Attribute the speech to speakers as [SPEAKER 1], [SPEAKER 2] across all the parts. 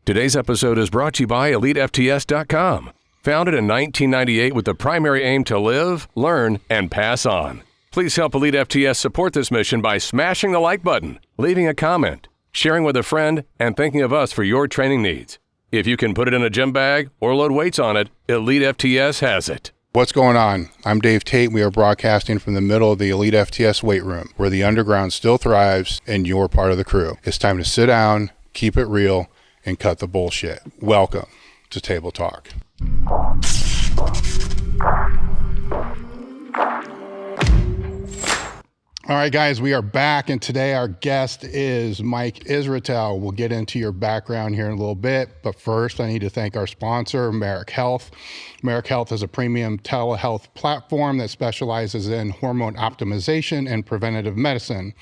[SPEAKER 1] Today's episode is brought to you by elitefts.com. Founded in 1998 with the primary aim to live, learn, and pass on. Please help Elite FTS support this mission by smashing the like button, leaving a comment, sharing with a friend, and thinking of us for your training needs. If you can put it in a gym bag or load weights on it, Elite FTS has it.
[SPEAKER 2] What's going on? I'm Dave Tate. We are broadcasting from the middle of the Elite FTS weight room, where the underground still thrives and you're part of the crew. It's time to sit down, keep it real, and cut the bullshit. Welcome to Table Talk. All right, guys, we are back, and today our guest is Marek Israetel. We'll get into your background here in a little bit, but first I need to thank our sponsor, Marek Health. Marek Health is a premium telehealth platform that specializes in hormone optimization and preventative medicine.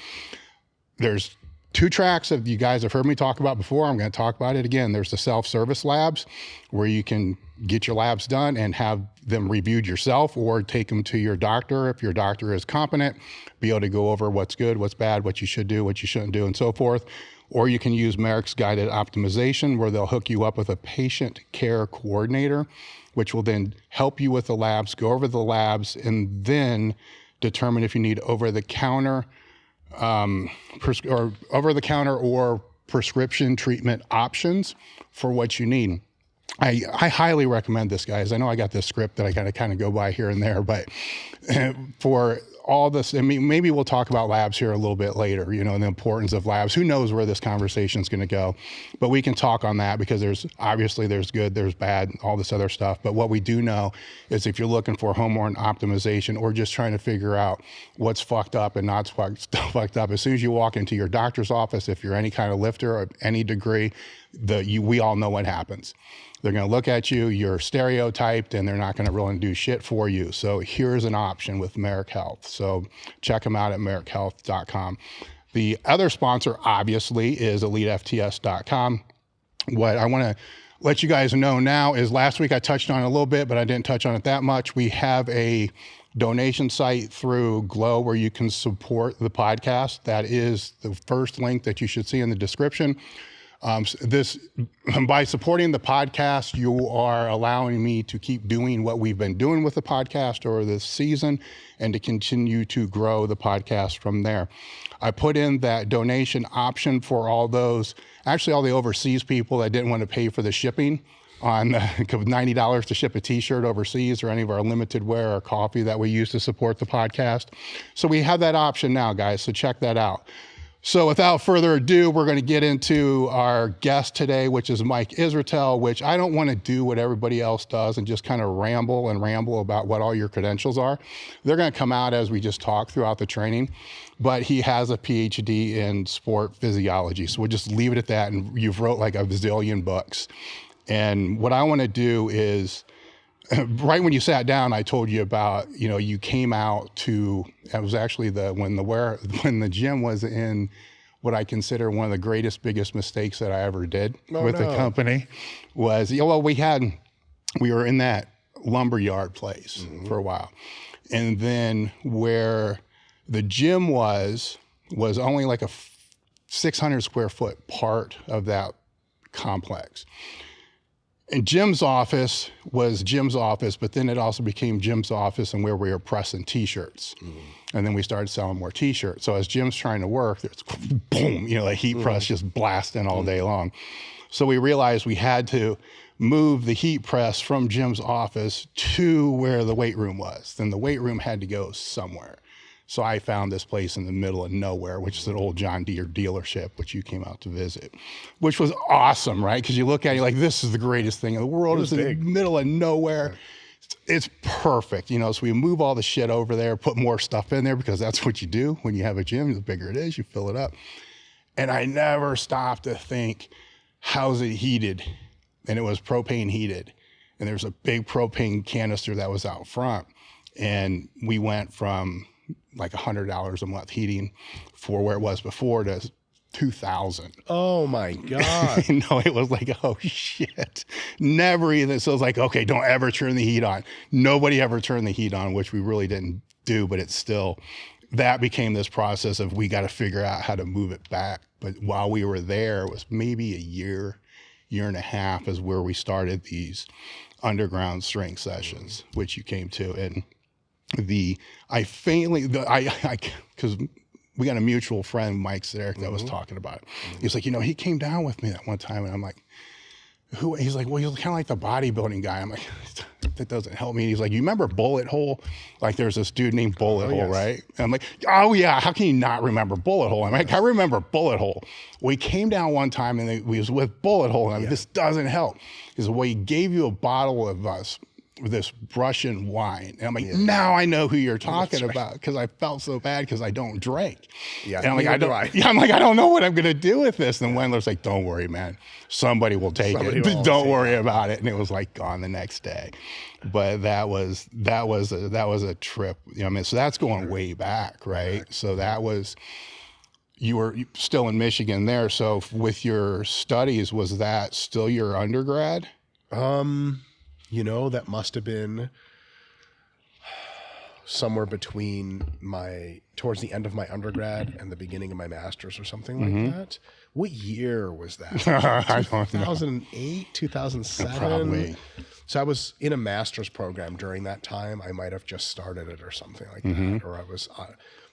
[SPEAKER 2] There's two tracks that you guys have heard me talk about before. I'm going to talk about it again. There's the self-service labs, where you can get your labs done and have them reviewed yourself, or take them to your doctor if your doctor is competent, be able to go over what's good, what's bad, what you should do, what you shouldn't do, and so forth. Or you can use Marek's guided optimization, where they'll hook you up with a patient care coordinator, which will then help you with the labs, go over the labs, and then determine if you need over-the-counter or prescription treatment options for what you need. I highly recommend this, guys. I know I got this script that I kind of go by here and there, but for all this, I mean, maybe we'll talk about labs here a little bit later, you know, and the importance of labs. Who knows where this conversation is going to go, but we can talk on that, because there's good, there's bad, all this other stuff. But what we do know is, if you're looking for hormone optimization, or just trying to figure out what's fucked up and not fucked up, as soon as you walk into your doctor's office, if you're any kind of lifter of any degree, we all know what happens. They're going to look at you, you're stereotyped, and they're not going to really do shit for you. So here's an option with Marek Health. So check them out at marekhealth.com. The other sponsor, obviously, is elitefts.com. What I want to let you guys know now is, last week I touched on it a little bit, but I didn't touch on it that much. We have a donation site through Glow where you can support the podcast. That is the first link that you should see in the description. By supporting the podcast, you are allowing me to keep doing what we've been doing with the podcast over this season, and to continue to grow the podcast from there. I put in that donation option for all the overseas people that didn't want to pay for the shipping on $90 to ship a t-shirt overseas, or any of our limited wear or coffee that we use to support the podcast. So we have that option now, guys, so check that out. So without further ado, we're going to get into our guest today, which is Marek Israetel, which I don't want to do what everybody else does and just kind of ramble about what all your credentials are. They're going to come out as we just talk throughout the training, but he has a Ph.D. in Sport Physiology. So we'll just leave it at that. And you've wrote like a bazillion books. And what I want to do is, right when you sat down, I told you about, you know, you came out to, it was actually when the gym was in what I consider one of the biggest mistakes that I ever did the company was, we were in that lumberyard place for a while. And then where the gym was only like a 600 square foot part of that complex. And Jim's office was Jim's office, but then it also became Jim's office, and where we were pressing t-shirts. And then we started selling more t-shirts. So as Jim's trying to work, there's boom, you know, a heat press just blasting all day long. So we realized we had to move the heat press from Jim's office to where the weight room was. Then the weight room had to go somewhere. So I found this place in the middle of nowhere, which is an old John Deere dealership, which you came out to visit, which was awesome, right? Because you look at it, you're like, this is the greatest thing in the world. It's in the middle of nowhere. It's perfect, you know. So we move all the shit over there, put more stuff in there, because that's what you do when you have a gym. The bigger it is, you fill it up. And I never stopped to think, how's it heated? And it was propane heated. And there's a big propane canister that was out front. And we went from like $100 a month heating for where it was before to $2,000.
[SPEAKER 3] Oh my God.
[SPEAKER 2] No, it was like, oh shit. Never even. So it was like, okay, don't ever turn the heat on. Nobody ever turned the heat on, which we really didn't do, but it's still, that became this process of we got to figure out how to move it back. But while we were there, it was maybe a year year and a half is where we started these underground strength sessions, which you came to. And because we got a mutual friend, Mike Zerek, that was talking about it. He was like, he came down with me that one time, and I'm like, who? He's like, well, you're kind of like the bodybuilding guy. I'm like, that doesn't help me. And he's like, you remember Bullet Hole? Like, there's this dude named Bullet Hole, yes. Right? And I'm like, oh yeah, how can you not remember Bullet Hole? I'm like, I remember Bullet Hole. We came down one time and we was with Bullet Hole, and I'm like, this doesn't help. He said, well, he gave you a bottle of this Russian wine. And I'm like, now I know who you're talking about, because I felt so bad because I don't drink. Yeah. And I'm like, I don't know what I'm going to do with this. And Wendler's like, don't worry, man. Somebody will take it. Don't worry about it. And it was like gone the next day. But that was a trip. So that's going way back, right? So that was, you were still in Michigan there. So with your studies, was that still your undergrad?
[SPEAKER 3] That must have been somewhere between towards the end of my undergrad and the beginning of my master's or something like that. What year was that?
[SPEAKER 2] I don't know.
[SPEAKER 3] 2008, 2007?
[SPEAKER 2] Probably.
[SPEAKER 3] So I was in a master's program during that time. I might have just started it or something like that. Or I was,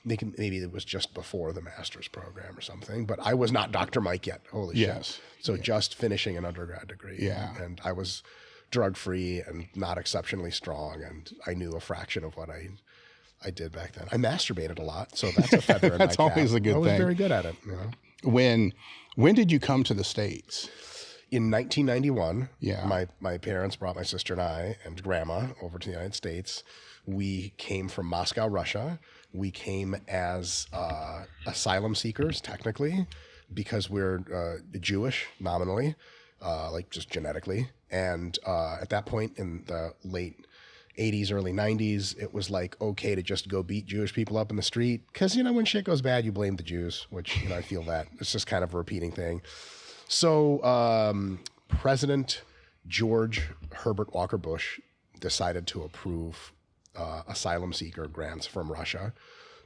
[SPEAKER 3] maybe it was just before the master's program or something. But I was not Dr. Mike yet. Holy shit. So just finishing an undergrad degree. Yeah. And I was drug-free and not exceptionally strong, and I knew a fraction of what I did back then. I masturbated a lot, so that's a feather in my cap.
[SPEAKER 2] That's always a good thing.
[SPEAKER 3] I was very good at it.
[SPEAKER 2] When did you come to the States?
[SPEAKER 3] In 1991,
[SPEAKER 2] yeah.
[SPEAKER 3] My parents brought my sister and I and grandma over to the United States. We came from Moscow, Russia. We came as asylum seekers, technically, because we're Jewish, nominally, like just genetically. And at that point in the late 80s, early 90s, it was like okay to just go beat Jewish people up in the street. Because, when shit goes bad, you blame the Jews, which, I feel that. It's just kind of a repeating thing. So President George Herbert Walker Bush decided to approve asylum seeker grants from Russia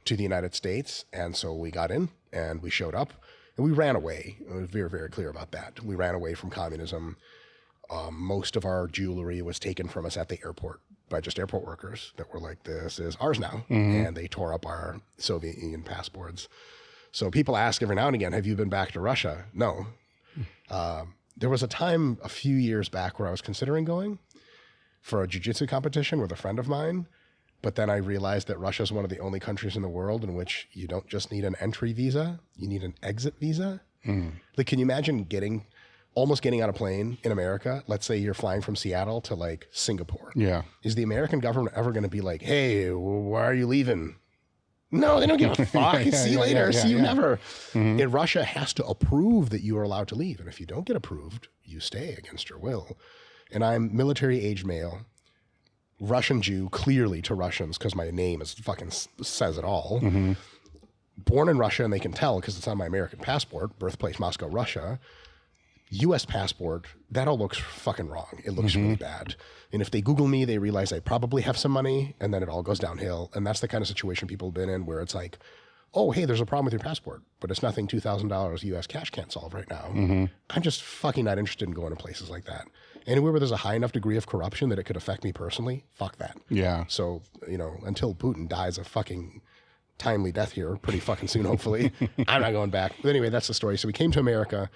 [SPEAKER 3] to the United States. And so we got in and we showed up and we ran away. It was very, very clear about that. We ran away from communism. Most of our jewelry was taken from us at the airport by just airport workers that were like, this is ours now. And they tore up our Soviet Union passports. So people ask every now and again, have you been back to Russia? No. There was a time a few years back where I was considering going for a jiu-jitsu competition with a friend of mine. But then I realized that Russia is one of the only countries in the world in which you don't just need an entry visa, you need an exit visa. Like, can you imagine almost getting on a plane in America? Let's say you're flying from Seattle to like Singapore.
[SPEAKER 2] Yeah.
[SPEAKER 3] Is the American government ever going to be like, hey, why are you leaving? No, they don't give a fuck. See you later. See you never. And Russia has to approve that you are allowed to leave. And if you don't get approved, you stay against your will. And I'm military age male, Russian Jew, clearly to Russians, because my name is fucking says it all. Born in Russia, and they can tell because it's on my American passport, birthplace Moscow, Russia. U.S. passport, that all looks fucking wrong. It looks really bad. And if they Google me, they realize I probably have some money, and then it all goes downhill. And that's the kind of situation people have been in where it's like, oh, hey, there's a problem with your passport, but it's nothing $2,000 U.S. cash can't solve right now. I'm just fucking not interested in going to places like that. Anywhere where there's a high enough degree of corruption that it could affect me personally, fuck that. Yeah. So, until Putin dies a fucking timely death here pretty fucking soon, hopefully, I'm not going back. But anyway, that's the story. So we came to America.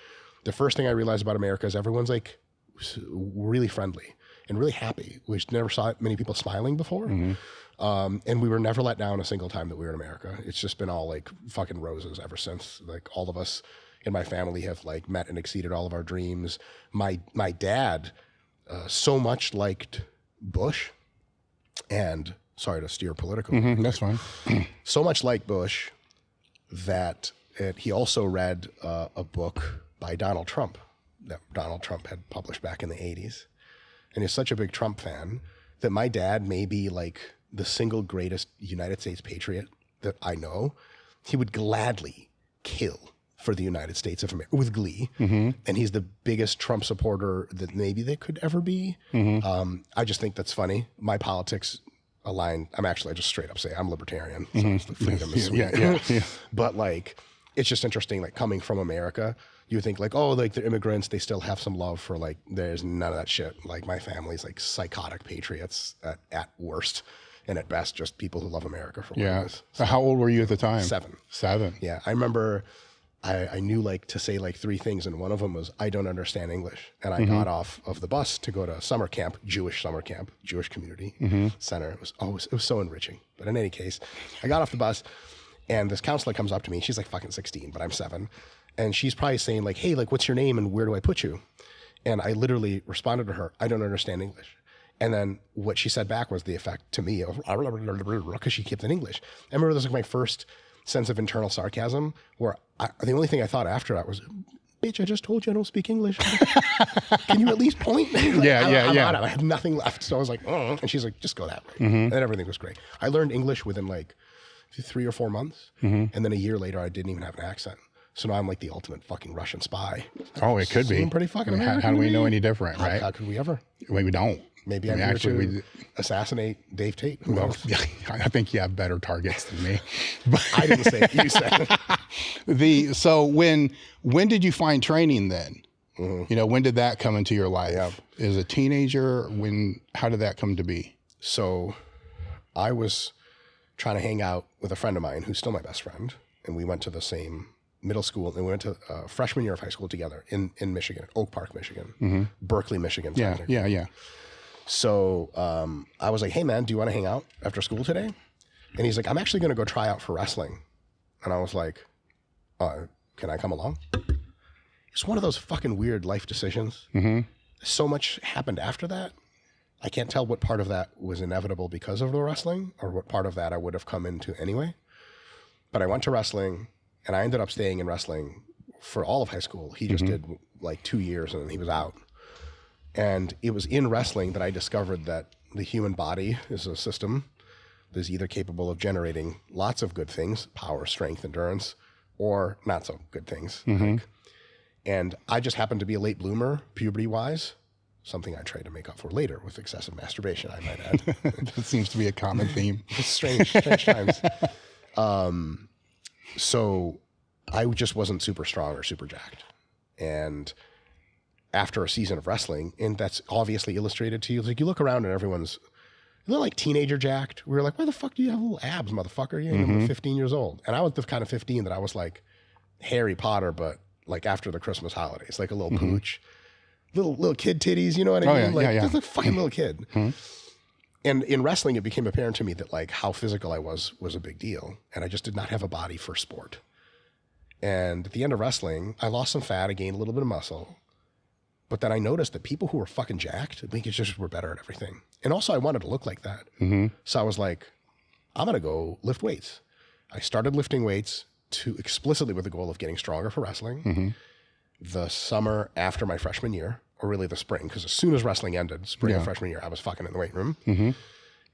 [SPEAKER 3] The first thing I realized about America is everyone's like really friendly and really happy. We never saw many people smiling before. And we were never let down a single time that we were in America. It's just been all like fucking roses ever since. Like all of us in my family have like met and exceeded all of our dreams. My dad so much liked Bush, and sorry to steer political.
[SPEAKER 2] That's fine.
[SPEAKER 3] So much liked Bush that he also read a book by Donald Trump that Donald Trump had published back in the 80s. And he's such a big Trump fan that my dad may be like the single greatest United States patriot that I know. He would gladly kill for the United States of America with glee. And he's the biggest Trump supporter that maybe they could ever be. I just think that's funny. My politics align. I just straight up say I'm libertarian. So it's the freedom is sweet. But like, it's just interesting, like coming from America, you think like, oh, like they're immigrants, they still have some love for like, there's none of that shit. Like my family's like psychotic patriots at worst, and at best, just people who love America for what it is.
[SPEAKER 2] So how old were you at the time?
[SPEAKER 3] 7.
[SPEAKER 2] 7.
[SPEAKER 3] Yeah. I remember I knew like to say like 3 things, and one of them was, I don't understand English. And I got off of the bus to go to summer camp, Jewish community center. It was so enriching. But in any case, I got off the bus, and this counselor comes up to me. She's like fucking 16, but I'm 7. And she's probably saying like, hey, like, what's your name and where do I put you? And I literally responded to her, I don't understand English. And then what she said back was the effect to me of, because she kept in English. I remember this was like my first sense of internal sarcasm, where the only thing I thought after that was, bitch, I just told you I don't speak English. Can you at least point? Like, I'm out of it. I had nothing left. So I was like, oh. And she's like, just go that way. And everything was great. I learned English within like 3 or 4 months. And then a year later, I didn't even have an accent. So now I'm like the ultimate fucking Russian spy.
[SPEAKER 2] Oh, it could be.
[SPEAKER 3] Pretty fucking
[SPEAKER 2] American. How do we know any different, right?
[SPEAKER 3] How could we ever?
[SPEAKER 2] Well, we don't.
[SPEAKER 3] Maybe I'm here to assassinate Dave Tate. Who knows?
[SPEAKER 2] Yeah, I think you have better targets than me. But
[SPEAKER 3] I didn't say it. You said it.
[SPEAKER 2] So when did you find training then? You know, when did that come into your life?
[SPEAKER 3] Yeah.
[SPEAKER 2] As a teenager, how did that come to be?
[SPEAKER 3] So I was trying to hang out with a friend of mine who's still my best friend, and we went to the same middle school, and we went to freshman year of high school together in Michigan, Oak Park, Michigan, Berkeley, Michigan.
[SPEAKER 2] Yeah.
[SPEAKER 3] So I was like, hey man, do you want to hang out after school today? And he's like, I'm actually going to go try out for wrestling. And I was like, can I come along? It's one of those fucking weird life decisions. So much happened after that. I can't tell what part of that was inevitable because of the wrestling, or what part of that I would have come into anyway. But I went to wrestling, and I ended up staying in wrestling for all of high school. He just did like 2 years, and then he was out. And it was in wrestling that I discovered that the human body is a system that is either capable of generating lots of good things, power, strength, endurance, or not so good things. And I just happened to be a late bloomer, puberty-wise, something I tried to make up for later with excessive masturbation, I might add.
[SPEAKER 2] That seems to be a common theme.
[SPEAKER 3] It's strange times. So I just wasn't super strong or super jacked. And after a season of wrestling, and that's obviously illustrated to you, like you look around and everyone's, they're like teenager jacked. We were like, why the fuck do you have little abs, motherfucker? You ain't even 15 years old. And I was the kind of 15 that I was like Harry Potter, but like after the Christmas holidays, like a little pooch, little kid titties, you know what I mean? Like just a fucking little kid. And in wrestling, it became apparent to me that like how physical I was a big deal. And I just did not have a body for sport. And at the end of wrestling, I lost some fat, I gained a little bit of muscle. But then I noticed that people who were fucking jacked, I think it's just were better at everything. And also I wanted to look like that. So I was like, I'm going to go lift weights. I started lifting weights explicitly with the goal of getting stronger for wrestling. The summer after my freshman year, or really the spring, because as soon as wrestling ended, spring of freshman year, I was fucking in the weight room.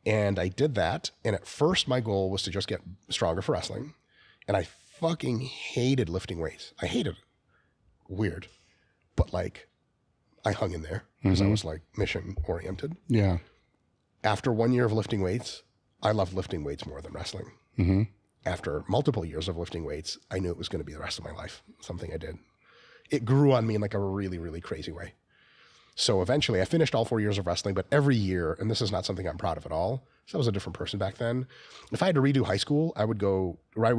[SPEAKER 3] And I did that. And at first my goal was to just get stronger for wrestling. And I fucking hated lifting weights. I hated it. Weird. But like, I hung in there because I was like mission oriented. Yeah. After 1 year of lifting weights, I loved lifting weights more than wrestling. After multiple years of lifting weights, I knew it was going to be the rest of my life, something I did. It grew on me in like a really, really crazy way. So eventually I finished all 4 years of wrestling, but every year, and this is not something I'm proud of at all, because I was a different person back then. If I had to redo high school, I would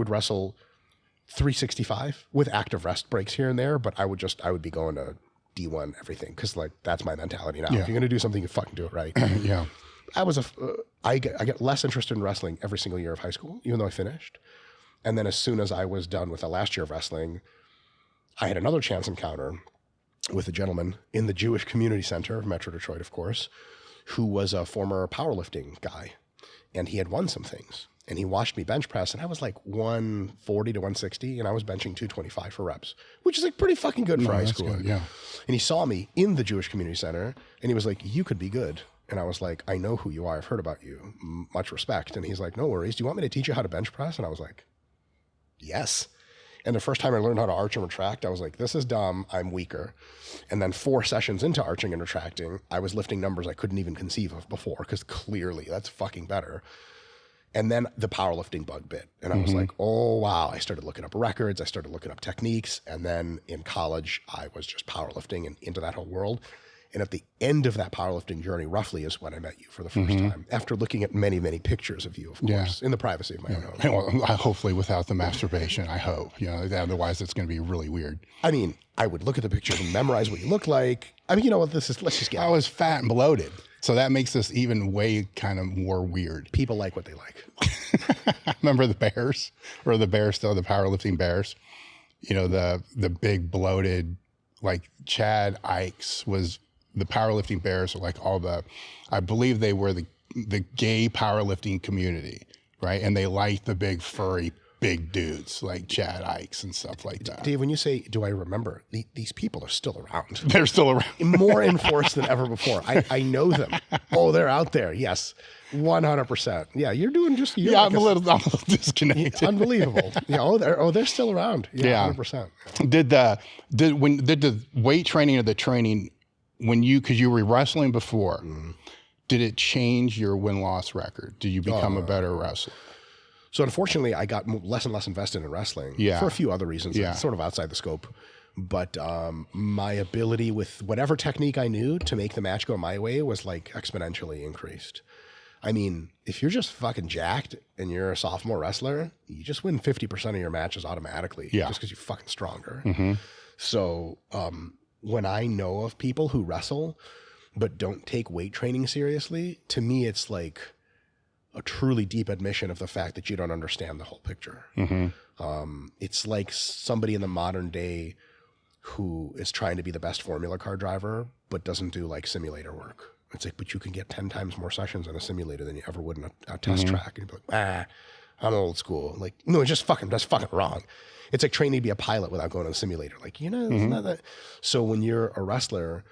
[SPEAKER 3] wrestle 365 with active rest breaks here and there, but I would be going to D1 everything, because like that's my mentality now. If you're going to do something, you fucking do it right. I get less interested in wrestling every single year of high school, even though I finished. And then as soon as I was done with the last year of wrestling, I had another chance encounter with a gentleman in the Jewish Community Center of Metro Detroit, of course, who was a former powerlifting guy. And he had won some things. And he watched me bench press, and I was like 140 to 160, and I was benching 225 for reps, which is like pretty fucking good for high school.
[SPEAKER 2] Good, yeah.
[SPEAKER 3] And he saw me in the Jewish Community Center, and he was like, you could be good. And I was like, I know who you are. I've heard about you. Much respect. And he's like, no worries. Do you want me to teach you how to bench press? And I was like, yes. And the first time I learned how to arch and retract, I was like, this is dumb. I'm weaker. And then 4 sessions into arching and retracting, I was lifting numbers I couldn't even conceive of before, because clearly that's fucking better. And then the powerlifting bug bit. And I was like, oh, wow. I started looking up records. I started looking up techniques. And then in college, I was just powerlifting and into that whole world. And at the end of that powerlifting journey, roughly, is when I met you for the first time, after looking at many, many pictures of you, of course, in the privacy of my own home.
[SPEAKER 2] Well, hopefully without the masturbation, I hope. Otherwise it's going to be really weird.
[SPEAKER 3] I mean, I would look at the pictures and memorize what you look like. I mean, you know what this is? Let's just get
[SPEAKER 2] I was fat and bloated. So that makes this even way kind of more weird.
[SPEAKER 3] People like what they like.
[SPEAKER 2] Remember the bears? Or the bears still, the powerlifting bears? The big bloated, like Chad Ikes was the powerlifting bears, are like I believe they were the gay powerlifting community, right? And they liked the big furry big dudes like Chad Ikes and stuff like that.
[SPEAKER 3] Dave, when you say, do I remember, these people are still around.
[SPEAKER 2] They're still around.
[SPEAKER 3] More in force than ever before. I know them. Oh, they're out there. Yes. 100%. Yeah, you're doing just... You're
[SPEAKER 2] I'm a little disconnected.
[SPEAKER 3] Unbelievable. Yeah. They're still around. Yeah. 100%.
[SPEAKER 2] Did the weight training or the training because you were wrestling before, did it change your win-loss record? Did you become a better wrestler?
[SPEAKER 3] So unfortunately, I got less and less invested in wrestling for a few other reasons. It's sort of outside the scope. But my ability with whatever technique I knew to make the match go my way was like exponentially increased. I mean, if you're just fucking jacked and you're a sophomore wrestler, you just win 50% of your matches automatically just because you're fucking stronger. So when I know of people who wrestle but don't take weight training seriously, to me, it's like a truly deep admission of the fact that you don't understand the whole picture. It's like somebody in the modern day who is trying to be the best Formula car driver, but doesn't do like simulator work. It's like, but you can get 10 times more sessions in a simulator than you ever would in a test track. And you'd be like, I'm old school. Like, no, it's just that's fucking wrong. It's like training to be a pilot without going to a simulator. Like, it's not that. So when you're a wrestler,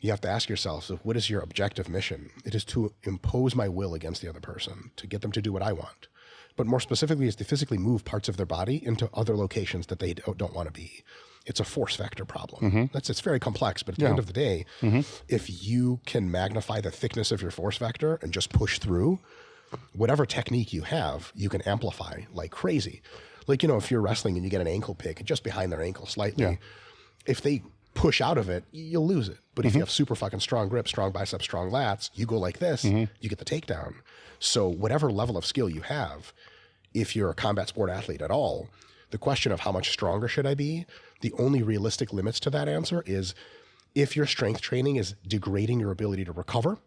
[SPEAKER 3] you have to ask yourself, so what is your objective mission? It is to impose my will against the other person, to get them to do what I want. But more specifically, is to physically move parts of their body into other locations that they don't want to be. It's a force vector problem. It's very complex, but at the end of the day, if you can magnify the thickness of your force vector and just push through, whatever technique you have, you can amplify like crazy. Like, if you're wrestling and you get an ankle pick just behind their ankle slightly, if they push out of it, you'll lose it. But if you have super fucking strong grip, strong biceps, strong lats, you go like this, you get the takedown. So whatever level of skill you have, if you're a combat sport athlete at all, the question of how much stronger should I be, the only realistic limits to that answer is if your strength training is degrading your ability to recover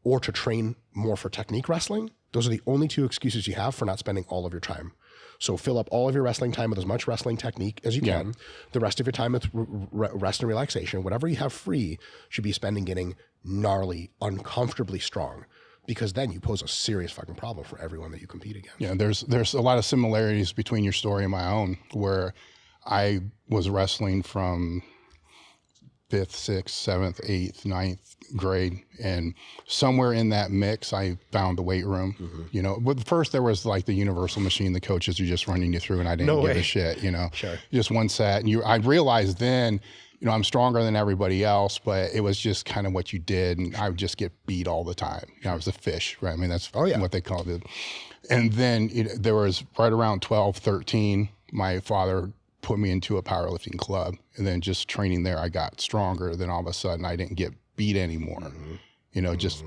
[SPEAKER 3] or to train more for technique wrestling, those are the only two excuses you have for not spending all of your time. So fill up all of your wrestling time with as much wrestling technique as you can. The rest of your time with rest and relaxation, whatever you have free, should be spending getting gnarly, uncomfortably strong, because then you pose a serious fucking problem for everyone that you compete against.
[SPEAKER 2] Yeah, there's a lot of similarities between your story and my own, where I was wrestling from 5th, 6th, 7th, 8th, 9th grade. And somewhere in that mix, I found the weight room, But first there was like the universal machine, the coaches are just running you through, and I didn't give a shit,
[SPEAKER 3] Sure.
[SPEAKER 2] Just one set. And I realized then, I'm stronger than everybody else, but it was just kind of what you did. And I would just get beat all the time. I was a fish, right? I mean, that's what they called it. And then there was right around 12, 13, my father put me into a powerlifting club, and then just training there, I got stronger. Then all of a sudden I didn't get beat anymore. Just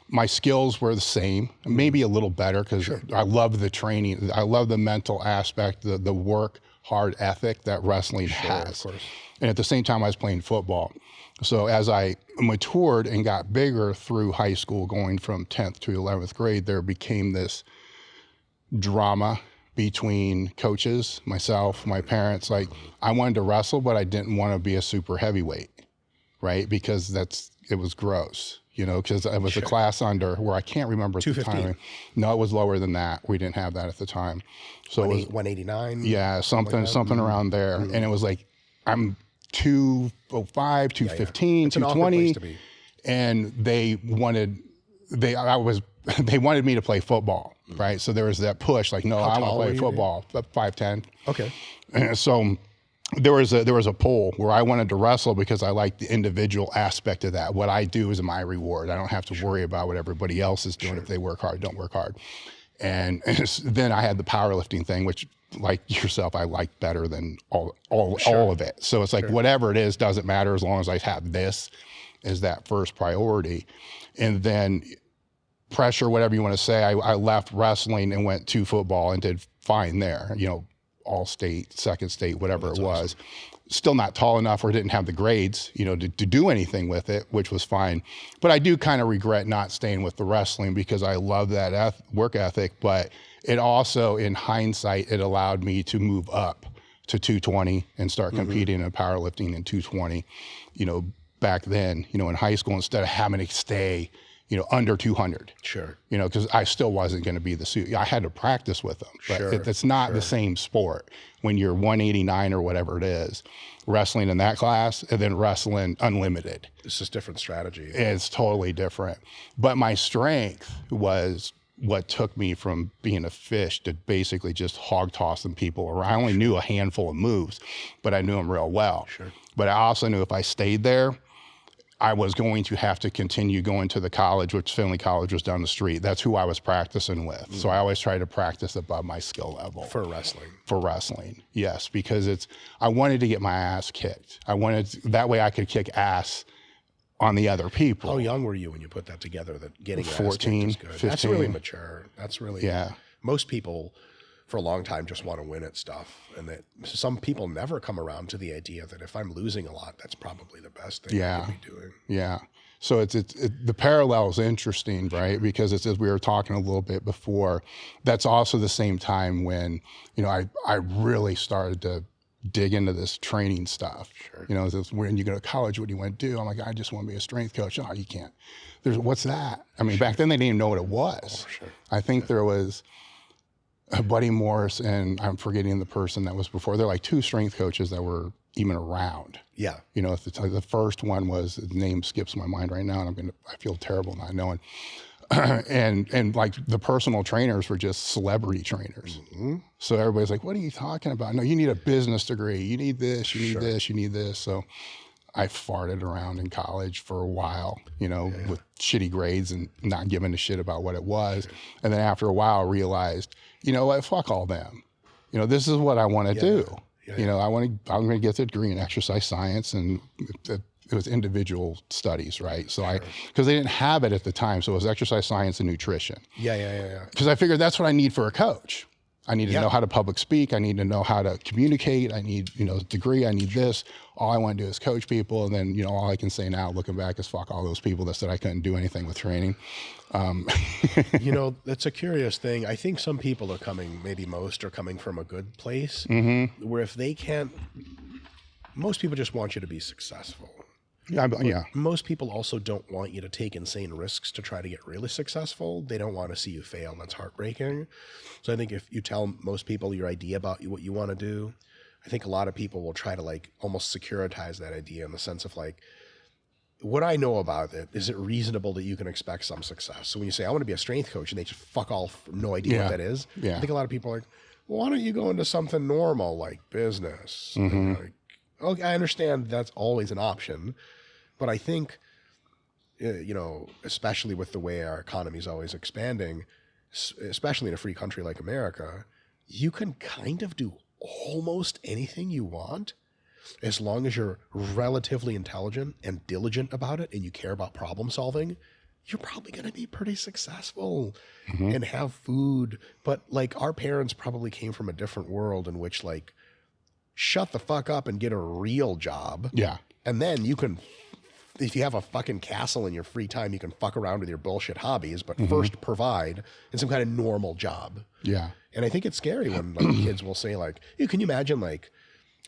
[SPEAKER 2] my skills were the same, maybe a little better, because I love the training. I love the mental aspect, the work hard ethic that wrestling has. Of course. And at the same time, I was playing football. So as I matured and got bigger through high school, going from 10th to 11th grade, there became this drama between coaches, myself, my parents. Like, I wanted to wrestle, but I didn't want to be a super heavyweight, right? Because it was gross, because it was a class under where I can't remember at the time. No, it was lower than that. We didn't have that at the time. So it was
[SPEAKER 3] 189.
[SPEAKER 2] Yeah, something around there. And it was like, I'm 205, 215, 220. And they wanted me to play football, right? So there was that push, like, no, I want to play football. 5'10".
[SPEAKER 3] Okay.
[SPEAKER 2] And so there was a poll where I wanted to wrestle because I liked the individual aspect of that. What I do is my reward. I don't have to worry about what everybody else is doing if they work hard, don't work hard. And then I had the powerlifting thing, which like yourself, I like better than all of it. So it's like, whatever it is, doesn't matter as long as I have this as that first priority. And then pressure, whatever you want to say, I left wrestling and went to football and did fine there, you know, all state, second state, whatever it was. Awesome. Still not tall enough or didn't have the grades, you know, to do anything with it, which was fine. But I do kind of regret not staying with the wrestling because I love that work ethic. But it also, in hindsight, it allowed me to move up to 220 and start competing in powerlifting in 220, you know, back then, you know, in high school, instead of having to stay, you know, under 200.
[SPEAKER 3] Sure.
[SPEAKER 2] You know, because I still wasn't going to be the suit. I had to practice with them, but it's not the same sport when you're 189 or whatever it is, wrestling in that class and then wrestling unlimited.
[SPEAKER 3] It's just different strategy.
[SPEAKER 2] It's totally different. But my strength was what took me from being a fish to basically just hog tossing people around. I only knew a handful of moves, but I knew them real well. Sure. But I also knew if I stayed there, I was going to have to continue going to the college, which Finley College was down the street. That's who I was practicing with. So I always try to practice above my skill level.
[SPEAKER 3] For wrestling.
[SPEAKER 2] For wrestling, yes, because I wanted to get my ass kicked. That way I could kick ass on the other people.
[SPEAKER 3] How young were you when you put that together, that getting
[SPEAKER 2] 14,
[SPEAKER 3] ass kicked is good?
[SPEAKER 2] 15.
[SPEAKER 3] That's really mature. That's really, most people for a long time just want to win at stuff. And that some people never come around to the idea that if I'm losing a lot, that's probably the best thing I could be doing. Yeah.
[SPEAKER 2] So the parallel is interesting, right? Because it's, as we were talking a little bit before, that's also the same time when, you know, I really started to dig into this training stuff. Sure. You know, when you go to college, what do you want to do? I'm like, I just want to be a strength coach. Oh, you can't. What's that? I mean, back then they didn't even know what it was. Oh, sure. I think there was Buddy Morris, and I'm forgetting the person that was before. They're like two strength coaches that were even around. Yeah. You know, the first one was, the name skips my mind right now, and I feel terrible not knowing. and like the personal trainers were just celebrity trainers. Mm-hmm. So everybody's like, what are you talking about? No, you need a business degree. You need this, you need this, you need this. So I farted around in college for a while, you know, with shitty grades and not giving a shit about what it was. And then after a while, I realized, you know what, fuck all them. You know, this is what I want to do. You know, I'm going to get the degree in exercise science, and it was individual studies, right? So because they didn't have it at the time. So it was exercise science and nutrition. Because I figured that's what I need for a coach. I need to know how to public speak. I need to know how to communicate. I need, you know, a degree. I need this. All I want to do is coach people. And then, you know, all I can say now, looking back, is fuck all those people that said I couldn't do anything with training.
[SPEAKER 3] You know, that's a curious thing. I think some people are coming, maybe most are coming from a good place, where if they can't, most people just want you to be successful. Most people also don't want you to take insane risks to try to get really successful. They don't want to see you fail. That's heartbreaking. So I think if you tell most people your idea about what you want to do, I think a lot of people will try to like almost securitize that idea in the sense of like, what I know about it, is it reasonable that you can expect some success? So when you say, I want to be a strength coach, and they just fuck all, no idea what that is. I think a lot of people are like, well, why don't you go into something normal like business? Like, okay, I understand that's always an option, but I think, you know, especially with the way our economy is always expanding, especially in a free country like America, you can kind of do almost anything you want as long as you're relatively intelligent and diligent about it and you care about problem solving. You're probably going to be pretty successful and have food. But like our parents probably came from a different world in which like, shut the fuck up and get a real job. Yeah. And then you can, if you have a fucking castle in your free time, you can fuck around with your bullshit hobbies, but first provide in some kind of normal job. Yeah. And I think it's scary when like kids will say like, can you imagine like,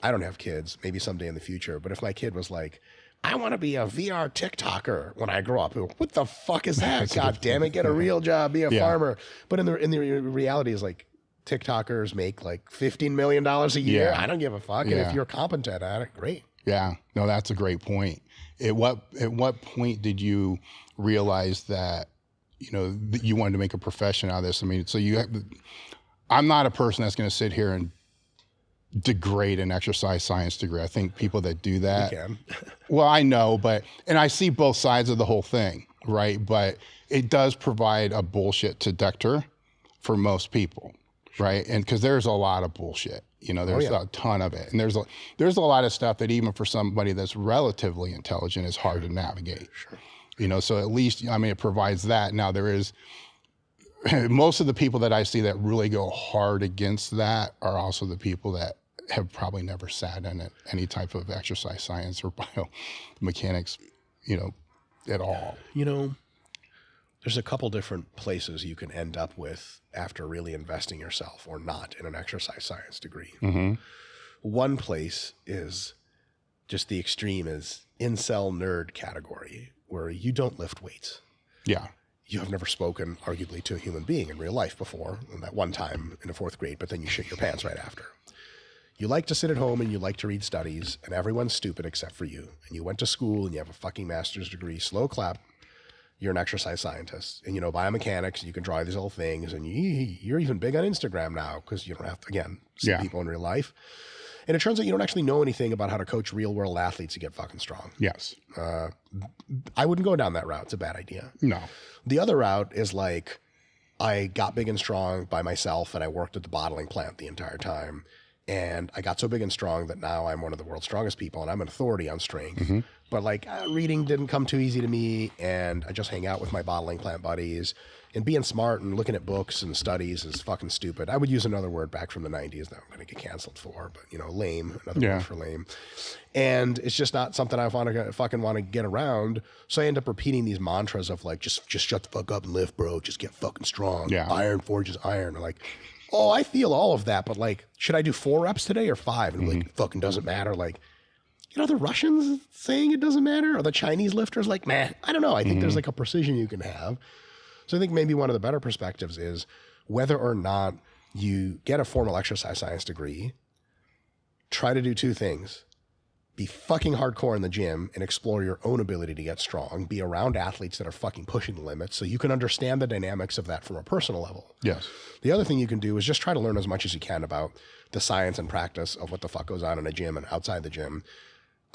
[SPEAKER 3] I don't have kids, maybe someday in the future, but if my kid was like, I want to be a VR TikToker when I grow up. What the fuck is that? God damn it, get a real job, be a farmer. But in the reality is like, TikTokers make like $15 million a year. I don't give a fuck. And if you're competent at it, great. Yeah, no, that's a great point. At what point did you realize that, you know, that you wanted to make a profession out of this? I mean, so I'm not a person that's going to sit here and degrade an exercise science degree. I think people that do that, you can. Well, I know, and I see both sides of the whole thing, right? But it does provide a bullshit detector
[SPEAKER 2] for most people, right? And because there's a lot of bullshit, there's a ton of it. And there's a lot of stuff that even for somebody that's relatively intelligent is hard to navigate. Sure. So at least, it provides that. Now there is, most of the people that I see that really go hard against that are also the people that have probably never sat in any type of exercise science or biomechanics, at all.
[SPEAKER 3] There's a couple different places you can end up with after really investing yourself or not in an exercise science degree. Mm-hmm. One place is just the extreme is incel nerd category where you don't lift weights.
[SPEAKER 2] Yeah.
[SPEAKER 3] You have never spoken arguably to a human being in real life before, and that one time in the 4th grade, but then you shit your pants right after. You like to sit at home and you like to read studies and everyone's stupid except for you. And you went to school and you have a fucking master's degree, slow clap. You're an exercise scientist and biomechanics, you can draw these little things and you're even big on Instagram now because you don't have to, again, see people in real life. And it turns out you don't actually know anything about how to coach real world athletes to get fucking strong.
[SPEAKER 2] Yes.
[SPEAKER 3] I wouldn't go down that route. It's a bad idea.
[SPEAKER 2] No.
[SPEAKER 3] The other route is like, I got big and strong by myself and I worked at the bottling plant the entire time. And I got so big and strong that now I'm one of the world's strongest people and I'm an authority on strength. Mm-hmm. But reading didn't come too easy to me. And I just hang out with my bottling plant buddies and being smart and looking at books and studies is fucking stupid. I would use another word back from the 90s that I'm going to get canceled for, but lame, another word for lame. And it's just not something I want to get around. So I end up repeating these mantras of like, just shut the fuck up and lift, bro. Just get fucking strong. Yeah. Iron forges iron. Like, oh, I feel all of that, but like, should I do 4 reps today or 5? And like, fucking doesn't matter. Like, the Russians saying it doesn't matter, or the Chinese lifters like, man, I don't know. I think there's like a precision you can have. So I think maybe one of the better perspectives is whether or not you get a formal exercise science degree, try to do 2 things. Be fucking hardcore in the gym and explore your own ability to get strong. Be around athletes that are fucking pushing the limits so you can understand the dynamics of that from a personal level.
[SPEAKER 2] Yes.
[SPEAKER 3] The other thing you can do is just try to learn as much as you can about the science and practice of what the fuck goes on in a gym and outside the gym.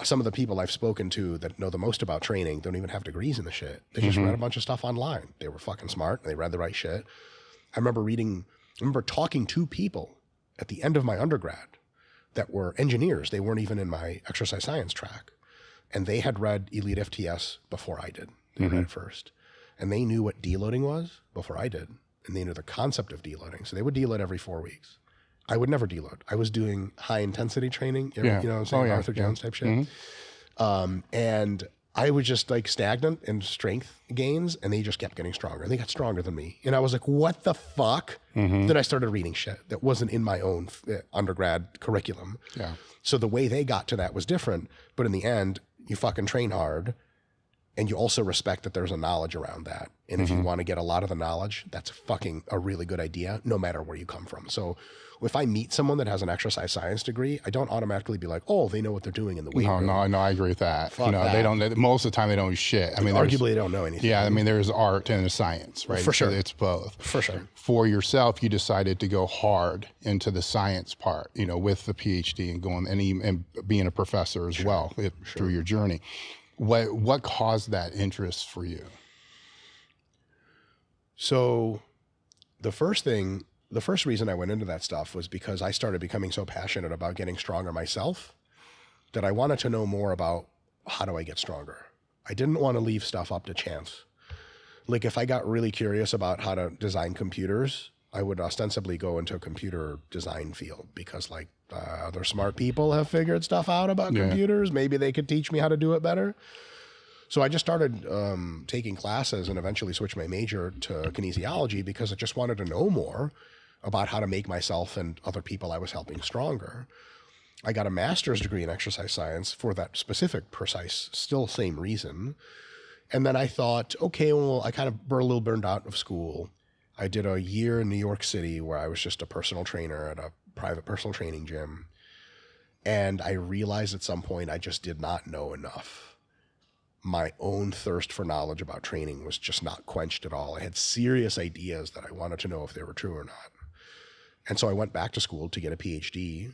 [SPEAKER 3] Some of the people I've spoken to that know the most about training don't even have degrees in the shit. They just read a bunch of stuff online. They were fucking smart and they read the right shit. I remember talking to people at the end of my undergrad that were engineers. They weren't even in my exercise science track. And they had read elitefts before I did. They read it first. And they knew what deloading was before I did. And they knew the concept of deloading. So they would deload every 4 weeks. I would never deload. I was doing high intensity training, you know what I'm saying? Arthur Jones type shit. And I was just like stagnant in strength gains and they just kept getting stronger. They got stronger than me. And I was like, what the fuck? Then I started reading shit that wasn't in my own undergrad curriculum. Yeah. So the way they got to that was different. But in the end, you fucking train hard and you also respect that there's a knowledge around that. And if you want to get a lot of the knowledge, that's fucking a really good idea, no matter where you come from. So if I meet someone that has an exercise science degree, I don't automatically be like, oh, they know what they're doing in the weight room. No,
[SPEAKER 2] I agree with that.
[SPEAKER 3] Fuck that.
[SPEAKER 2] They don't. Most of the time, they don't do shit. I mean,
[SPEAKER 3] arguably, they don't know anything.
[SPEAKER 2] Yeah, I mean, there's art and there's science, right?
[SPEAKER 3] For sure,
[SPEAKER 2] it's both.
[SPEAKER 3] For sure.
[SPEAKER 2] For yourself, you decided to go hard into the science part, with the PhD and going and being a professor as well through your journey. What caused that interest for you?
[SPEAKER 3] So, the first reason I went into that stuff was because I started becoming so passionate about getting stronger myself that I wanted to know more about how do I get stronger. I didn't want to leave stuff up to chance. Like if I got really curious about how to design computers, I would ostensibly go into a computer design field because like other smart people have figured stuff out about computers. Maybe they could teach me how to do it better. So I just started taking classes and eventually switched my major to kinesiology because I just wanted to know more about how to make myself and other people I was helping stronger. I got a master's degree in exercise science for that specific, precise, still same reason. And then I thought, okay, well, I kind of a little burned out of school. I did a year in New York City where I was just a personal trainer at a private personal training gym. And I realized at some point I just did not know enough. My own thirst for knowledge about training was just not quenched at all. I had serious ideas that I wanted to know if they were true or not. And so I went back to school to get a PhD.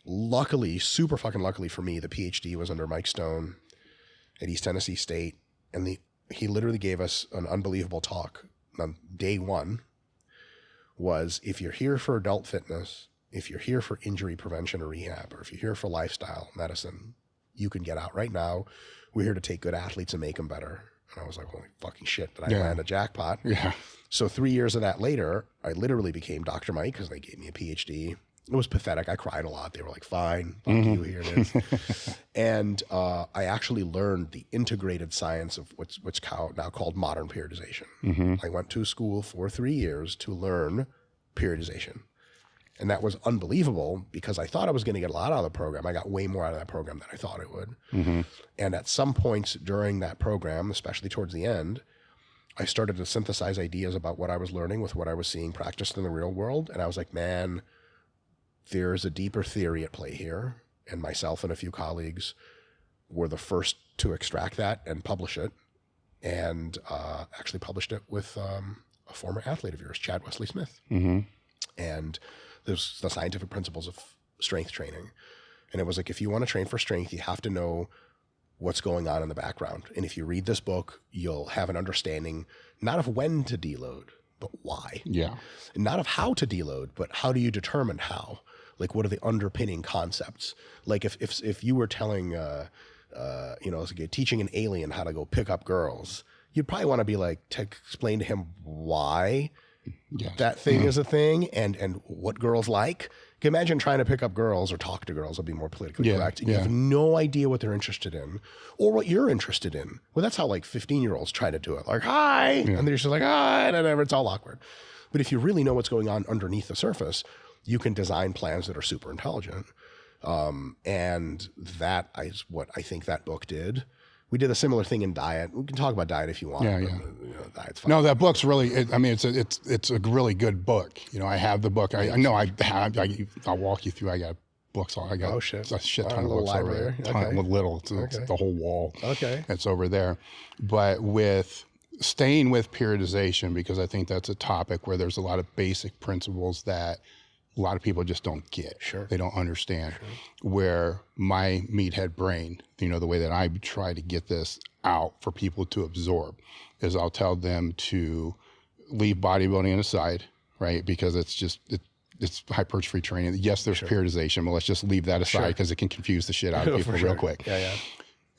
[SPEAKER 3] Luckily, super fucking luckily for me, the PhD was under Mike Stone at East Tennessee State. And he literally gave us an unbelievable talk on day one was, if you're here for adult fitness, if you're here for injury prevention or rehab, or if you're here for lifestyle medicine, you can get out right now. We're here to take good athletes and make them better. And I was like, holy fucking shit, did I land a jackpot?
[SPEAKER 2] Yeah.
[SPEAKER 3] So 3 years of that later, I literally became Dr. Mike because they gave me a Ph.D. It was pathetic. I cried a lot. They were like, fine, fuck you, here it is. And I actually learned the integrated science of what's now called modern periodization. I went to school for 3 years to learn periodization. And that was unbelievable because I thought I was going to get a lot out of the program. I got way more out of that program than I thought I would. And at some points during that program, especially towards the end, I started to synthesize ideas about what I was learning with what I was seeing practiced in the real world. And I was like, man, there's a deeper theory at play here. And myself and a few colleagues were the first to extract that and publish it. And actually published it with a former athlete of yours, Chad Wesley Smith. And there's the scientific principles of strength training. And it was like, if you want to train for strength, you have to know what's going on in the background. And if you read this book, you'll have an understanding, not of when to deload, but why. Yeah. And not of how to deload, but how do you determine how? Like, what are the underpinning concepts? Like if you were telling, teaching an alien how to go pick up girls, you'd probably want to be like, to explain to him why that thing is a thing and what girls like. Can you imagine trying to pick up girls or talk to girls, will be more politically correct. And you have no idea what they're interested in or what you're interested in. Well, that's how like 15-year-olds try to do it. Like, hi. And they're just like, hi, and whatever. It's all awkward. But if you really know what's going on underneath the surface, you can design plans that are super intelligent. And that is what I think that book did. We did a similar thing in diet. We can talk about diet if you want. Diet's fine.
[SPEAKER 2] No, that book's really, it's a really good book. You know, I have the book. I'll walk you through. I got books. I got a shit ton of books
[SPEAKER 3] library.
[SPEAKER 2] It's the whole wall. It's over there. But with staying with periodization, because I think that's a topic where there's a lot of basic principles that a lot of people just don't get. They don't understand. Where my meathead brain, you know, the way that I try to get this out for people to absorb is I'll tell them to leave bodybuilding aside, right? Because it's hypertrophy training. Yes, there's periodization, but let's just leave that aside because it can confuse the shit out of people real quick.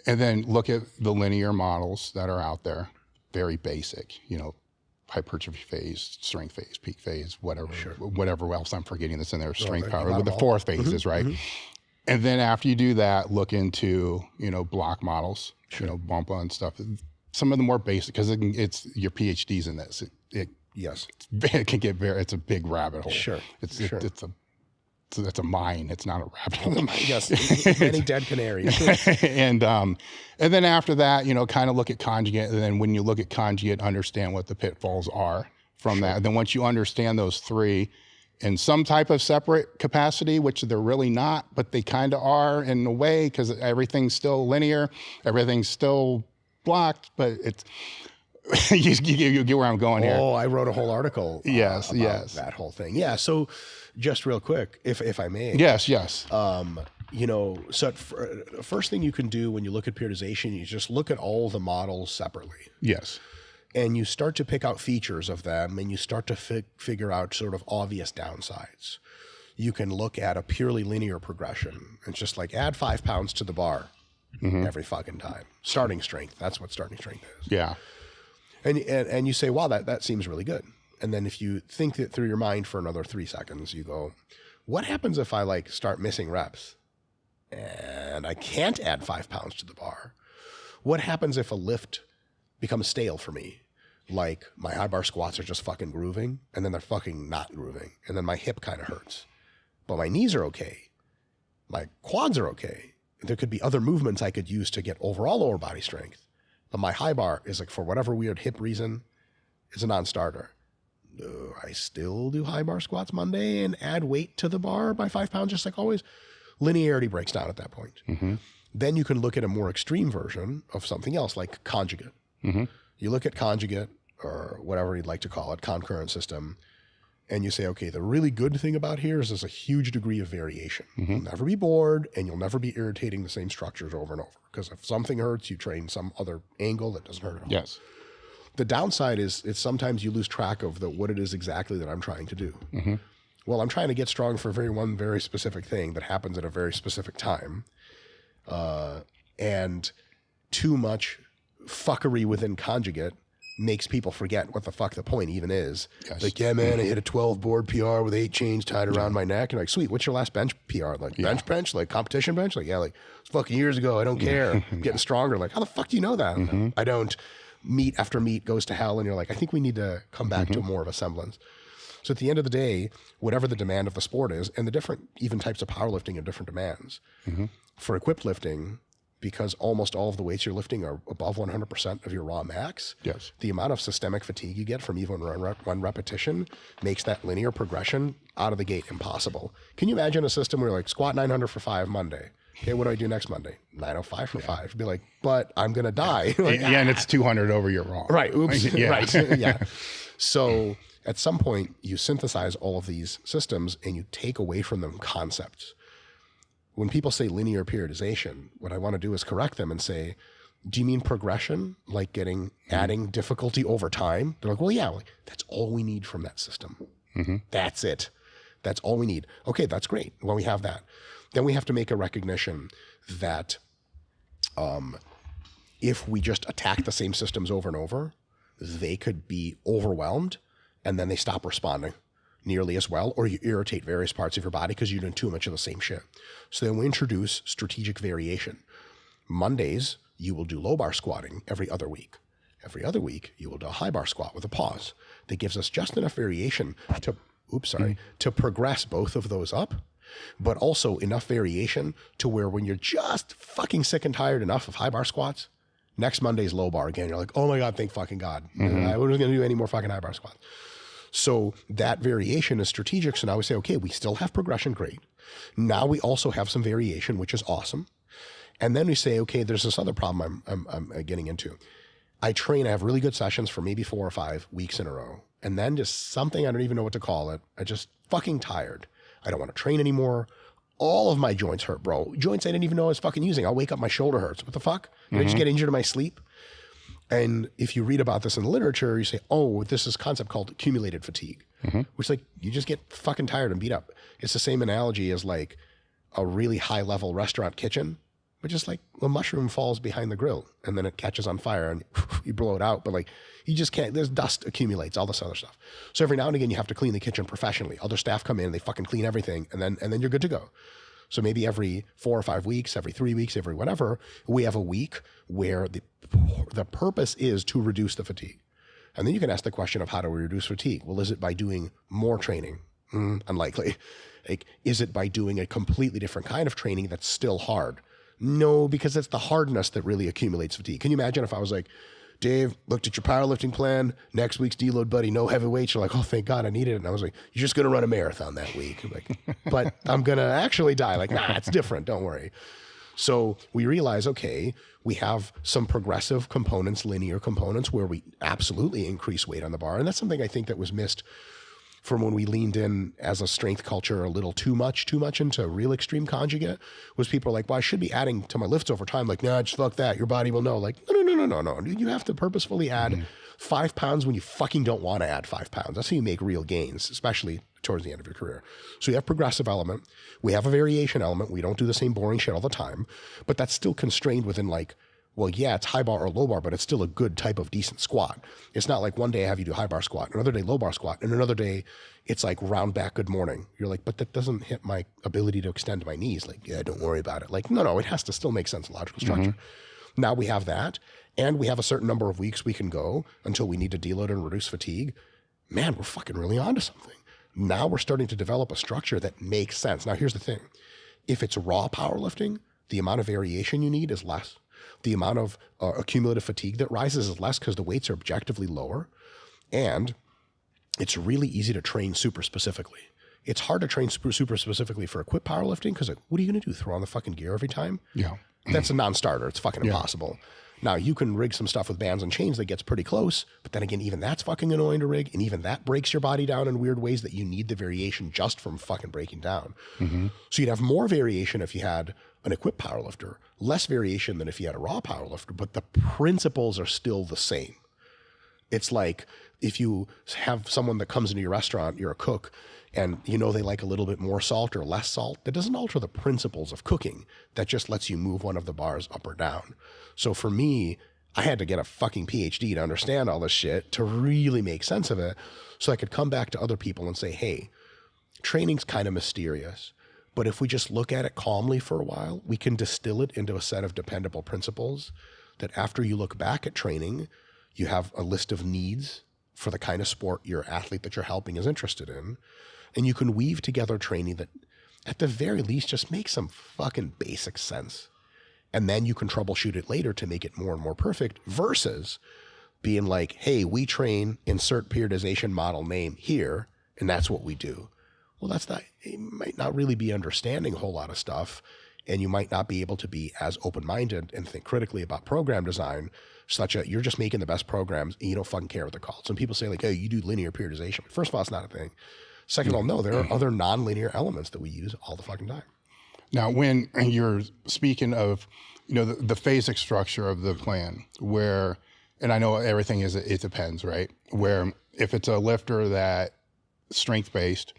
[SPEAKER 2] And then look at the linear models that are out there, very basic, you know, hypertrophy phase, strength phase, peak phase, whatever else I'm forgetting that's in there, strength power, with the 4 phases, right? And then after you do that, look into, you know, block models, you know, Bumpa and stuff. Some of the more basic, because it's your PhDs in this. It can get it's a big rabbit hole. It's a mine. It's not a rabbit hole.
[SPEAKER 3] Many dead canaries.
[SPEAKER 2] and then after that, you know, kind of look at conjugate. And then when you look at conjugate, understand what the pitfalls are from that. Then once you understand those 3 in some type of separate capacity, which they're really not, but they kind of are in a way, because everything's still linear, everything's still blocked, but it's you get where I'm going here.
[SPEAKER 3] Oh, I wrote a whole article about that whole thing. Yeah, so just real quick, if I may.
[SPEAKER 2] Yes.
[SPEAKER 3] You know, so first thing you can do when you look at periodization, you just look at all the models separately.
[SPEAKER 2] Yes.
[SPEAKER 3] And you start to pick out features of them, and you start to figure out sort of obvious downsides. You can look at a purely linear progression. It's just like add 5 pounds to the bar every fucking time. Starting strength. That's what starting strength is.
[SPEAKER 2] Yeah.
[SPEAKER 3] And you say, wow, that seems really good. And then if you think it through your mind for another 3 seconds, you go, what happens if I like start missing reps and I can't add 5 pounds to the bar? What happens if a lift becomes stale for me? Like my high bar squats are just fucking grooving, and then they're fucking not grooving. And then my hip kind of hurts, but my knees are okay. My quads are okay. There could be other movements I could use to get overall lower body strength. But my high bar is like, for whatever weird hip reason, is a non-starter. I still do high bar squats Monday and add weight to the bar by 5 pounds, just like always. Linearity breaks down at that point. Then you can look at a more extreme version of something else, like conjugate. You look at conjugate, or whatever you'd like to call it, concurrent system, and you say, okay, the really good thing about here is there's a huge degree of variation. You'll never be bored, and you'll never be irritating the same structures over and over. Because if something hurts, you train some other angle that doesn't hurt at all.
[SPEAKER 2] Yes.
[SPEAKER 3] The downside is it's sometimes you lose track of what it is exactly that I'm trying to do. Well, I'm trying to get strong for one very specific thing that happens at a very specific time. And too much fuckery within conjugate makes people forget what the fuck the point even is.
[SPEAKER 2] Yes.
[SPEAKER 3] Like, yeah, man, I hit a 12 board PR with 8 chains tied around my neck. And like, sweet, what's your last bench PR? Like bench, like competition bench? Like, yeah, like it's fucking years ago. I don't care. I'm getting stronger. Like, how the fuck do you know that? I don't. Meet after meet goes to hell. And you're like, I think we need to come back to more of a semblance. So at the end of the day, whatever the demand of the sport is, and the different even types of powerlifting have different demands. For equipped lifting, because almost all of the weights you're lifting are above 100% of your raw max,
[SPEAKER 2] Yes.
[SPEAKER 3] the amount of systemic fatigue you get from even one repetition makes that linear progression out of the gate impossible. Can you imagine a system where like squat 900 for 5 Monday? Okay, what do I do next Monday? 905 for 5. Be like, but I'm going to die. Like,
[SPEAKER 2] Yeah, and it's 200 over your raw.
[SPEAKER 3] right. Oops.
[SPEAKER 2] Yeah.
[SPEAKER 3] Right. Yeah. So at some point you synthesize all of these systems and you take away from them concepts. When people say linear periodization, what I want to do is correct them and say, do you mean progression? Like adding difficulty over time? They're like, well, yeah, like, that's all we need from that system. That's it. That's all we need. Okay, that's great. Well, we have that. Then we have to make a recognition that if we just attack the same systems over and over, they could be overwhelmed and then they stop responding nearly as well, or you irritate various parts of your body because you're doing too much of the same shit. So then we introduce strategic variation. Mondays, you will do low bar squatting every other week. Every other week, you will do a high bar squat with a pause. That gives us just enough variation to progress both of those up, but also enough variation to where when you're just fucking sick and tired enough of high bar squats, next Monday's low bar again. You're like, oh my God, thank fucking God. I wasn't going to do any more fucking high bar squats. So that variation is strategic. So now we say, okay, we still have progression, great. Now we also have some variation, which is awesome. And then we say, okay, there's this other problem I'm getting into. I have really good sessions for maybe 4 or 5 weeks in a row. And then just something, I don't even know what to call it. I just fucking tired. I don't want to train anymore. All of my joints hurt, bro. Joints I didn't even know I was fucking using. I'll wake up, my shoulder hurts. What the fuck? Did I just get injured in my sleep? And if you read about this in the literature, you say, oh, this is a concept called accumulated fatigue, which like you just get fucking tired and beat up. It's the same analogy as like a really high level restaurant kitchen, but just like a mushroom falls behind the grill and then it catches on fire and you blow it out. But like you just can't, there's dust accumulates, all this other stuff. So every now and again, you have to clean the kitchen professionally. Other staff come in, they fucking clean everything and then you're good to go. So maybe every 4 or 5 weeks, every 3 weeks, every whatever, we have a week where the purpose is to reduce the fatigue. And then you can ask the question of how do we reduce fatigue? Well, is it by doing more training? Unlikely. Like, is it by doing a completely different kind of training that's still hard? No, because it's the hardness that really accumulates fatigue. Can you imagine if I was like, Dave, looked at your powerlifting plan, next week's deload, buddy, no heavy weights. You're like, oh, thank God I needed it. And I was like, you're just going to run a marathon that week. I'm like, but I'm going to actually die. Like, nah, it's different. Don't worry. So we realize, okay, we have some progressive components, linear components where we absolutely increase weight on the bar. And that's something I think that was missed from when we leaned in as a strength culture a little too much into real extreme conjugate, was people are like, well, I should be adding to my lifts over time. Like, nah, just fuck that. Your body will know. Like, no. You have to purposefully add 5 pounds when you fucking don't want to add 5 pounds. That's how you make real gains, especially towards the end of your career. So you have progressive element. We have a variation element. We don't do the same boring shit all the time, but that's still constrained within like, well, yeah, it's high bar or low bar, but it's still a good type of decent squat. It's not like one day I have you do high bar squat, another day low bar squat, and another day it's like round back good morning. You're like, but that doesn't hit my ability to extend my knees. Like, yeah, don't worry about it. Like, no, it has to still make sense in logical structure. Now we have that, and we have a certain number of weeks we can go until we need to deload and reduce fatigue. Man, we're fucking really onto something. Now we're starting to develop a structure that makes sense. Now here's the thing. If it's raw powerlifting, the amount of variation you need is less. The amount of accumulative fatigue that rises is less because the weights are objectively lower. And it's really easy to train super specifically. It's hard to train super specifically for equipped powerlifting because like, what are you going to do? Throw on the fucking gear every time? Yeah. That's a non-starter. It's fucking impossible. Now, you can rig some stuff with bands and chains that gets pretty close, but then again, even that's fucking annoying to rig, and even that breaks your body down in weird ways that you need the variation just from fucking breaking down. So you'd have more variation if you had an equipped powerlifter, less variation than if you had a raw powerlifter, but the principles are still the same. It's like if you have someone that comes into your restaurant, you're a cook, and you know they like a little bit more salt or less salt, that doesn't alter the principles of cooking. That just lets you move one of the bars up or down. So for me, I had to get a fucking Ph.D. to understand all this shit, to really make sense of it, so I could come back to other people and say, hey, training's kind of mysterious, but if we just look at it calmly for a while, we can distill it into a set of dependable principles that after you look back at training, you have a list of needs for the kind of sport your athlete that you're helping is interested in. And you can weave together training that at the very least just makes some fucking basic sense. And then you can troubleshoot it later to make it more and more perfect, versus being like, hey, we train, insert periodization model name here, and that's what we do. Well, that's not, you might not really be understanding a whole lot of stuff, and you might not be able to be as open-minded and think critically about program design, such that you're just making the best programs and you don't fucking care what they're called. Some people say like, hey, you do linear periodization. First of all, it's not a thing. Second of all, no, there are other non-linear elements that we use all the fucking time.
[SPEAKER 2] Now, when you're speaking of, the phasic structure of the plan, where, and I know everything it depends, right? Where if it's a lifter that strength-based,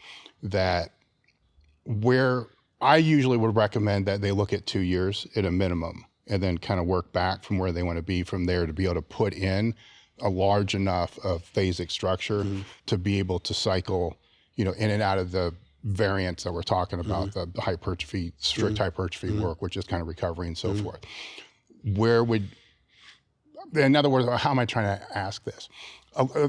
[SPEAKER 2] where I usually would recommend that they look at 2 years at a minimum, and then kind of work back from where they want to be from there to be able to put in a large enough of phasic structure to be able to cycle, in and out of the variants that we're talking about, the hypertrophy, strict hypertrophy work, which is kind of recovery and so forth. In other words, how am I trying to ask this?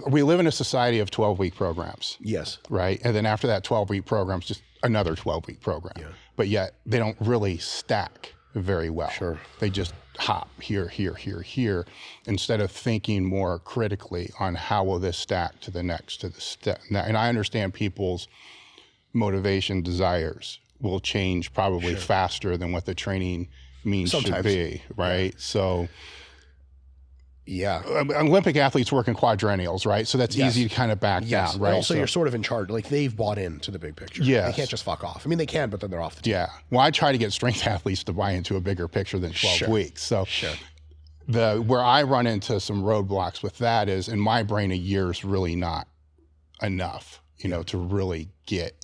[SPEAKER 2] We live in a society of 12-week programs.
[SPEAKER 3] Yes.
[SPEAKER 2] Right? And then after that 12-week program, just another 12-week program. Yeah. But yet they don't really stack very well.
[SPEAKER 3] Sure.
[SPEAKER 2] They just hop here, here, here, here, instead of thinking more critically on how will this stack to the step. Now, and I understand people's motivation, desires will change probably faster than what the training means should be, right? Yeah. So, Olympic athletes work in quadrennials, right? So that's easy to kind of back down, right?
[SPEAKER 3] And also, you're sort of in charge. Like, they've bought into the big picture. Yeah. They can't just fuck off. I mean, they can, but then they're off the team.
[SPEAKER 2] Yeah. Well, I try to get strength athletes to buy into a bigger picture than 12 weeks. So where I run into some roadblocks with that is, in my brain, a year is really not enough, to really get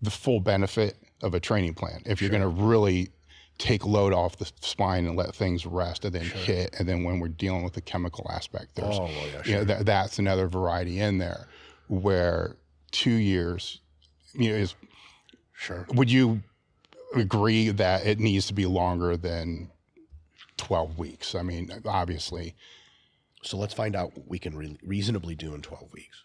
[SPEAKER 2] the full benefit of a training plan. If you're going to really take load off the spine and let things rest and then hit, and then when we're dealing with the chemical aspect, there's that's another variety in there where 2 years is would you agree that it needs to be longer than 12 weeks? I mean, obviously.
[SPEAKER 3] So let's find out what we can reasonably do in 12 weeks.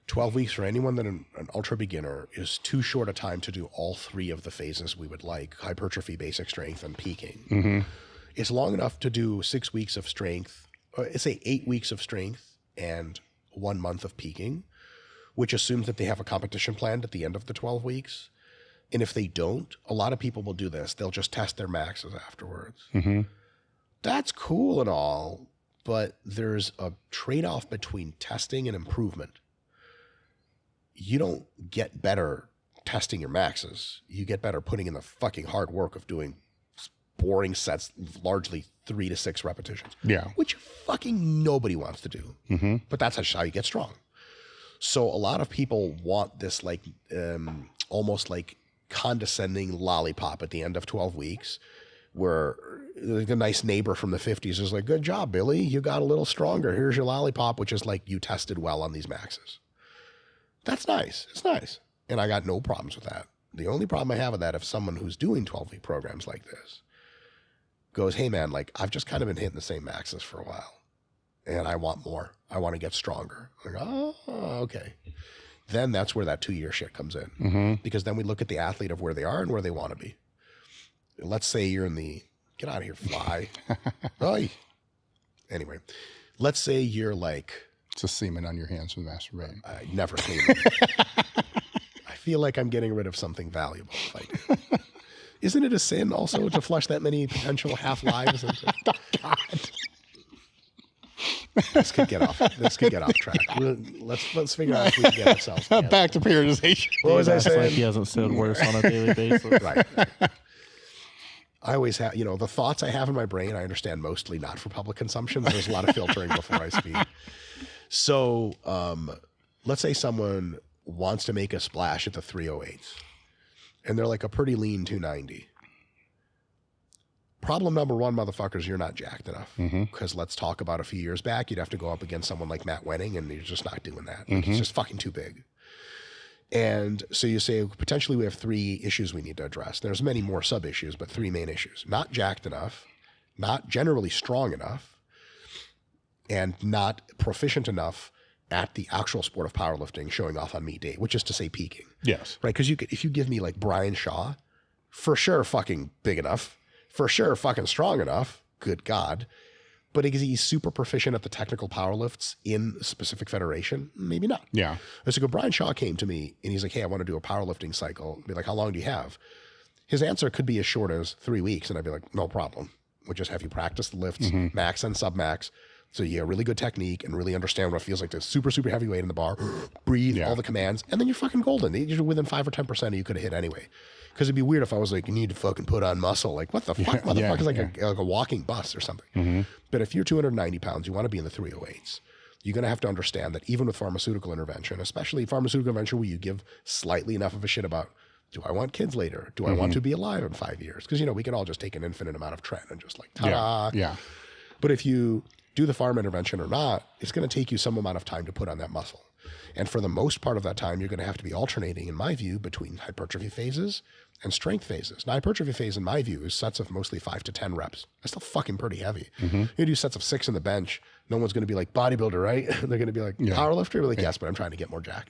[SPEAKER 3] 12 weeks for anyone that an ultra beginner is too short a time to do all three of the phases we would like: hypertrophy, basic strength, and peaking. It's long enough to do 6 weeks of strength, or say 8 weeks of strength and 1 month of peaking, which assumes that they have a competition planned at the end of the 12 weeks. And if they don't, a lot of people will do this. They'll just test their maxes afterwards. That's cool and all, but there's a trade-off between testing and improvement. You don't get better testing your maxes. You get better putting in the fucking hard work of doing boring sets, largely 3 to 6 repetitions. Yeah. Which fucking nobody wants to do. But that's how you get strong. So a lot of people want this like almost like condescending lollipop at the end of 12 weeks where the nice neighbor from the 50s is like, good job, Billy. You got a little stronger. Here's your lollipop, which is like, you tested well on these maxes. That's nice. It's nice. And I got no problems with that. The only problem I have with that, if someone who's doing 12-week programs like this goes, hey man, like I've just kind of been hitting the same maxes for a while and I want more. I want to get stronger. I'm like, oh, okay. Then that's where that 2-year shit comes in. Because then we look at the athlete of where they are and where they want to be. Let's say you're in the, get out of here, fly. Anyway, let's say you're like,
[SPEAKER 2] it's a semen on your hands from masturbating.
[SPEAKER 3] I never clean it. I feel like I'm getting rid of something valuable if I do. Isn't it a sin also to flush that many potential half-lives? Oh, God. This could get off track. Let's figure out if we can get ourselves
[SPEAKER 2] back to periodization.
[SPEAKER 3] What was I saying?
[SPEAKER 4] Like he hasn't said worse on a daily basis.
[SPEAKER 3] Right. I always have, the thoughts I have in my brain, I understand mostly not for public consumption. There's a lot of filtering before I speak. So let's say someone wants to make a splash at the 308s and they're like a pretty lean 290. Problem number one, motherfuckers, you're not jacked enough. Because let's talk about a few years back, you'd have to go up against someone like Matt Wenning, and you're just not doing that. Like, he's just fucking too big. And so you say, potentially we have 3 issues we need to address. There's many more sub-issues, but 3 main issues. Not jacked enough, not generally strong enough, and not proficient enough at the actual sport of powerlifting showing off on meet day, which is to say peaking.
[SPEAKER 2] Yes.
[SPEAKER 3] Right? Because if you give me like Brian Shaw, for sure fucking big enough, for sure fucking strong enough, good God. But is he super proficient at the technical power lifts in a specific federation? Maybe not.
[SPEAKER 2] Yeah.
[SPEAKER 3] So Brian Shaw came to me and he's like, hey, I want to do a powerlifting cycle. I'd be like, how long do you have? His answer could be as short as 3 weeks. And I'd be like, no problem. We'll just have you practice the lifts, max and sub-max. So you have really good technique and really understand what it feels like to super, super heavy weight in the bar, breathe, all the commands, and then you're fucking golden. You're within 5 or 10% you could have hit anyway. Because it'd be weird if I was like, you need to fucking put on muscle. Like, what the fuck? Motherfucker is like a walking bus or something. But if you're 290 pounds, you want to be in the 308s. You're going to have to understand that even with pharmaceutical intervention, especially pharmaceutical intervention where you give slightly enough of a shit about, do I want kids later? Do I want to be alive in 5 years? Because, we can all just take an infinite amount of tren and just like, ta-da.
[SPEAKER 2] Yeah.
[SPEAKER 3] But if you do the pharma intervention or not, it's going to take you some amount of time to put on that muscle. And for the most part of that time, you're going to have to be alternating, in my view, between hypertrophy phases and strength phases. Now, hypertrophy phase, in my view, is sets of mostly 5 to 10 reps. That's still fucking pretty heavy. You do sets of 6 in the bench. No one's going to be like, bodybuilder, right? They're going to be like, powerlifter? You're like, yes, but I'm trying to get more jacked.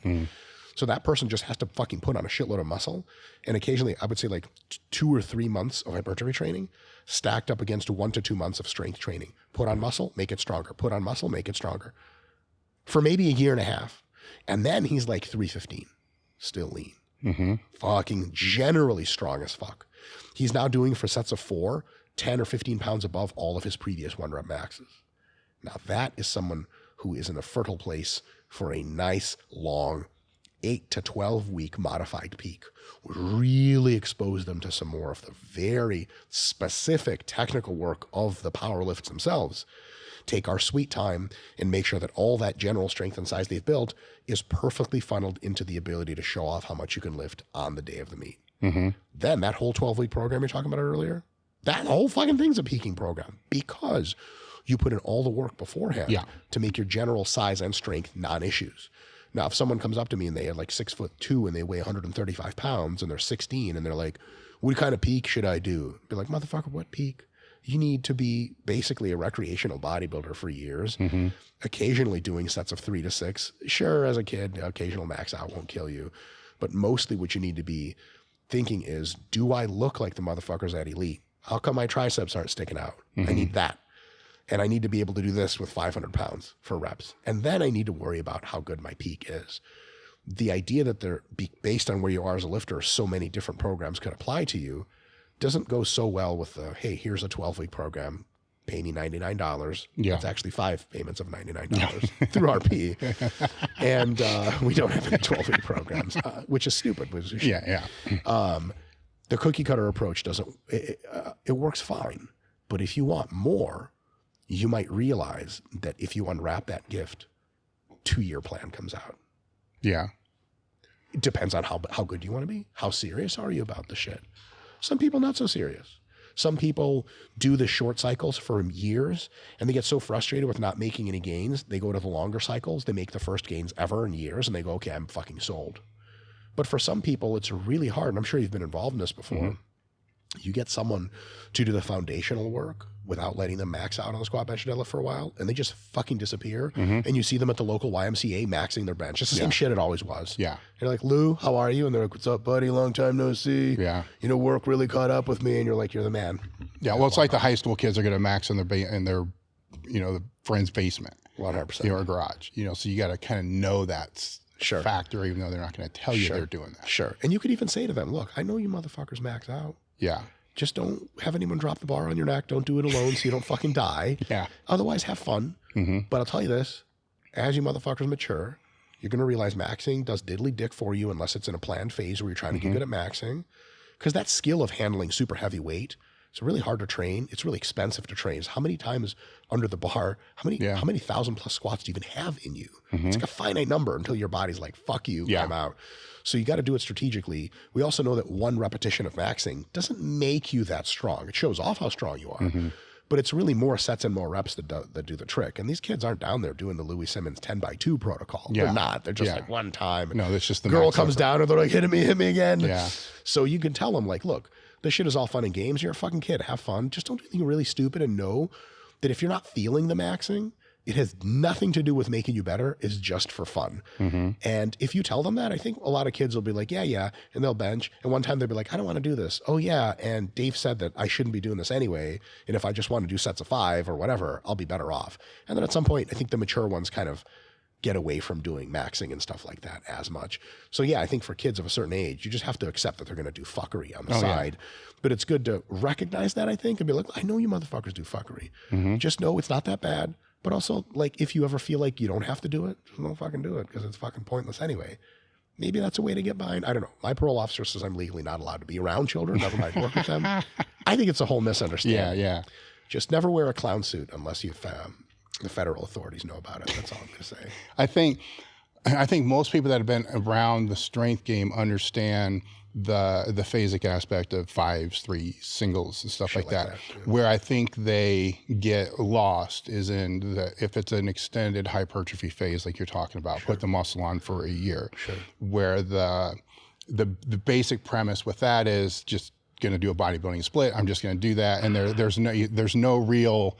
[SPEAKER 3] So that person just has to fucking put on a shitload of muscle. And occasionally, I would say like 2 or 3 months of hypertrophy training stacked up against 1 to 2 months of strength training. Put on muscle, make it stronger. Put on muscle, make it stronger. For maybe a year and a half. And then he's like 315, still lean. Fucking generally strong as fuck. He's now doing for sets of 4, 10 or 15 pounds above all of his previous 1 rep maxes. Now that is someone who is in a fertile place for a nice long 8 to 12 week modified peak. We really expose them to some more of the very specific technical work of the power lifts themselves. Take our sweet time and make sure that all that general strength and size they've built is perfectly funneled into the ability to show off how much you can lift on the day of the meet. Then that whole 12-week program you're talking about earlier, that whole fucking thing's a peaking program because you put in all the work beforehand to make your general size and strength non-issues. Now, if someone comes up to me and they are like 6'2" and they weigh 135 pounds and they're 16 and they're like, what kind of peak should I do? Be like, motherfucker, what peak? You need to be basically a recreational bodybuilder for years, occasionally doing sets of 3 to 6. Sure, as a kid, occasional max out won't kill you. But mostly what you need to be thinking is, do I look like the motherfuckers at Elite? How come my triceps aren't sticking out? I need that. And I need to be able to do this with 500 pounds for reps. And then I need to worry about how good my peak is. The idea that they're based on where you are as a lifter, so many different programs could apply to you doesn't go so well with the, hey, here's a 12-week program, pay me $99. It's actually 5 payments of $99 through RP. And we don't have any 12-week programs, which is stupid. The cookie cutter approach doesn't, it works fine. But if you want more, you might realize that if you unwrap that gift, 2-year plan comes out. It depends on how good you want to be. How serious are you about the shit? Some people not so serious. Some people do the short cycles for years and they get so frustrated with not making any gains. They go to the longer cycles. They make the first gains ever in years and they go, okay, I'm fucking sold. But for some people, it's really hard. And I'm sure you've been involved in this before. You get someone to do the foundational work without letting them max out on the squat, bench, and deadlift for a while, and they just fucking disappear. And you see them at the local YMCA maxing their bench. It's the same shit it always was. You're like, Lou, how are you? And they're like, what's up, buddy? Long time no see. Work really caught up with me. And you're like, you're the man.
[SPEAKER 2] Well, it's like the high school kids are going to max in their the friend's basement.
[SPEAKER 3] 100%.
[SPEAKER 2] Or garage. So you got to kind of know that factor, even though they're not going to tell you they're doing that.
[SPEAKER 3] And you could even say to them, look, I know you motherfuckers max out. Just don't have anyone drop the bar on your neck. Don't do it alone so you don't fucking die. Otherwise, have fun. But I'll tell you this, as you motherfuckers mature, you're going to realize maxing does diddly dick for you unless it's in a planned phase where you're trying to get good at maxing. Because that skill of handling super heavy weight It's really hard to train. It's really expensive to train. How many times under the bar, how many 1,000+ squats do you even have in you? It's like a finite number until your body's like, fuck you, I'm out. So you got to do it strategically. We also know that one repetition of maxing doesn't make you that strong. It shows off how strong you are. But it's really more sets and more reps that do the trick. And these kids aren't down there doing the Louis Simmons 10x2 protocol. They're not. They're just like one time.
[SPEAKER 2] No, that's just the
[SPEAKER 3] girl comes down and they're like, hit me again.
[SPEAKER 2] Yeah.
[SPEAKER 3] So you can tell them like, look, this shit is all fun and games. You're a fucking kid. Have fun. Just don't do anything really stupid, and know that if you're not feeling the maxing, it has nothing to do with making you better. It's just for fun. And if you tell them that, I think a lot of kids will be like, yeah, and they'll bench. And one time they'll be like, I don't want to do this. Oh yeah, and Dave said that I shouldn't be doing this anyway. And if I just want to do sets of 5 or whatever, I'll be better off. And then at some point, I think the mature ones kind of get away from doing maxing and stuff like that as much. So yeah, I think for kids of a certain age, you just have to accept that they're going to do fuckery on the side. But it's good to recognize that, I think, and be like, I know you motherfuckers do fuckery. Just know it's not that bad. But also, like, if you ever feel like you don't have to do it, don't fucking do it, because it's fucking pointless anyway. Maybe that's a way to get behind. I don't know. My parole officer says I'm legally not allowed to be around children, never mind work with them. I think it's a whole misunderstanding.
[SPEAKER 2] Yeah.
[SPEAKER 3] Just never wear a clown suit unless you the federal authorities know about it. That's all I'm going to say.
[SPEAKER 2] I think most people that have been around the strength game understand the phasic aspect of 5s, 3s, singles, and stuff like that. Where I think they get lost is in if it's an extended hypertrophy phase, like you're talking about, put the muscle on for a year. Where the basic premise with that is just going to do a bodybuilding split. I'm just going to do that, and there's no real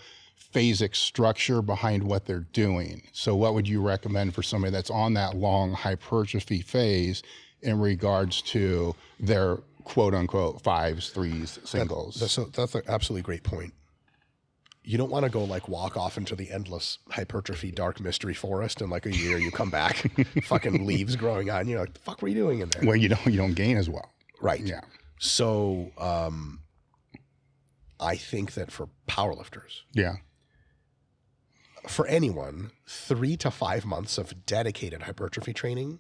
[SPEAKER 2] phasic structure behind what they're doing. So what would you recommend for somebody that's on that long hypertrophy phase in regards to their quote unquote 5s, 3s, singles?
[SPEAKER 3] That's an absolutely great point. You don't want to go like walk off into the endless hypertrophy dark mystery forest, and like a year you come back, fucking leaves growing on. You're like, the fuck were you doing in there?
[SPEAKER 2] Well, you don't gain as well.
[SPEAKER 3] Right.
[SPEAKER 2] Yeah.
[SPEAKER 3] So I think that for powerlifters, for anyone, 3 to 5 months of dedicated hypertrophy training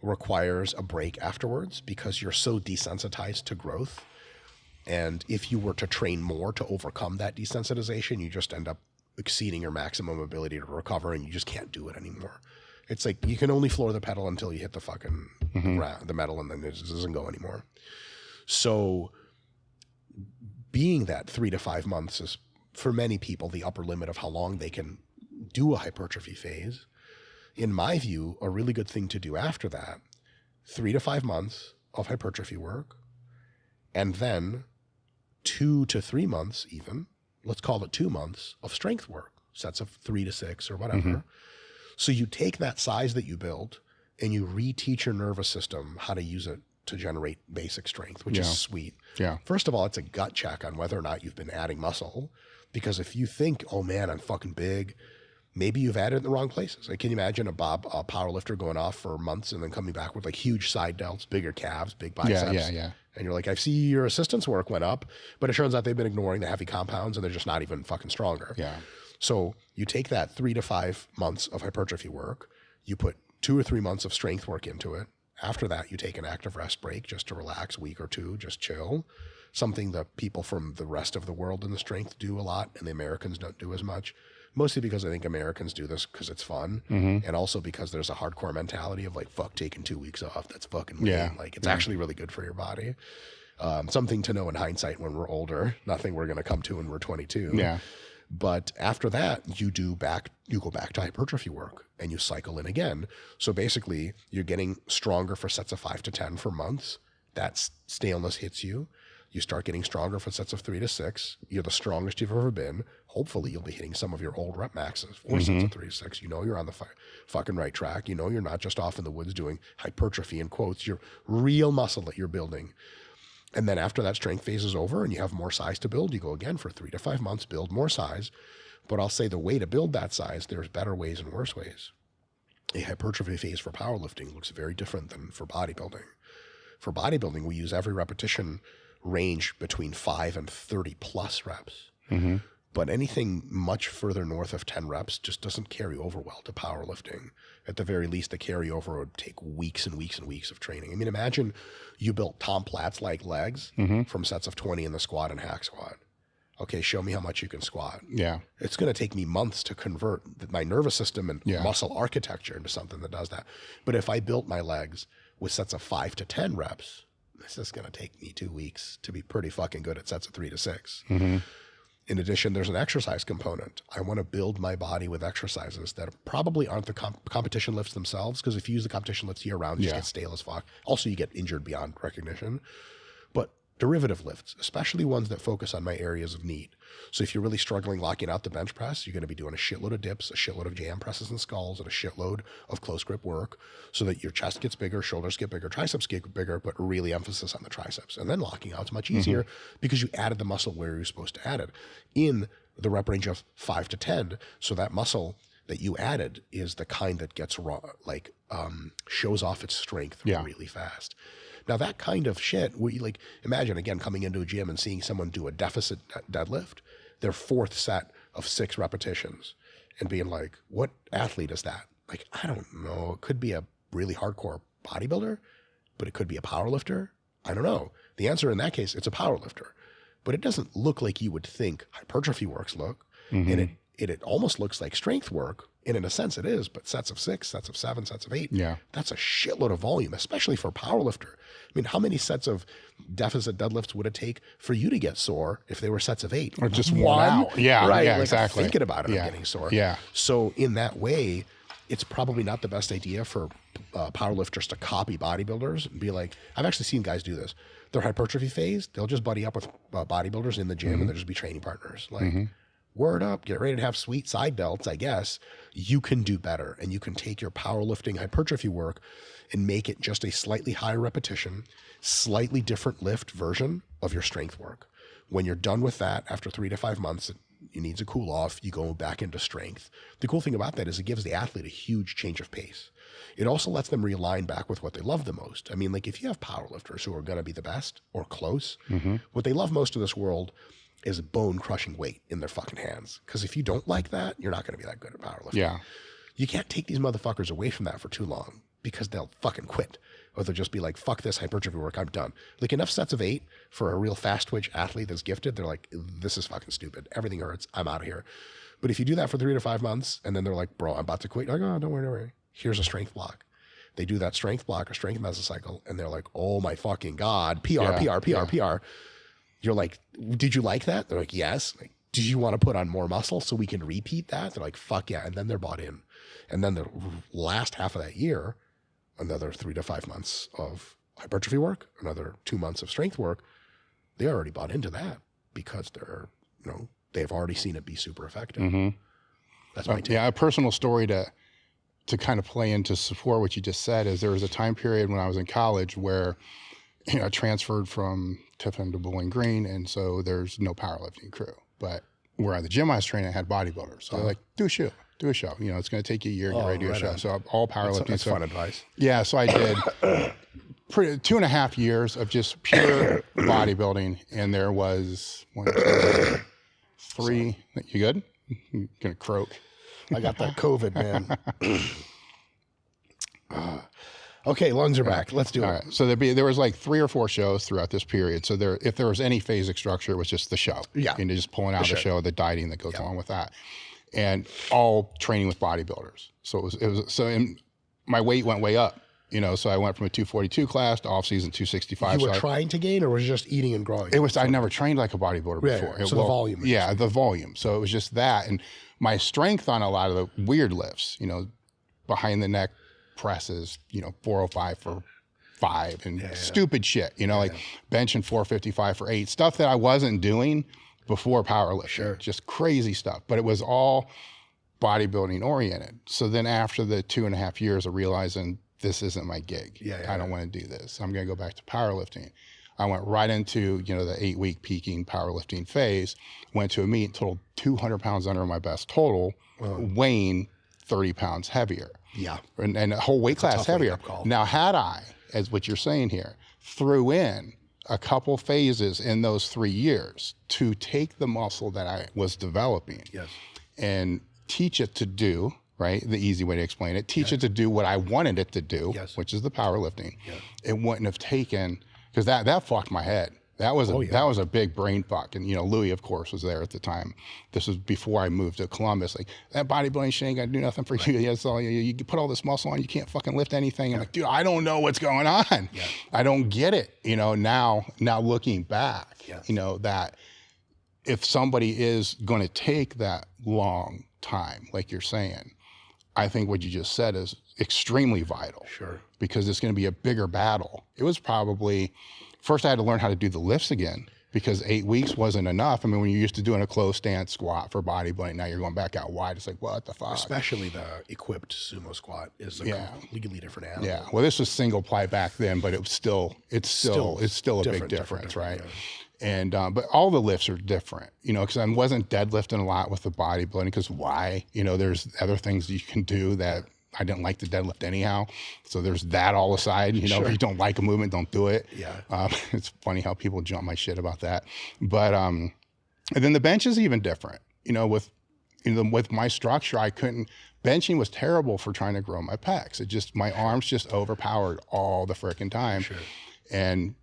[SPEAKER 3] requires a break afterwards, because you're so desensitized to growth. And if you were to train more to overcome that desensitization, you just end up exceeding your maximum ability to recover, and you just can't do it anymore. It's like you can only floor the pedal until you hit the fucking the metal, and then it just doesn't go anymore. So being that 3 to 5 months is, for many people, the upper limit of how long they can do a hypertrophy phase. In my view, a really good thing to do after that, 3 to 5 months of hypertrophy work, and then 2 to 3 months even, let's call it 2 months of strength work, sets of 3 to 6 or whatever. So you take that size that you built and you reteach your nervous system how to use it to generate basic strength, which is sweet. First of all, it's a gut check on whether or not you've been adding muscle, because if you think, oh man, I'm fucking big, maybe you've added it in the wrong places. Like, can you imagine a power lifter going off for months and then coming back with like huge side delts, bigger calves, big biceps? And you're like, I see your assistance work went up, but it turns out they've been ignoring the heavy compounds and they're just not even fucking stronger. So you take that 3 to 5 months of hypertrophy work, you put 2 or 3 months of strength work into it. After that, you take an active rest break just to relax, a week or two, just chill. Something that people from the rest of the world in the strength do a lot, and the Americans don't do as much. Mostly because I think Americans do this because it's fun, and also because there's a hardcore mentality of like, fuck taking 2 weeks off. That's fucking lame. Like, it's actually really good for your body. Something to know in hindsight when we're older, nothing we're going to come to when we're 22. But after that, you go back to hypertrophy work and you cycle in again. So basically, you're getting stronger for sets of 5 to 10 for months. That staleness hits you. You start getting stronger for sets of 3 to 6. You're the strongest you've ever been. Hopefully, you'll be hitting some of your old rep maxes for sets of 3 to 6. You know you're on the fucking right track. You know you're not just off in the woods doing hypertrophy, in quotes, your real muscle that you're building. And then after that strength phase is over and you have more size to build, you go again for 3 to 5 months, build more size. But I'll say the way to build that size, there's better ways and worse ways. A hypertrophy phase for powerlifting looks very different than for bodybuilding. For bodybuilding, we use every repetition range between 5 and 30 plus reps. But anything much further north of 10 reps just doesn't carry over well to powerlifting. At the very least, the carryover would take weeks and weeks and weeks of training. I mean, imagine you built Tom Platz-like legs from sets of 20 in the squat and hack squat. Okay, show me how much you can squat.
[SPEAKER 2] Yeah.
[SPEAKER 3] It's going to take me months to convert my nervous system and muscle architecture into something that does that. But if I built my legs with sets of 5 to 10 reps, this is going to take me 2 weeks to be pretty fucking good at sets of 3 to 6. In addition, there's an exercise component. I want to build my body with exercises that probably aren't the competition lifts themselves, because if you use the competition lifts year round, you just get stale as fuck. Also, you get injured beyond recognition. But derivative lifts, especially ones that focus on my areas of need. So if you're really struggling locking out the bench press, you're going to be doing a shitload of dips, a shitload of jam presses and sculls, and a shitload of close grip work, so that your chest gets bigger, shoulders get bigger, triceps get bigger, but really emphasis on the triceps. And then locking out is much easier because you added the muscle where you're supposed to add it in the rep range of 5 to 10. So that muscle that you added is the kind that gets raw, shows off its strength really fast. Now that kind of shit, where you imagine again coming into a gym and seeing someone do a deficit deadlift, their 4th set of 6 repetitions, and being like, what athlete is that? Like, I don't know. It could be a really hardcore bodybuilder, but it could be a power lifter. I don't know. The answer in that case, it's a power lifter, but it doesn't look like you would think hypertrophy works look. And it almost looks like strength work. And in a sense it is, but sets of 6, sets of 7, sets of 8, that's a shitload of volume, especially for a powerlifter. I mean, how many sets of deficit deadlifts would it take for you to get sore if they were sets of 8?
[SPEAKER 2] Or just worn out. Yeah,
[SPEAKER 3] right.
[SPEAKER 2] Yeah, exactly.
[SPEAKER 3] Thinking about it, I'm getting sore.
[SPEAKER 2] Yeah.
[SPEAKER 3] So in that way, it's probably not the best idea for powerlifters to copy bodybuilders and be like, I've actually seen guys do this. Their hypertrophy phase, they'll just buddy up with bodybuilders in the gym and they'll just be training partners. Word up, get ready to have sweet side belts, I guess. You can do better, and you can take your powerlifting hypertrophy work and make it just a slightly higher repetition, slightly different lift version of your strength work. When you're done with that, after 3 to 5 months, it needs a cool off, you go back into strength. The cool thing about that is it gives the athlete a huge change of pace. It also lets them realign back with what they love the most. I mean, if you have powerlifters who are going to be the best or close, what they love most in this world is bone-crushing weight in their fucking hands. Because if you don't like that, you're not going to be that good at powerlifting.
[SPEAKER 2] Yeah.
[SPEAKER 3] You can't take these motherfuckers away from that for too long, because they'll fucking quit. Or they'll just be like, fuck this hypertrophy work, I'm done. Enough sets of 8 for a real fast twitch athlete that's gifted, they're like, this is fucking stupid. Everything hurts. I'm out of here. But if you do that for 3 to 5 months, and then they're like, bro, I'm about to quit. You're like, oh, don't worry. Here's a strength block. They do that strength block or strength mesocycle, and they're like, oh my fucking God, PR. You're like, did you like that? They're like, yes. Like, do you want to put on more muscle so we can repeat that? They're like, fuck yeah. And then they're bought in. And then the last half of that year, another 3 to 5 months of hypertrophy work, another 2 months of strength work, they already bought into that because they've already seen it be super effective. That's my take.
[SPEAKER 2] Yeah, a personal story to kind of play into support what you just said is there was a time period when I was in college where I transferred from Tiffin to Bowling Green, and so there's no powerlifting crew. But where at the gym I was training, I had bodybuilders. So they're like, do a show. It's going to take you a year to get ready to do a show. So all powerlifting.
[SPEAKER 3] That's fun advice.
[SPEAKER 2] Yeah, so I did 2.5 years of just pure bodybuilding, and there was 1, 2, 3. You good? You're gonna croak.
[SPEAKER 3] I got that COVID, man. Okay, lungs are back. Let's do it.
[SPEAKER 2] All right. So there was 3 or 4 shows throughout this period. So if there was any phasic structure, it was just the show.
[SPEAKER 3] Yeah.
[SPEAKER 2] And just pulling out the show, the dieting that goes along with that. And all training with bodybuilders. So my weight went way up. So I went from a 242 class to off-season 265.
[SPEAKER 3] You were trying to gain, or was it just eating and growing?
[SPEAKER 2] I never trained like a bodybuilder before.
[SPEAKER 3] So the volume.
[SPEAKER 2] Yeah, the volume. So it was just that. And my strength on a lot of the weird lifts, behind the neck presses, 405 for 5 and stupid shit, like benching 455 for 8, stuff that I wasn't doing before powerlifting, just crazy stuff. But it was all bodybuilding oriented. So then after the 2.5 years of realizing this isn't my gig, I don't want to do this, I'm going to go back to powerlifting. I went right into, the 8-week peaking powerlifting phase, went to a meet, totaled 200 pounds under my best total, weighing 30 pounds heavier.
[SPEAKER 3] Yeah.
[SPEAKER 2] And a whole weight class heavier. Now, had I, as what you're saying here, threw in a couple phases in those 3 years to take the muscle that I was developing and teach it to do, right? The easy way to explain it, teach it to do what I wanted it to do, which is the powerlifting. It wouldn't have taken, because that fucked my head. That was that was a big brain fuck. And, you know, Louis, of course, was there at the time. This was before I moved to Columbus. Like, that bodybuilding shit ain't gonna do nothing for you. Yes, you put all this muscle on, you can't fucking lift anything. I'm like, dude, I don't know what's going on. I don't get it. You know, now looking back, you know, that if somebody is going to take that long time, like you're saying, I think what you just said is extremely vital. Because it's going to be a bigger battle. It was probably, first I had to learn how to do the lifts again, because 8 weeks wasn't enough. I mean, when you're used to doing a closed stance squat for bodybuilding, now you're going back out wide. It's like, what the fuck?
[SPEAKER 3] Especially the equipped sumo squat is a completely different animal.
[SPEAKER 2] Yeah. Well, this was single ply back then, but it's still a big difference, right? And but all the lifts are different, you know, because I wasn't deadlifting a lot with the bodybuilding, because why? You know, there's other things you can do that I didn't like to deadlift anyhow. So there's that all aside, you know, if you don't like a movement, don't do it. It's funny how people jump my shit about that. But and then the bench is even different, you know, with my structure, benching was terrible for trying to grow my pecs. It just, my arms just overpowered all the frickin' time. And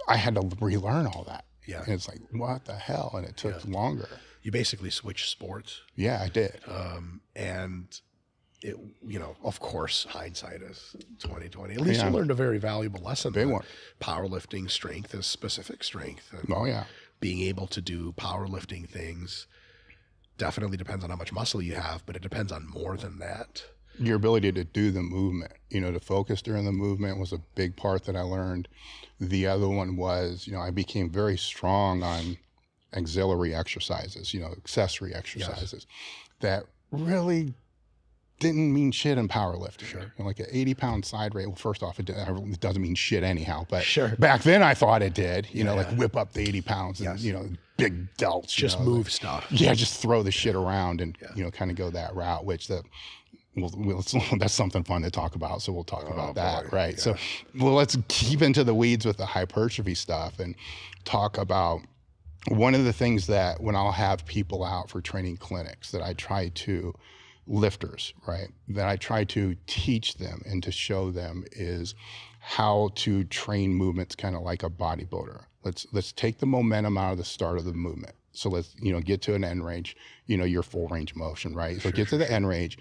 [SPEAKER 2] I had to relearn all that. And it's like, what the hell? And it took longer.
[SPEAKER 3] You basically switched sports.
[SPEAKER 2] Yeah, I did.
[SPEAKER 3] And it, you know, of course, hindsight is 2020. At least you learned a very valuable lesson.
[SPEAKER 2] Big one.
[SPEAKER 3] Powerlifting strength is specific strength. And being able to do powerlifting things definitely depends on how much muscle you have, but it depends on more than that.
[SPEAKER 2] Your ability to do the movement, you know, to focus during the movement was a big part that I learned. The other one was, you know, I became very strong on auxiliary exercises, you know, accessory exercises that really didn't mean shit in powerlifting. You know, like an 80-pound side raise. Well, first off, it doesn't mean shit anyhow. But back then I thought it did. You know, like whip up the 80 pounds and, you know, big delts.
[SPEAKER 3] Just move stuff.
[SPEAKER 2] Yeah, just throw the shit around and, you know, kind of go that route, which that's something fun to talk about. So we'll talk about that, right? So, well, let's keep into the weeds with the hypertrophy stuff and talk about one of the things that when I'll have people out for training clinics that I try to, lifters, right, that I try to teach them and to show them is how to train movements kind of like a bodybuilder. Let's take the momentum out of the start of the movement. So let's, you know, get to an end range, you know, your full range of motion, right? So get to the end range.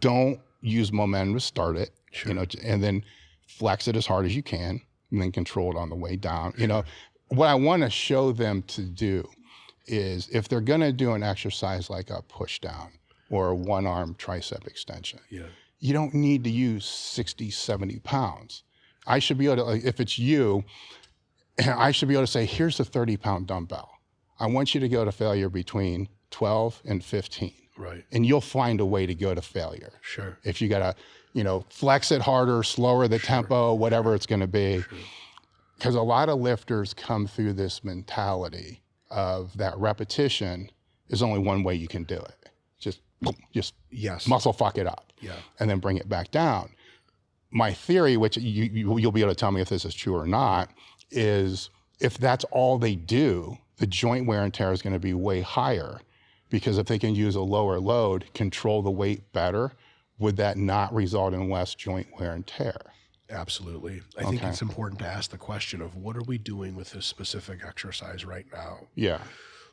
[SPEAKER 2] Don't use momentum to start it, you know, and then flex it as hard as you can and then control it on the way down. You know, what I want to show them to do is if they're going to do an exercise like a push down or a one-arm tricep extension, you don't need to use 60, 70 pounds. I should be able to, like, if it's you, I should be able to say, here's a 30-pound dumbbell. I want you to go to failure between 12 and 15. And you'll find a way to go to failure. If you got to, you know, flex it harder, slower the tempo, whatever it's going to be. Because a lot of lifters come through this mentality of that repetition is only one way you can do it. Just muscle fuck it up and then bring it back down. My theory, which you'll be able to tell me if this is true or not, is if that's all they do, the joint wear and tear is going to be way higher, because if they can use a lower load, control the weight better, would that not result in less joint wear and tear?
[SPEAKER 3] Absolutely. I think it's important to ask the question of what are we doing with this specific exercise right now?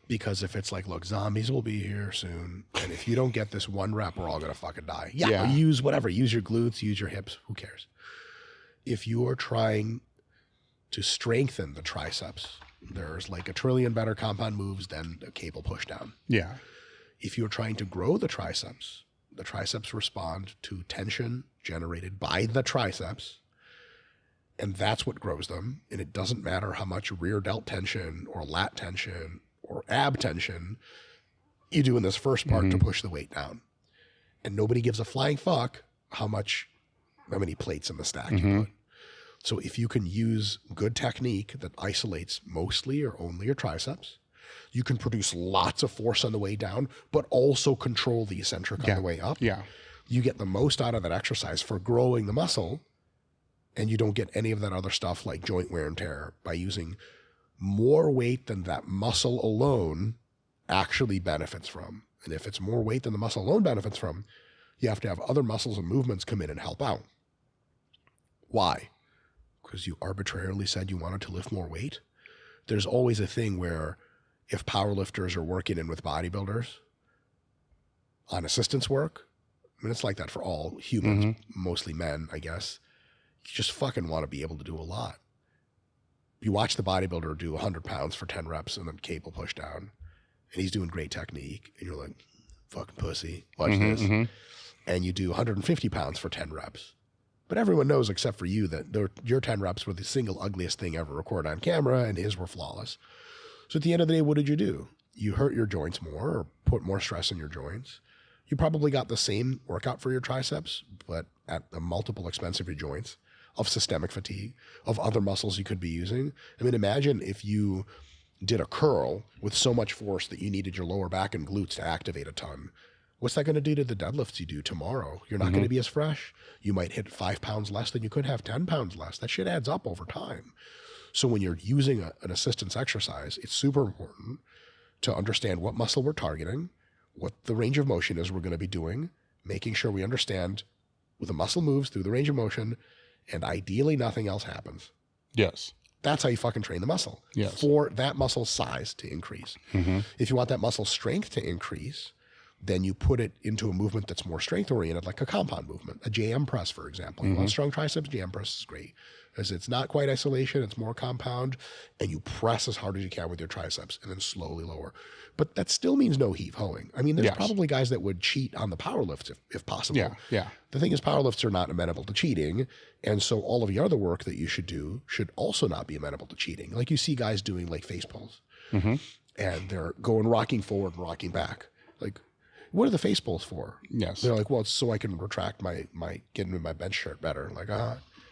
[SPEAKER 3] Because if it's like, look, zombies will be here soon, and if you don't get this one rep, we're all going to fucking die. Use whatever. Use your glutes, use your hips. Who cares? If you are trying to strengthen the triceps, there's like a trillion better compound moves than a cable push down. If you're trying to grow the triceps respond to tension generated by the triceps, and that's what grows them. And it doesn't matter how much rear delt tension or lat tension or ab tension you do in this first part to push the weight down. And nobody gives a flying fuck how many plates in the stack you put. So if you can use good technique that isolates mostly or only your triceps, you can produce lots of force on the way down, but also control the eccentric on the way up. You get the most out of that exercise for growing the muscle And you don't get any of that other stuff like joint wear and tear by using more weight than that muscle alone actually benefits from. And if it's more weight than the muscle alone benefits from, you have to have other muscles and movements come in and help out. Why? Because you arbitrarily said you wanted to lift more weight? There's always a thing where if powerlifters are working in with bodybuilders on assistance work, I mean, it's like that for all humans, mostly men, I guess. You just fucking want to be able to do a lot. You watch the bodybuilder do 100 pounds for 10 reps and then cable push down, and he's doing great technique, and you're like, fucking pussy, watch this. And you do 150 pounds for 10 reps. But everyone knows except for you that your 10 reps were the single ugliest thing ever recorded on camera, and his were flawless. So at the end of the day, what did you do? You hurt your joints more or put more stress on your joints. You probably got the same workout for your triceps, but at the multiple expense of your joints, of systemic fatigue, of other muscles you could be using. I mean, imagine if you did a curl with so much force that you needed your lower back and glutes to activate a ton. What's that going to do to the deadlifts you do tomorrow? You're not going to be as fresh. You might hit 5 pounds less than you could have 10 pounds less. That shit adds up over time. So when you're using an assistance exercise, it's super important to understand what muscle we're targeting, what the range of motion is we're going to be doing, making sure we understand when the muscle moves through the range of motion, and ideally nothing else happens.
[SPEAKER 2] Yes.
[SPEAKER 3] That's how you fucking train the muscle.
[SPEAKER 2] Yes.
[SPEAKER 3] For that muscle size to increase. If you want that muscle strength to increase, then you put it into a movement that's more strength oriented, like a compound movement, a JM press, for example. You want strong triceps, JM press is great. Because it's not quite isolation, it's more compound, and you press as hard as you can with your triceps and then slowly lower. But that still means no heave hoeing. I mean, there's probably guys that would cheat on the power lifts if possible.
[SPEAKER 2] Yeah.
[SPEAKER 3] The thing is, power lifts are not amenable to cheating. And so all of your other work that you should do should also not be amenable to cheating. Like you see guys doing like face pulls and they're going rocking forward and rocking back. Like, what are the face pulls for?
[SPEAKER 2] Yes.
[SPEAKER 3] They're like, well, it's so I can retract my get into my bench shirt better. Like,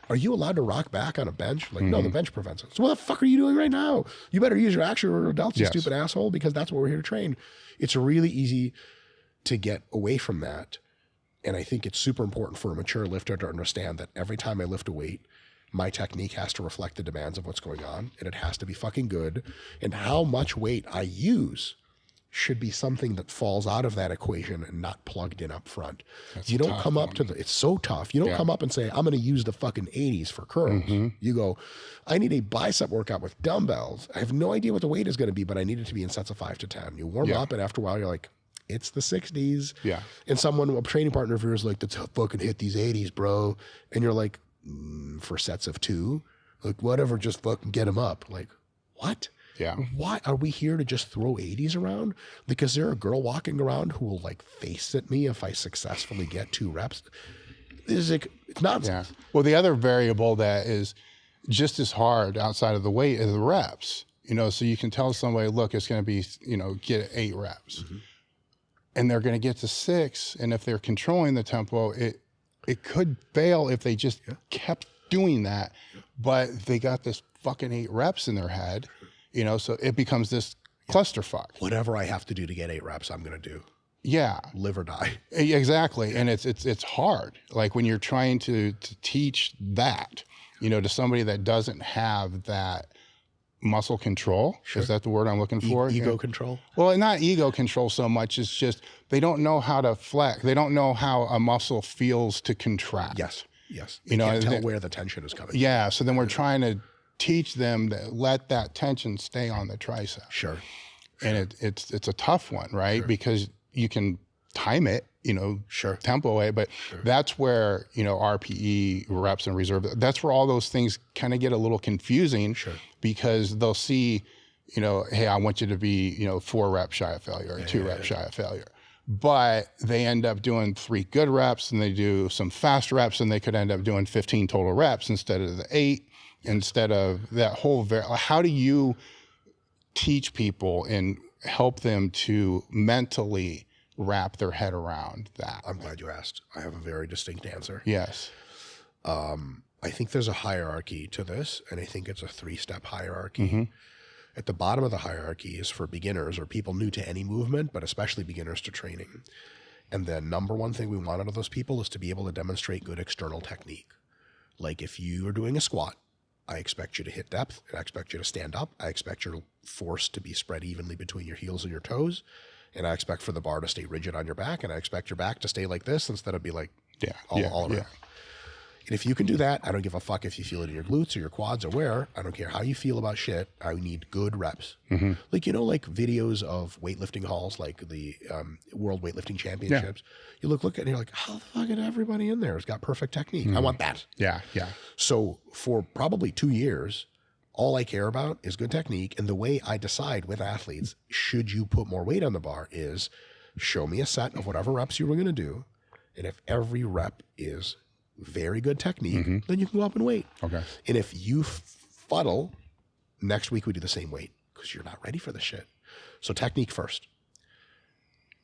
[SPEAKER 3] are you allowed to rock back on a bench? Like, no, the bench prevents it. So what the fuck are you doing right now? You better use your actual delts, you stupid asshole, because that's what we're here to train. It's really easy to get away from that. And I think it's super important for a mature lifter to understand that every time I lift a weight, my technique has to reflect the demands of what's going on, and it has to be fucking good. And how much weight I use should be something that falls out of that equation and not plugged in up front. You don't come up to it's so tough. You don't come up and say, I'm going to use the fucking 80s for curls. You go, I need a bicep workout with dumbbells. I have no idea what the weight is going to be, but I need it to be in sets of 5 to 10. You warm up, and after a while, you're like, it's the 60s. And a training partner of yours is like, let's fucking hit these 80s, bro. And you're like, for sets of 2, like, whatever, just fucking get them up. Like, what? Why are we here to just throw 80s around? Because there a girl walking around who will like face at me if I successfully get 2 reps. It's like, it's nonsense.
[SPEAKER 2] Well, the other variable that is just as hard outside of the weight is the reps. You know, so you can tell somebody, look, it's going to be, get 8 reps. And they're going to get to 6. And if they're controlling the tempo, it could fail if they just kept doing that. But they got this fucking 8 reps in their head. So it becomes this clusterfuck.
[SPEAKER 3] Whatever I have to do to get 8 reps, I'm going to do.
[SPEAKER 2] Yeah.
[SPEAKER 3] Live or die.
[SPEAKER 2] Exactly. And it's hard. Like when you're trying to teach that, to somebody that doesn't have that muscle control. Is that the word I'm looking for?
[SPEAKER 3] Ego control?
[SPEAKER 2] Well, not ego control so much. It's just they don't know how to flex. They don't know how a muscle feels to contract.
[SPEAKER 3] Yes. They can't tell where the tension is coming from.
[SPEAKER 2] So then we're trying to teach them that let that tension stay on the tricep. And it's a tough one, right? Because you can time it, tempo it, but that's where, RPE, reps and reserve, that's where all those things kind of get a little confusing because they'll see, hey, I want you to be, 4 reps shy of failure or 2 reps shy of failure. But they end up doing 3 good reps and they do some fast reps and they could end up doing 15 total reps instead of the 8. Instead of that whole, how do you teach people and help them to mentally wrap their head around that?
[SPEAKER 3] I'm glad you asked. I have a very distinct answer.
[SPEAKER 2] Yes.
[SPEAKER 3] I think there's a hierarchy to this, and I think it's a 3-step hierarchy. At the bottom of the hierarchy is for beginners or people new to any movement, but especially beginners to training. And the number one thing we want out of those people is to be able to demonstrate good external technique. Like if you are doing a squat, I expect you to hit depth, and I expect you to stand up. I expect your force to be spread evenly between your heels and your toes. And I expect for the bar to stay rigid on your back, and I expect your back to stay like this instead of be like all around. Yeah. And if you can do that, I don't give a fuck if you feel it in your glutes or your quads or where. I don't care how you feel about shit. I need good reps. Mm-hmm. Like, you know, like videos of weightlifting halls, like the World Weightlifting Championships. You look at it and you're like, how the fuck is everybody in there has got perfect technique? I want that.
[SPEAKER 2] Yeah.
[SPEAKER 3] So for probably 2 years, all I care about is good technique. And the way I decide with athletes, should you put more weight on the bar, is show me a set of whatever reps you were going to do. And if every rep is very good technique, then you can go up and weight.
[SPEAKER 2] Okay.
[SPEAKER 3] And if you fuddle, next week we do the same weight because you're not ready for the shit. So technique first.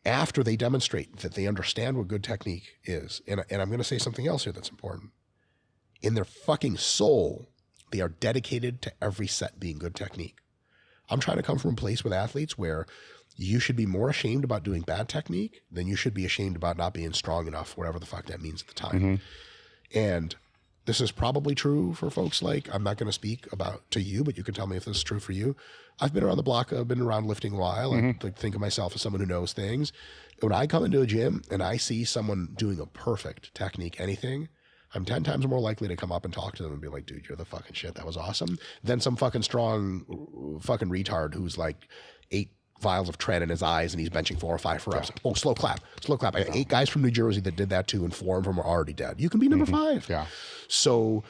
[SPEAKER 3] After they demonstrate that they understand what good technique is, and I'm going to say something else here that's important. In their fucking soul, they are dedicated to every set being good technique. I'm trying to come from a place with athletes where you should be more ashamed about doing bad technique than you should be ashamed about not being strong enough, whatever the fuck that means at the time. And this is probably true for folks like, I'm not going to speak about to you, but you can tell me if this is true for you. I've been around the block. I've been around lifting a while. I think of myself as someone who knows things. When I come into a gym and I see someone doing a perfect technique, anything, I'm 10 times more likely to come up and talk to them and be like, dude, you're the fucking shit. That was awesome. Than some fucking strong fucking retard who's like 8 vials of tren in his eyes and he's benching 4 or 5 for reps. Oh, slow clap. I got 8 guys from New Jersey that did that too, and 4 of them are already dead. You can be number 5.
[SPEAKER 2] Yeah.
[SPEAKER 3] So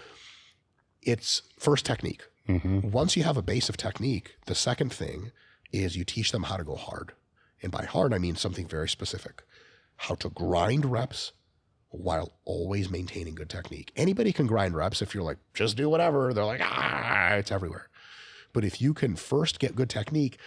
[SPEAKER 3] it's first technique. Once you have a base of technique, the second thing is you teach them how to go hard. And by hard, I mean something very specific. How to grind reps while always maintaining good technique. Anybody can grind reps. If you're like, just do whatever, they're like, it's everywhere. But if you can first get good technique,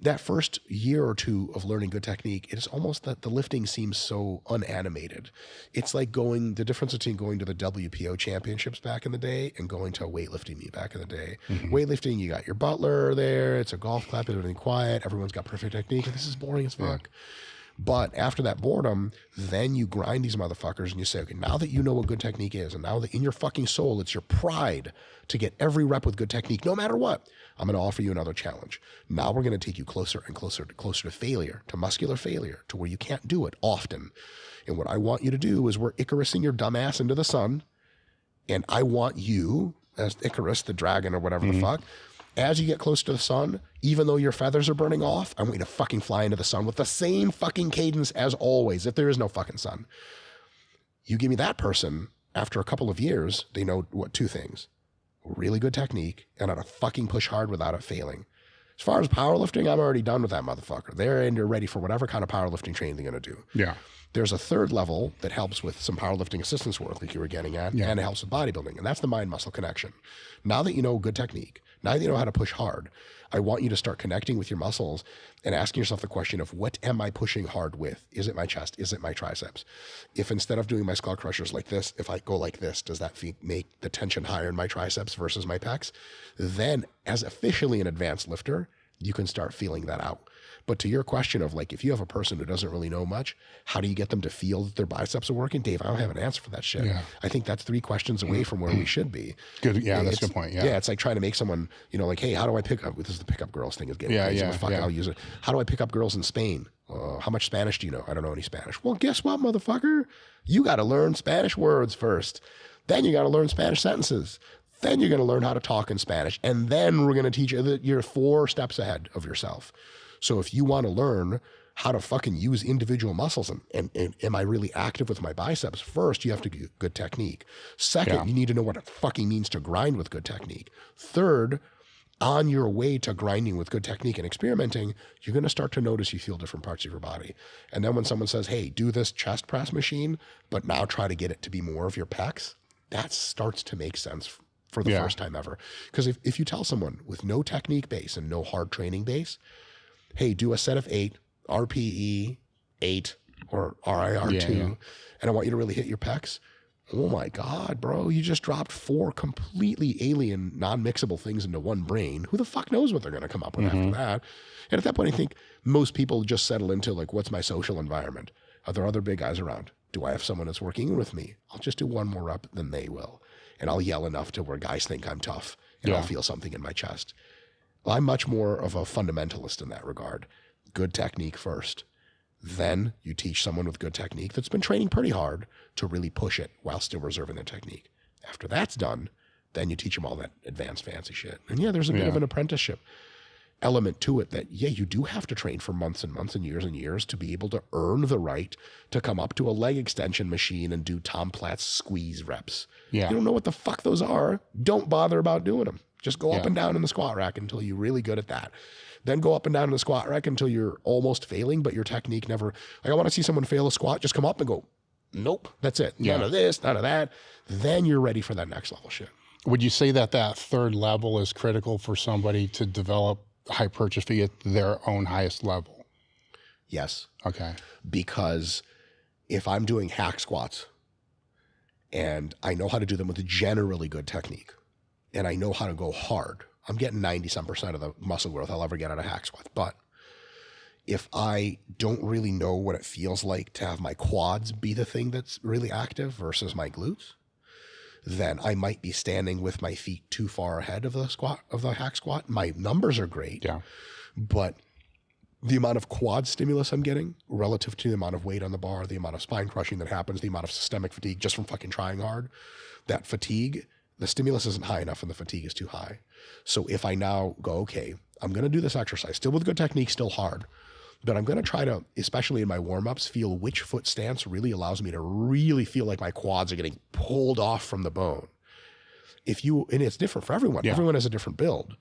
[SPEAKER 3] that first year or 2 of learning good technique, it's almost that the lifting seems so unanimated. It's like the difference between going to the WPO championships back in the day and going to a weightlifting meet back in the day. Weightlifting, you got your butler there, it's a golf clap, everything quiet, everyone's got perfect technique, and this is boring as fuck. But after that boredom, then you grind these motherfuckers and you say, okay, now that you know what good technique is, and now that in your fucking soul, it's your pride to get every rep with good technique, no matter what, I'm going to offer you another challenge. Now we're going to take you closer and closer to failure, to muscular failure, to where you can't do it often. And what I want you to do is we're Icarusing your dumb ass into the sun. And I want you, as Icarus, the dragon or whatever the fuck, as you get close to the sun, even though your feathers are burning off, I want you to fucking fly into the sun with the same fucking cadence as always, if there is no fucking sun. You give me that person, after a couple of years, they know what 2 things. Really good technique and how to fucking push hard without it failing. As far as powerlifting, I'm already done with that motherfucker. They're ready for whatever kind of powerlifting training they're going to do.
[SPEAKER 2] Yeah.
[SPEAKER 3] There's a third level that helps with some powerlifting assistance work, like you were getting at, and it helps with bodybuilding, and that's the mind-muscle connection. Now that you know good technique, now that you know how to push hard, I want you to start connecting with your muscles and asking yourself the question of, what am I pushing hard with? Is it my chest? Is it my triceps? If instead of doing my skull crushers like this, if I go like this, does that make the tension higher in my triceps versus my pecs? Then, as officially an advanced lifter, you can start feeling that out. But to your question of like, if you have a person who doesn't really know much, how do you get them to feel that their biceps are working? Dave, I don't have an answer for that shit. Yeah. I think that's 3 questions away from where we should be.
[SPEAKER 2] Good. Yeah, that's a good point. Yeah.
[SPEAKER 3] It's like trying to make someone, like, hey, how do I pick up? This is the pickup girls thing is getting crazy. I'll use it. How do I pick up girls in Spain? How much Spanish do you know? I don't know any Spanish. Well, guess what, motherfucker? You got to learn Spanish words first. Then you got to learn Spanish sentences. Then you're going to learn how to talk in Spanish. And then we're going to teach you that you're 4 steps ahead of yourself. So if you want to learn how to fucking use individual muscles and am I really active with my biceps, first, you have to get good technique. Second, you need to know what it fucking means to grind with good technique. Third, on your way to grinding with good technique and experimenting, you're going to start to notice you feel different parts of your body. And then when someone says, hey, do this chest press machine, but now try to get it to be more of your pecs, that starts to make sense for the first time ever. Because if you tell someone with no technique base and no hard training base, hey, do a set of 8, RPE 8 or RIR2, and I want you to really hit your pecs. Oh my God, bro, you just dropped 4 completely alien, non-mixable things into one brain. Who the fuck knows what they're going to come up with after that? And at that point, I think most people just settle into like, what's my social environment? Are there other big guys around? Do I have someone that's working with me? I'll just do 1 more rep than they will. and I'll yell enough to where guys think I'm tough and I'll feel something in my chest. I'm much more of a fundamentalist in that regard. Good technique first. Then you teach someone with good technique that's been training pretty hard to really push it while still reserving their technique. After that's done, then you teach them all that advanced fancy shit. And there's a bit of an apprenticeship element to it that, you do have to train for months and months and years to be able to earn the right to come up to a leg extension machine and do Tom Platz squeeze reps. You don't know what the fuck those are. Don't bother about doing them. Just go up and down in the squat rack until you're really good at that. Then go up and down in the squat rack until you're almost failing, but your technique never, like I want to see someone fail a squat, just come up and go, nope, that's it. None of this, none of that. Then you're ready for that next level shit.
[SPEAKER 2] Would you say that third level is critical for somebody to develop hypertrophy at their own highest level?
[SPEAKER 3] Yes.
[SPEAKER 2] Okay.
[SPEAKER 3] Because if I'm doing hack squats and I know how to do them with a generally good technique and I know how to go hard, I'm getting 90% of the muscle growth I'll ever get out of hack squats. But if I don't really know what it feels like to have my quads be the thing that's really active versus my glutes, then I might be standing with my feet too far ahead of the hack squat. My numbers are great, but the amount of quad stimulus I'm getting relative to the amount of weight on the bar, the amount of spine crushing that happens, the amount of systemic fatigue just from fucking trying hard, that fatigue, the stimulus isn't high enough and the fatigue is too high. So if I now go, okay, I'm going to do this exercise, still with good technique, still hard, but I'm going to try to, especially in my warm-ups, feel which foot stance really allows me to really feel like my quads are getting pulled off from the bone. And it's different for everyone. Everyone has a different build.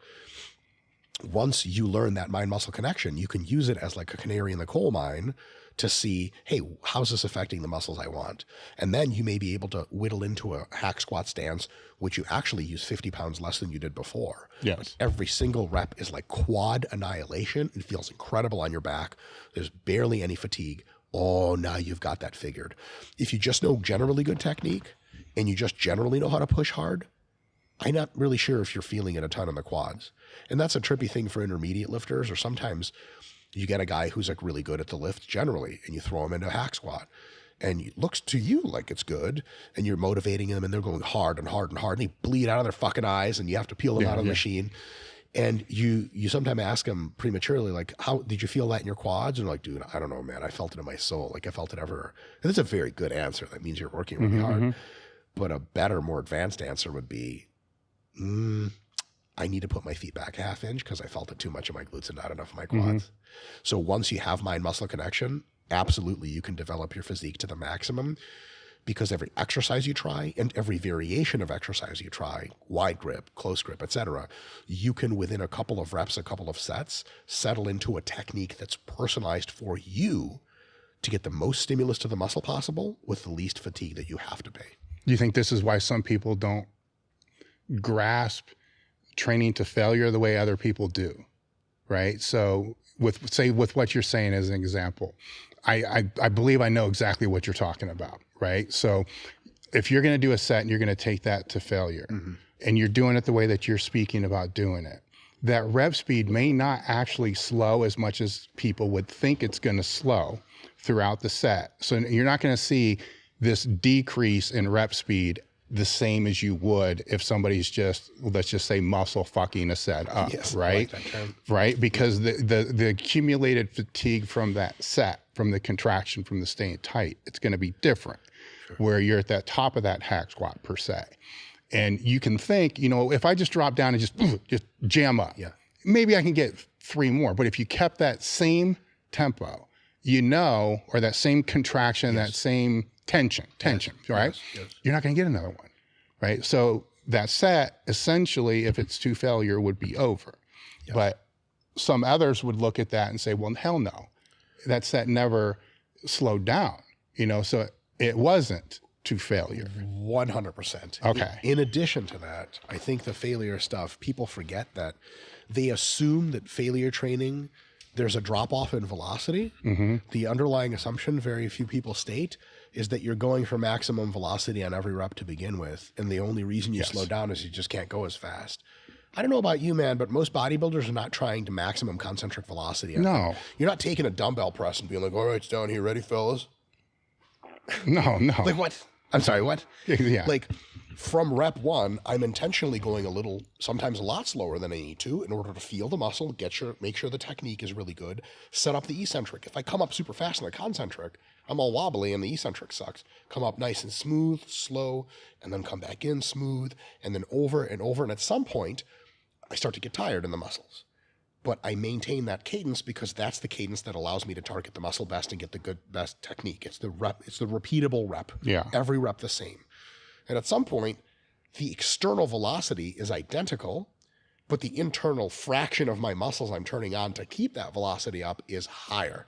[SPEAKER 3] Once you learn that mind-muscle connection, you can use it as like a canary in the coal mine to see, hey, how's this affecting the muscles I want? And then you may be able to whittle into a hack squat stance, which you actually use 50 pounds less than you did before. But every single rep is like quad annihilation. It feels incredible on your back. There's barely any fatigue. Oh, now you've got that figured. If you just know generally good technique and you just generally know how to push hard, I'm not really sure if you're feeling it a ton on the quads. And that's a trippy thing for intermediate lifters, or sometimes you get a guy who's like really good at the lift generally, and you throw him into a hack squat, and it looks to you like it's good, and you're motivating them, and they're going hard and hard and hard, and they bleed out of their fucking eyes, and you have to peel them out of the machine. And you sometimes ask them prematurely, like, how did you feel that in your quads? And they're like, dude, I don't know, man. I felt it in my soul. Like I felt it everywhere. And that's a very good answer. That means you're working really hard. But a better, more advanced answer would be, I need to put my feet back half inch because I felt it too much in my glutes and not enough in my quads. So once you have mind-muscle connection, absolutely you can develop your physique to the maximum, because every exercise you try and every variation of exercise you try, wide grip, close grip, etc., you can within a couple of reps, a couple of sets, settle into a technique that's personalized for you to get the most stimulus to the muscle possible with the least fatigue that you have to pay.
[SPEAKER 2] Do you think this is why some people don't grasp training to failure the way other people do, right? So with what you're saying as an example, I believe I know exactly what you're talking about, right? So if you're going to do a set and you're going to take that to failure and you're doing it the way that you're speaking about doing it, that rep speed may not actually slow as much as people would think it's going to slow throughout the set. So you're not going to see this decrease in rep speed the same as you would if somebody's just, let's just say, muscle fucking a set up, right?
[SPEAKER 3] Like that term.
[SPEAKER 2] Right? Because the accumulated fatigue from that set, from the contraction, from the staying tight, it's going to be different where you're at that top of that hack squat per se. And you can think, if I just drop down and just jam up, maybe I can get 3 more. But if you kept that same tempo, or that same contraction, that same tension, right? You're not going to get another one, right? So that set, essentially, if it's to failure, would be over. But some others would look at that and say, well, hell no. That set never slowed down, so it wasn't to failure.
[SPEAKER 3] 100%.
[SPEAKER 2] Okay.
[SPEAKER 3] In addition to that, I think the failure stuff, people forget that they assume that failure training, there's a drop-off in velocity. The underlying assumption very few people state is that you're going for maximum velocity on every rep to begin with, and the only reason you slow down is you just can't go as fast. I don't know about you, man, but most bodybuilders are not trying to maximum concentric velocity.
[SPEAKER 2] No.
[SPEAKER 3] You're not taking a dumbbell press and being like, all right, it's down here. Ready, fellas?
[SPEAKER 2] No.
[SPEAKER 3] Like what? I'm sorry, what?
[SPEAKER 2] Yeah.
[SPEAKER 3] Like from rep 1, I'm intentionally going a little, sometimes a lot slower than I need to in order to feel the muscle, make sure the technique is really good, set up the eccentric. If I come up super fast in the concentric, I'm all wobbly and the eccentric sucks. Come up nice and smooth, slow, and then come back in smooth, and then over and over. And at some point, I start to get tired in the muscles. But I maintain that cadence because that's the cadence that allows me to target the muscle best and get the best technique. It's the repeatable rep.
[SPEAKER 2] Yeah.
[SPEAKER 3] Every rep the same. And at some point, the external velocity is identical, but the internal fraction of my muscles I'm turning on to keep that velocity up is higher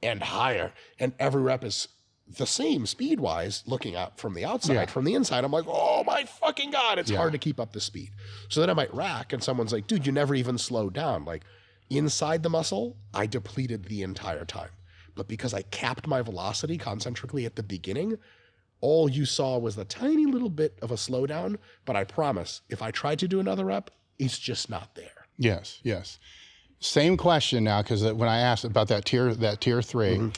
[SPEAKER 3] and higher. And every rep is the same speed-wise, looking at from the outside.
[SPEAKER 2] Yeah.
[SPEAKER 3] From the inside, I'm like, oh my fucking God, it's hard to keep up the speed. So then I might rack and someone's like, dude, you never even slowed down. Like inside the muscle, I depleted the entire time. But because I capped my velocity concentrically at the beginning, all you saw was the tiny little bit of a slowdown. But I promise, if I tried to do another rep, it's just not there.
[SPEAKER 2] Yes, yes. Same question now, because when I asked about that tier 3,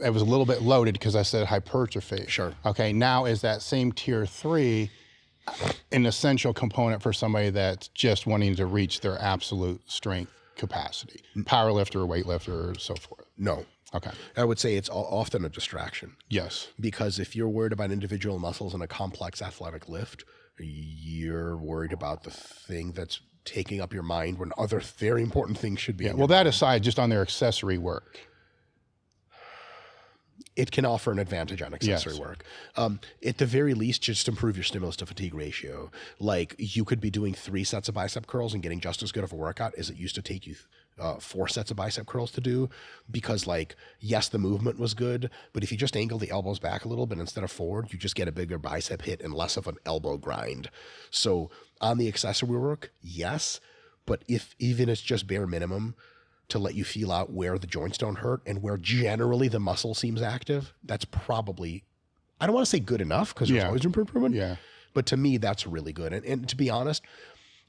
[SPEAKER 2] it was a little bit loaded because I said hypertrophy.
[SPEAKER 3] Sure.
[SPEAKER 2] Okay, now is that same tier 3 an essential component for somebody that's just wanting to reach their absolute strength capacity? Powerlifter, weightlifter, or so forth?
[SPEAKER 3] No.
[SPEAKER 2] Okay.
[SPEAKER 3] I would say it's often a distraction.
[SPEAKER 2] Yes.
[SPEAKER 3] Because if you're worried about individual muscles in a complex athletic lift, you're worried about the thing that's taking up your mind when other very important things should be.
[SPEAKER 2] Yeah. Well, that aside, just on their accessory work,
[SPEAKER 3] it can offer an advantage on accessory work. At the very least, just improve your stimulus to fatigue ratio. Like you could be doing 3 sets of bicep curls and getting just as good of a workout as it used to take you 4 sets of bicep curls to do, because like, yes, the movement was good, but if you just angle the elbows back a little bit instead of forward, you just get a bigger bicep hit and less of an elbow grind. So on the accessory work, yes, but if even it's just bare minimum to let you feel out where the joints don't hurt and where generally the muscle seems active, that's probably, I don't want to say good enough because there's always room for improvement.
[SPEAKER 2] Yeah.
[SPEAKER 3] But to me, that's really good. And to be honest,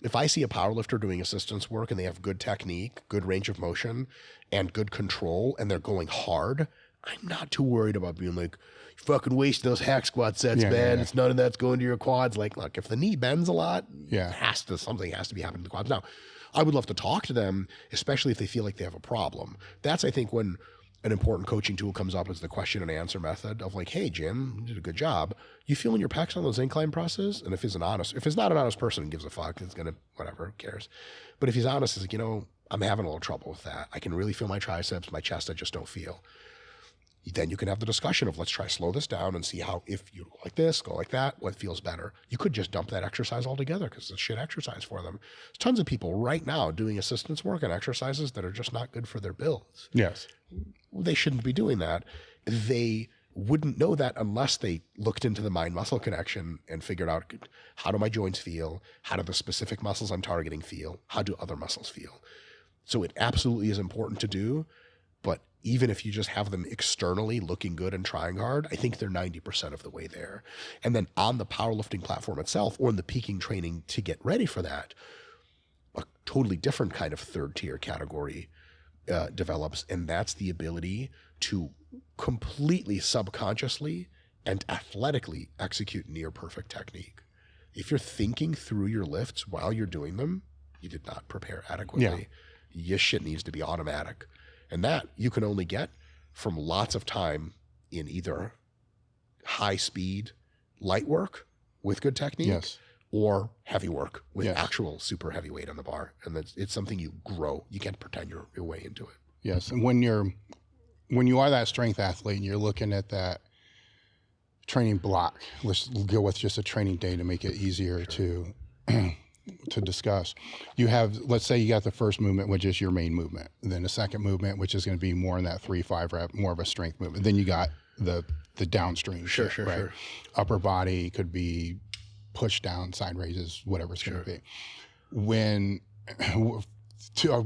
[SPEAKER 3] if I see a powerlifter doing assistance work and they have good technique, good range of motion, and good control, and they're going hard, I'm not too worried about being like, you fucking wasting those hack squat sets, man. It's none of that's going to your quads. Like, look, if the knee bends a lot, something has to be happening to the quads. Now, I would love to talk to them, especially if they feel like they have a problem. That's, I think, when an important coaching tool comes up is the question and answer method of like, hey, Jim, you did a good job. You feeling your pecs on those incline presses? And if it's not an honest person who gives a fuck, it's going to, whatever, who cares? But if he's honest, it's like, I'm having a little trouble with that. I can really feel my triceps, my chest, I just don't feel. Then you can have the discussion of let's try slow this down and see how, if you go like this, go like that, what feels better. You could just dump that exercise altogether because it's a shit exercise for them. There's tons of people right now doing assistance work and exercises that are just not good for their builds.
[SPEAKER 2] Yes.
[SPEAKER 3] They shouldn't be doing that. They wouldn't know that unless they looked into the mind-muscle connection and figured out, how do my joints feel? How do the specific muscles I'm targeting feel? How do other muscles feel? So it absolutely is important to do, but even if you just have them externally looking good and trying hard, I think they're 90% of the way there. And then on the powerlifting platform itself, or in the peaking training to get ready for that, a totally different kind of third tier category develops. And that's the ability to completely subconsciously and athletically execute near perfect technique. If you're thinking through your lifts while you're doing them, you did not prepare adequately. Your shit needs to be automatic. And that you can only get from lots of time in either high speed, light work with good technique, or heavy work with actual super heavy weight on the bar. And it's something you grow. You can't pretend your way into it.
[SPEAKER 2] Yes. And when you are that strength athlete and you're looking at that training block, let's go with just a training day to make it easier to discuss. You have, let's say you got the first movement, which is your main movement. And then the second movement, which is going to be more in that 3-5 rep, more of a strength movement. Then you got the downstream. Sure. Upper body could be push down, side raises, whatever it's going to be. When,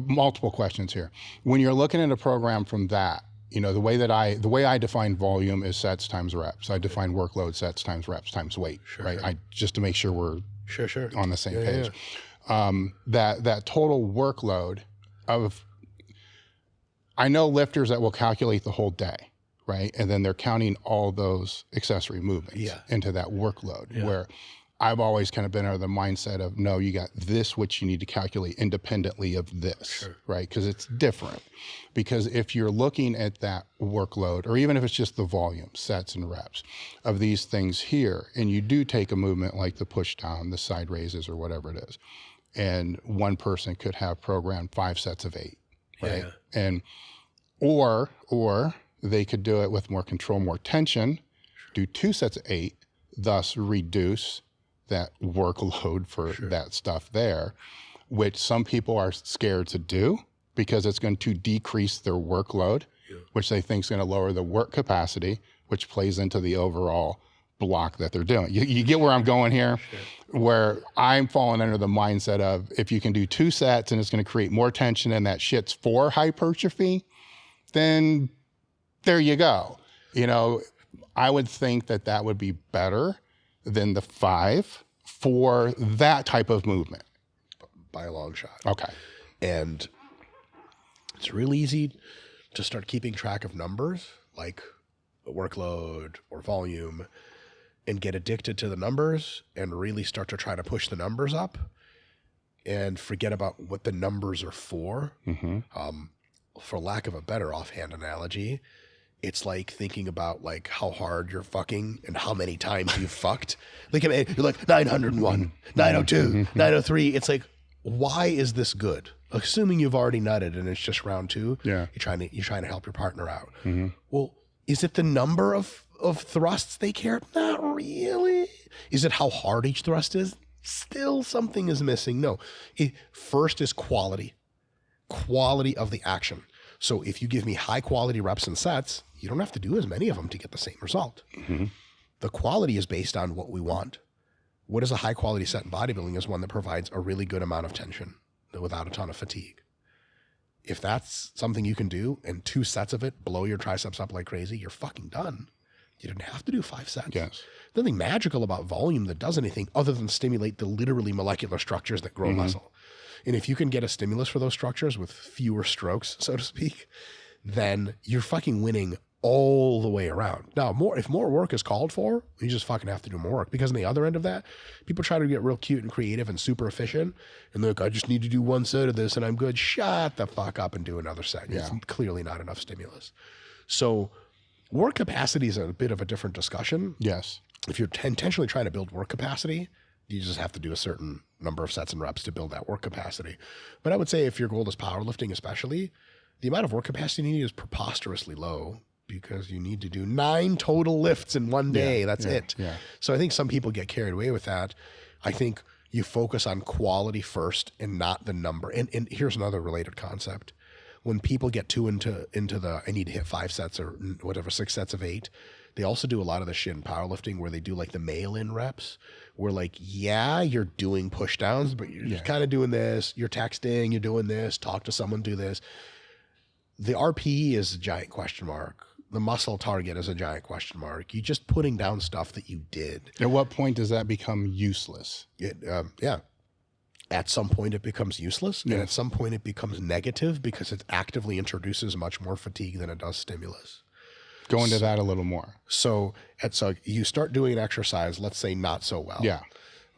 [SPEAKER 2] multiple questions here. When you're looking at a program from that, the way I define volume is sets times reps. I define workload sets times reps times weight, right? Just to make sure we're on the same page. That total workload of, I know lifters that will calculate the whole day, right? And then they're counting all those accessory movements into that workload, where I've always kind of been under the mindset of, no, you got this, which you need to calculate independently of this, right? Because it's different. Because if you're looking at that workload, or even if it's just the volume, sets and reps of these things here, and you do take a movement like the push down, the side raises, or whatever it is, and one person could have programmed 5 sets of 8, right? And or they could do it with more control, more tension, do 2 sets of 8, thus reduce that workload for that stuff there, which some people are scared to do because it's going to decrease their workload, which they think is going to lower the work capacity, which plays into the overall block that they're doing. You get where I'm going here, where I'm falling under the mindset of, if you can do 2 sets and it's going to create more tension and that shit's for hypertrophy, then there you go. You know, I would think that that would be better than the 5 for that type of movement.
[SPEAKER 3] By a long shot.
[SPEAKER 2] Okay.
[SPEAKER 3] And it's real easy to start keeping track of numbers like workload or volume and get addicted to the numbers and really start to try to push the numbers up and forget about what the numbers are for. For lack of a better offhand analogy, it's like thinking about like how hard you're fucking and how many times you've fucked. Like, you're like 901, 902, 903. It's like, why is this good? Assuming you've already nutted and it's just round 2. You're trying to help your partner out. Well, is it the number of thrusts they care? Not really. Is it how hard each thrust is? Still something is missing. No. First is quality of the action. So if you give me high quality reps and sets, you don't have to do as many of them to get the same result. The quality is based on what we want. What is a high quality set in bodybuilding is one that provides a really good amount of tension without a ton of fatigue. If that's something you can do and 2 sets of it blow your triceps up like crazy, you're fucking done. You didn't have to do 5 sets.
[SPEAKER 2] Yes.
[SPEAKER 3] There's nothing magical about volume that does anything other than stimulate the literally molecular structures that grow muscle. And if you can get a stimulus for those structures with fewer strokes, so to speak, then you're fucking winning all the way around. Now, if more work is called for, you just fucking have to do more work. Because on the other end of that, people try to get real cute and creative and super efficient. And they're like, I just need to do 1 set of this and I'm good. Shut the fuck up and do another set. It's clearly not enough stimulus. So work capacity is a bit of a different discussion.
[SPEAKER 2] Yes.
[SPEAKER 3] If you're intentionally trying to build work capacity, you just have to do a certain number of sets and reps to build that work capacity. But I would say if your goal is powerlifting especially, the amount of work capacity you need is preposterously low because you need to do 9 total lifts in one day. That's it. So I think some people get carried away with that. I think you focus on quality first and not the number. And here's another related concept. When people get too into the, I need to hit 5 sets or whatever, 6 sets of 8, they also do a lot of the shit in powerlifting where they do like the mail-in reps where like, you're doing push downs, but you're just kind of doing this, you're texting, you're doing this, talk to someone, do this. The RPE is a giant question mark. The muscle target is a giant question mark. You're just putting down stuff that you did.
[SPEAKER 2] At what point does that become useless?
[SPEAKER 3] At some point it becomes useless, and at some point it becomes negative because it actively introduces much more fatigue than it does stimulus.
[SPEAKER 2] Go into that a little more.
[SPEAKER 3] So you start doing an exercise, let's say not so well.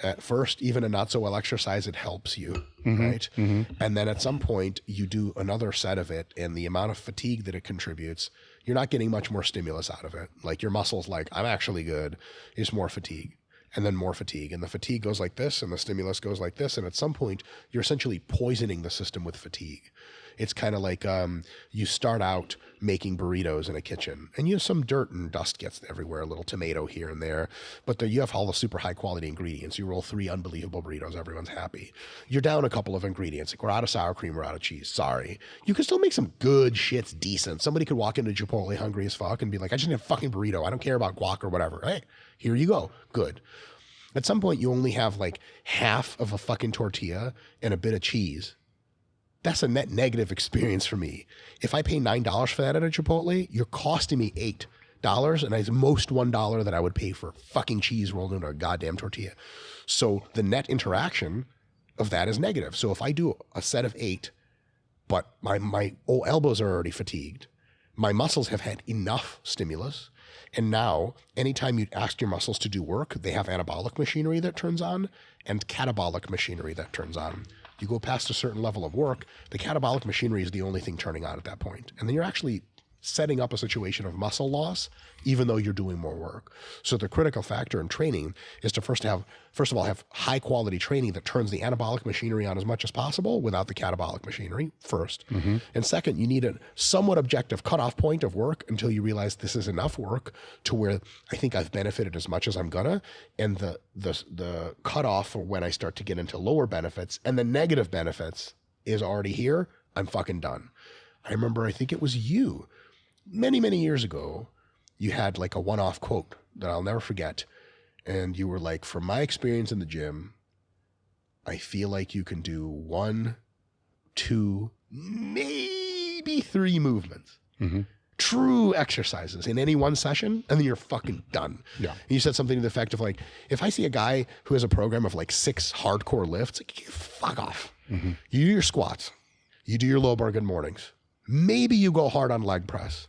[SPEAKER 3] At first, even a not so well exercise, it helps you, right? And then at some point you do another set of it, and the amount of fatigue that it contributes, you're not getting much more stimulus out of it. Like your muscle's like, I'm actually good. It's more fatigue. And then more fatigue. And the fatigue goes like this, and the stimulus goes like this. And at some point, you're essentially poisoning the system with fatigue. It's kind of like you start out making burritos in a kitchen, and some dirt and dust gets everywhere, a little tomato here and there, but you have all the super high quality ingredients. You roll 3 unbelievable burritos, everyone's happy. You're down a couple of ingredients, like we're out of sour cream, we're out of cheese, sorry. You can still make some good shits decent. Somebody could walk into Chipotle hungry as fuck and be like, I just need a fucking burrito. I don't care about guac or whatever. Hey, here you go. Good. At some point, you only have like half of a fucking tortilla and a bit of cheese. That's a net negative experience for me. If I pay $9 for that at a Chipotle, you're costing me $8, and it's most $1 that I would pay for fucking cheese rolled into a goddamn tortilla. So the net interaction of that is negative. So if I do a set of 8, but my elbows are already fatigued, my muscles have had enough stimulus. And now, anytime you ask your muscles to do work, they have anabolic machinery that turns on and catabolic machinery that turns on. You go past a certain level of work, the catabolic machinery is the only thing turning on at that point. And then you're actually setting up a situation of muscle loss, even though you're doing more work. So the critical factor in training is to first of all, have high quality training that turns the anabolic machinery on as much as possible without the catabolic machinery first. And second, you need a somewhat objective cutoff point of work until you realize this is enough work to where I think I've benefited as much as I'm gonna. And the cutoff for when I start to get into lower benefits and the negative benefits is already here. I'm fucking done. I remember, I think it was you, many, many years ago, you had like a one-off quote that I'll never forget. And you were like, from my experience in the gym, I feel like you can do 1, 2, maybe 3 movements, true exercises in any one session, and then you're fucking done.
[SPEAKER 2] Yeah.
[SPEAKER 3] And you said something to the effect of like, if I see a guy who has a program of like 6 hardcore lifts, like, fuck off. You do your squats. You do your low bar good mornings. Maybe you go hard on leg press.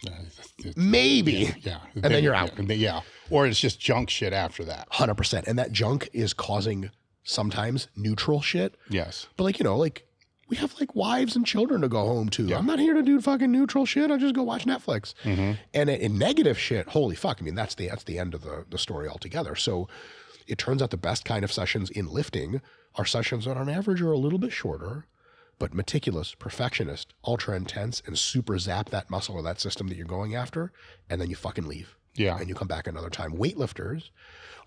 [SPEAKER 3] Maybe.
[SPEAKER 2] Yeah.
[SPEAKER 3] And then you're out.
[SPEAKER 2] Yeah. Or it's just junk shit after that.
[SPEAKER 3] 100%. And that junk is causing sometimes neutral shit.
[SPEAKER 2] Yes.
[SPEAKER 3] But like, like we have like wives and children to go home to. Yeah. I'm not here to do fucking neutral shit. I'll just go watch Netflix. And in negative shit, holy fuck. I mean, that's the end of the story altogether. So it turns out the best kind of sessions in lifting are sessions that on average are a little bit shorter, but meticulous, perfectionist, ultra intense, and super zap that muscle or that system that you're going after, and then you fucking leave.
[SPEAKER 2] Yeah.
[SPEAKER 3] And you come back another time. Weightlifters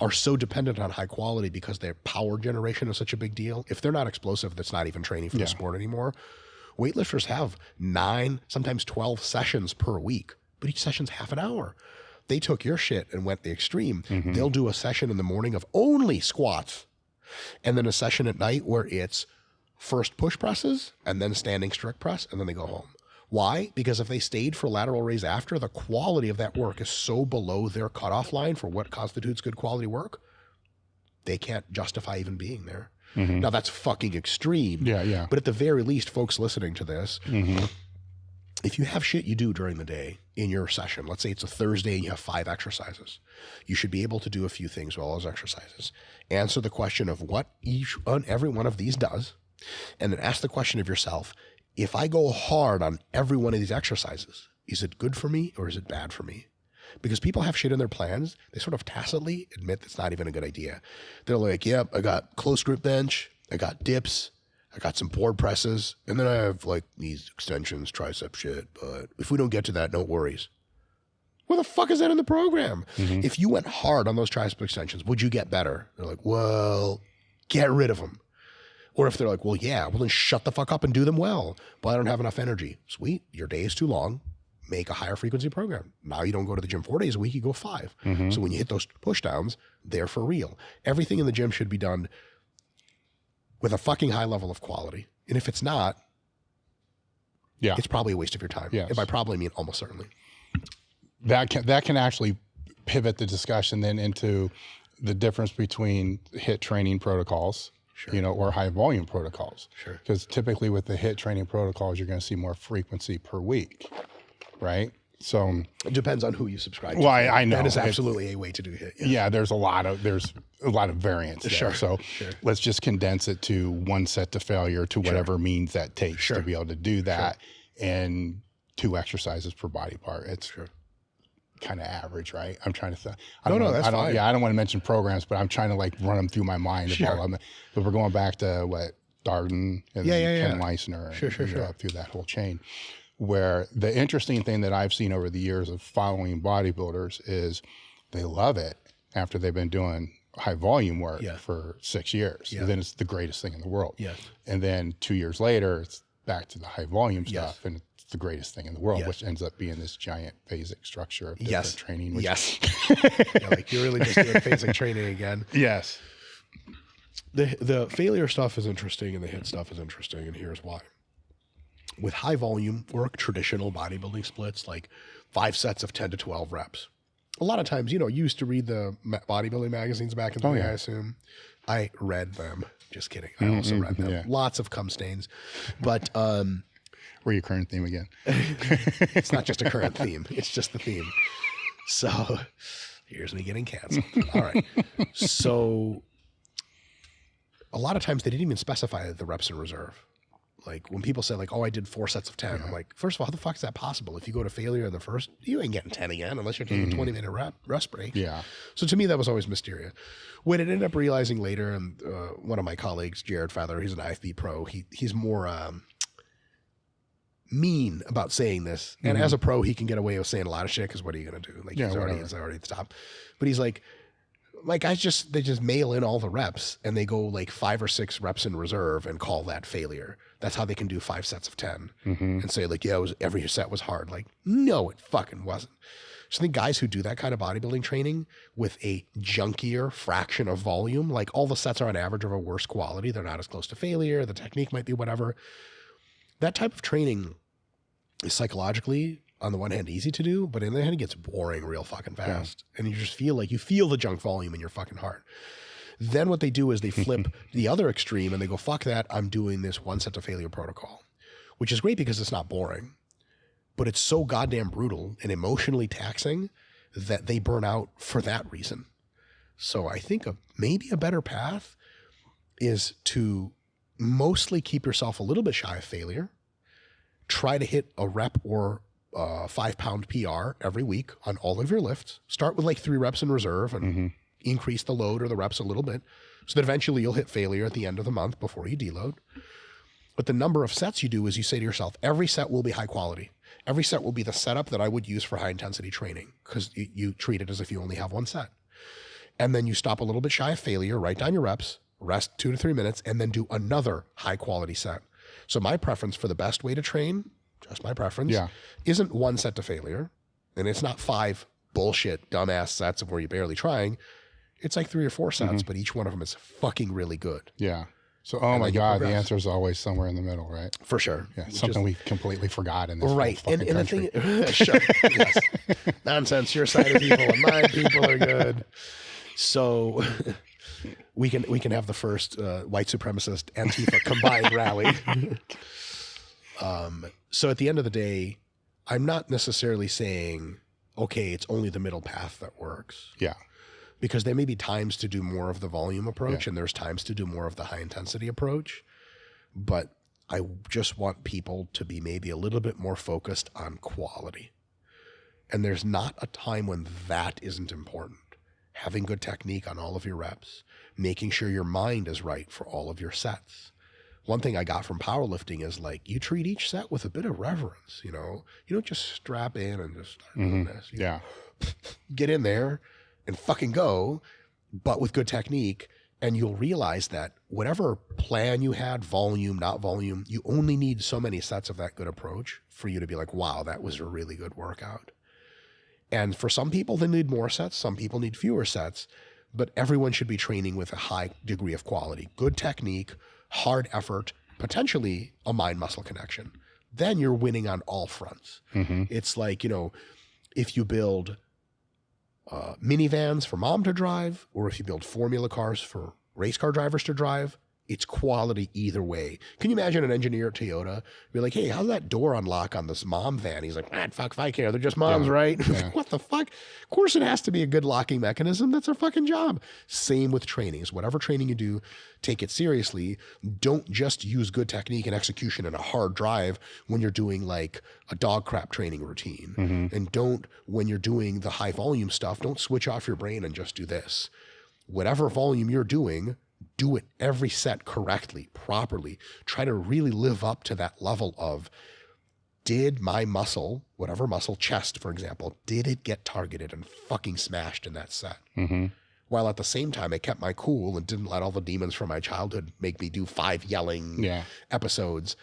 [SPEAKER 3] are so dependent on high quality because their power generation is such a big deal. If they're not explosive, that's not even training for the sport anymore. Weightlifters have 9, sometimes 12 sessions per week, but each session's half an hour. They took your shit and went the extreme. They'll do a session in the morning of only squats, and then a session at night where it's first push presses and then standing strict press, and then they go home. Why? Because if they stayed for lateral raise after, the quality of that work is so below their cutoff line for what constitutes good quality work, they can't justify even being there. Now that's fucking extreme.
[SPEAKER 2] Yeah.
[SPEAKER 3] But at the very least, folks listening to this, if you have shit you do during the day in your session, let's say it's a Thursday and you have 5 exercises, you should be able to do a few things while those exercises. Answer the question of what every one of these does, and then ask the question of yourself, if I go hard on every one of these exercises, is it good for me or is it bad for me? Because people have shit in their plans. They sort of tacitly admit that's not even a good idea. They're like, yep, I got close grip bench, I got dips, I got some board presses, and then I have like these extensions, tricep shit. But if we don't get to that, no worries. Where the fuck is that in the program? If you went hard on those tricep extensions, would you get better? They're like, well, get rid of them. Or if they're like, well, yeah, well then shut the fuck up and do them well. But I don't have enough energy. Sweet, your day is too long. Make a higher frequency program. Now you don't go to the gym 4 days a week, you go 5. So when you hit those push downs, they're for real. Everything in the gym should be done with a fucking high level of quality. And if it's not, it's probably a waste of your time.
[SPEAKER 2] Yes.
[SPEAKER 3] And by probably I mean almost certainly.
[SPEAKER 2] That can actually pivot the discussion then into the difference between HIIT training protocols, or high volume protocols. Because typically with the HIIT training protocols, you're going to see more frequency per week, right? So
[SPEAKER 3] it depends on who you subscribe to.
[SPEAKER 2] Well, I know
[SPEAKER 3] that is absolutely a way to do HIIT.
[SPEAKER 2] Yeah, there's a lot of variance there. So let's just condense it to 1 set to failure to whatever means that takes to be able to do that, and 2 exercises per body part. It's kind of average, right? I'm trying to think.
[SPEAKER 3] That's fine.
[SPEAKER 2] Yeah, I don't want to mention programs, but I'm trying to like run them through my mind. But we're going back to what Darden and Ken Meissner and up through that whole chain. Where the interesting thing that I've seen over the years of following bodybuilders is they love it after they've been doing high volume work for 6 years. And then it's the greatest thing in the world. And then 2 years later, it's back to the high volume stuff, and it's the greatest thing in the world, which ends up being this giant phasic structure of different training. Which
[SPEAKER 3] like you're really just doing phasic training again. The failure stuff is interesting and the HIIT stuff is interesting, and here's why. With high volume work, traditional bodybuilding splits, like 5 sets of 10 to 12 reps. A lot of times, you used to read the bodybuilding magazines back in the day, I assume. I read them. Just kidding. I also read them. Lots of cum stains. But
[SPEAKER 2] Or your current theme again.
[SPEAKER 3] It's not just a current theme. It's just the theme. So here's me getting canceled. All right. So a lot of times they didn't even specify the reps in reserve. Like when people say like, oh, I did 4 sets of 10. I'm like, first of all, how the fuck is that possible? If you go to failure in the first, you ain't getting 10 again unless you're taking a 20-minute rest break.
[SPEAKER 2] Yeah.
[SPEAKER 3] So to me, that was always mysterious. What I ended up realizing later, and one of my colleagues, Jared Feather, he's an IFB pro. He's more mean about saying this. And as a pro, he can get away with saying a lot of shit because what are you going to do? Like he's already at the top. But he's like guys they just mail in all the reps and they go like 5 or 6 reps in reserve and call that failure. That's how they can do 5 sets of 10 and say like, yeah, every set was hard. Like, no, it fucking wasn't. So I think guys who do that kind of bodybuilding training with a junkier fraction of volume, like all the sets are on average of a worse quality. They're not as close to failure. The technique might be whatever. That type of training is psychologically, on the one hand, easy to do, but on the other hand, it gets boring real fucking fast. And you just feel like you feel the junk volume in your fucking heart. Then what they do is they flip the other extreme and they go, fuck that, I'm doing this 1 set to failure protocol, which is great because it's not boring, but it's so goddamn brutal and emotionally taxing that they burn out for that reason. So I think maybe a better path is to mostly keep yourself a little bit shy of failure, try to hit a rep or 5-pound PR every week on all of your lifts. Start with like 3 reps in reserve and increase the load or the reps a little bit so that eventually you'll hit failure at the end of the month before you deload. But the number of sets you do is you say to yourself, every set will be high quality. Every set will be the setup that I would use for high intensity training because you treat it as if you only have 1 set. And then you stop a little bit shy of failure, write down your reps, rest 2 to 3 minutes, and then do another high quality set. So my preference for the best way to train, just my preference, isn't 1 set to failure. And it's not 5 bullshit, dumbass sets of where you're barely trying. It's like 3 or 4 sets, but each one of them is fucking really good.
[SPEAKER 2] Yeah. So, oh my God, the answer is always somewhere in the middle, right?
[SPEAKER 3] For sure.
[SPEAKER 2] Yeah, something we completely forgot in this
[SPEAKER 3] right.
[SPEAKER 2] whole fucking country.
[SPEAKER 3] The thing, sure, yes. Nonsense. Your side of people and my people are good. So we can have the first white supremacist Antifa combined rally. So at the end of the day, I'm not necessarily saying, okay, it's only the middle path that works.
[SPEAKER 2] Yeah.
[SPEAKER 3] Because there may be times to do more of the volume approach and there's times to do more of the high intensity approach. But I just want people to be maybe a little bit more focused on quality. And there's not a time when that isn't important. Having good technique on all of your reps, making sure your mind is right for all of your sets. One thing I got from powerlifting is like, you treat each set with a bit of reverence, you know? You don't just strap in and just start doing this. You get in there and fucking go, but with good technique. And you'll realize that whatever plan you had, volume, not volume, you only need so many sets of that good approach for you to be like, wow, that was a really good workout. And for some people, they need more sets. Some people need fewer sets, but everyone should be training with a high degree of quality, good technique, hard effort, potentially a mind-muscle connection. Then you're winning on all fronts. It's like, you know, if you build minivans for mom to drive, or if you build formula cars for race car drivers to drive, it's quality either way. Can you imagine an engineer at Toyota be like, hey, how's that door unlock on this mom van? He's like, fuck if I care. They're just moms, right? What the fuck? Of course it has to be a good locking mechanism. That's our fucking job. Same with trainings. Whatever training you do, take it seriously. Don't just use good technique and execution in a hard drive when you're doing like a dog crap training routine. And don't, when you're doing the high volume stuff, don't switch off your brain and just do this. Whatever volume you're doing, do it every set correctly, properly. Try to really live up to that level of, did my muscle, whatever muscle, chest, for example, did it get targeted and fucking smashed in that set? While at the same time, I kept my cool and didn't let all the demons from my childhood make me do 5 yelling episodes.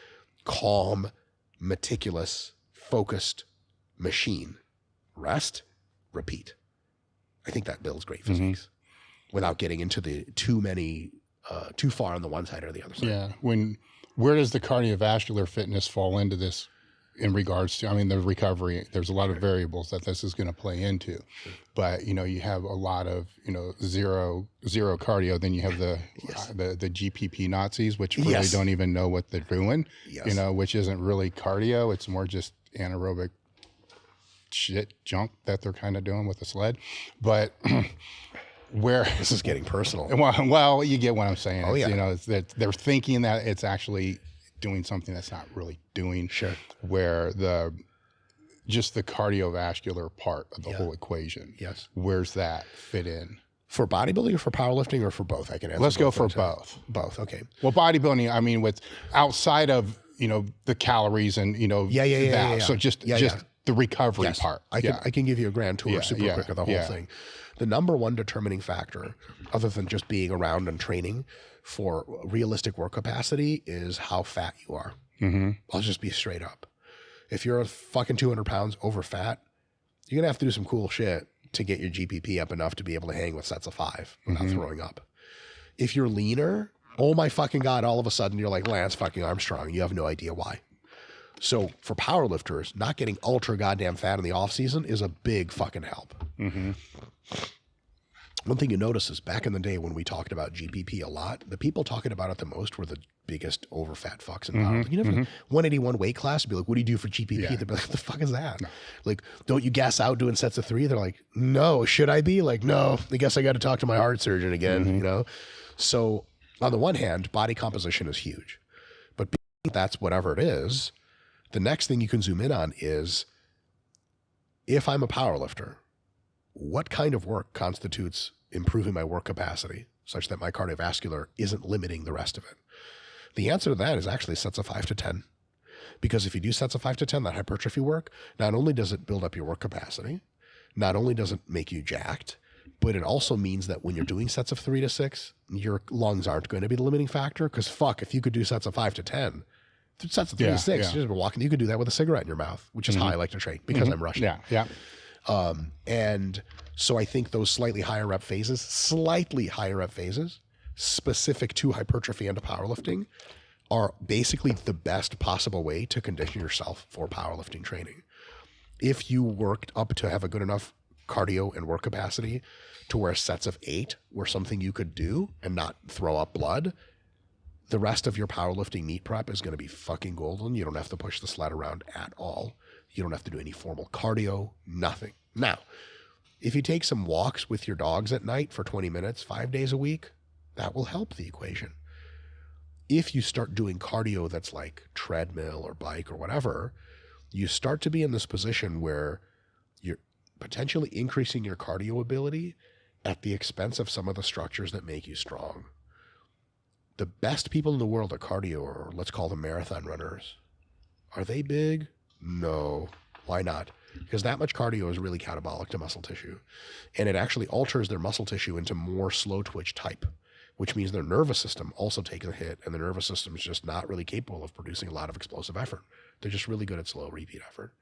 [SPEAKER 3] Calm, meticulous, focused machine. Rest, repeat. I think that builds great physiques without getting into the too far on the one side or the other side.
[SPEAKER 2] Yeah. Where does the cardiovascular fitness fall into this in regards to, I mean, the recovery, there's a lot of variables that this is going to play into, but you have a lot of, zero cardio. Then you have the GPP Nazis, which really don't even know what they're doing, which isn't really cardio. It's more just anaerobic shit junk that they're kind of doing with the sled. But where
[SPEAKER 3] this is getting personal.
[SPEAKER 2] Well, you get what I'm saying.
[SPEAKER 3] Oh, yeah.
[SPEAKER 2] It's that they're thinking that it's actually doing something that's not really doing.
[SPEAKER 3] Sure. Where
[SPEAKER 2] just the cardiovascular part of the whole equation.
[SPEAKER 3] Yes.
[SPEAKER 2] Where's that fit in?
[SPEAKER 3] For bodybuilding or for powerlifting or for both? I can answer.
[SPEAKER 2] Let's go for both.
[SPEAKER 3] Both. Okay.
[SPEAKER 2] Well, bodybuilding, I mean, with outside of, the calories and, that. So just the recovery part.
[SPEAKER 3] I can give you a grand tour super quick of the whole thing. The number one determining factor, other than just being around and training for realistic work capacity, is how fat you are.
[SPEAKER 2] Mm-hmm.
[SPEAKER 3] I'll just be straight up. If you're fucking 200 pounds over fat, you're going to have to do some cool shit to get your GPP up enough to be able to hang with sets of 5 without throwing up. If you're leaner, oh my fucking God, all of a sudden you're like Lance fucking Armstrong. You have no idea why. So for powerlifters, not getting ultra goddamn fat in the off season is a big fucking help.
[SPEAKER 2] Mm-hmm.
[SPEAKER 3] One thing you notice is back in the day when we talked about GPP a lot, the people talking about it the most were the biggest overfat fucks in powerlifting. You know, 181 weight class would be like, what do you do for GPP?
[SPEAKER 2] Yeah.
[SPEAKER 3] They'd be like, what the fuck is that? No. Like, don't you gas out doing sets of 3? They're like, no, should I be? Like, no, I guess I got to talk to my heart surgeon again, So on the one hand, body composition is huge, but that's whatever it is. The next thing you can zoom in on is, if I'm a powerlifter, what kind of work constitutes improving my work capacity such that my cardiovascular isn't limiting the rest of it? The answer to that is actually sets of 5 to 10. Because if you do sets of 5 to 10, that hypertrophy work, not only does it build up your work capacity, not only does it make you jacked, but it also means that when you're doing sets of 3 to 6, your lungs aren't going to be the limiting factor. Because fuck, if you could do sets of 5 to 10, sets of 3 to 6, you're just walking, you could do that with a cigarette in your mouth, which is how I like to train because I'm Russian. And so I think those slightly higher rep phases, specific to hypertrophy and to powerlifting, are basically the best possible way to condition yourself for powerlifting training. If you worked up to have a good enough cardio and work capacity to where sets of 8 were something you could do and not throw up blood, the rest of your powerlifting meet prep is going to be fucking golden. You don't have to push the sled around at all. You don't have to do any formal cardio, nothing. Now, if you take some walks with your dogs at night for 20 minutes, 5 days a week, that will help the equation. If you start doing cardio that's like treadmill or bike or whatever, you start to be in this position where you're potentially increasing your cardio ability at the expense of some of the structures that make you strong. The best people in the world at cardio, or let's call them marathon runners, are they big? No. Why not? Because that much cardio is really catabolic to muscle tissue. And it actually alters their muscle tissue into more slow twitch type, which means their nervous system also takes a hit, and the nervous system is just not really capable of producing a lot of explosive effort. They're just really good at slow repeat effort.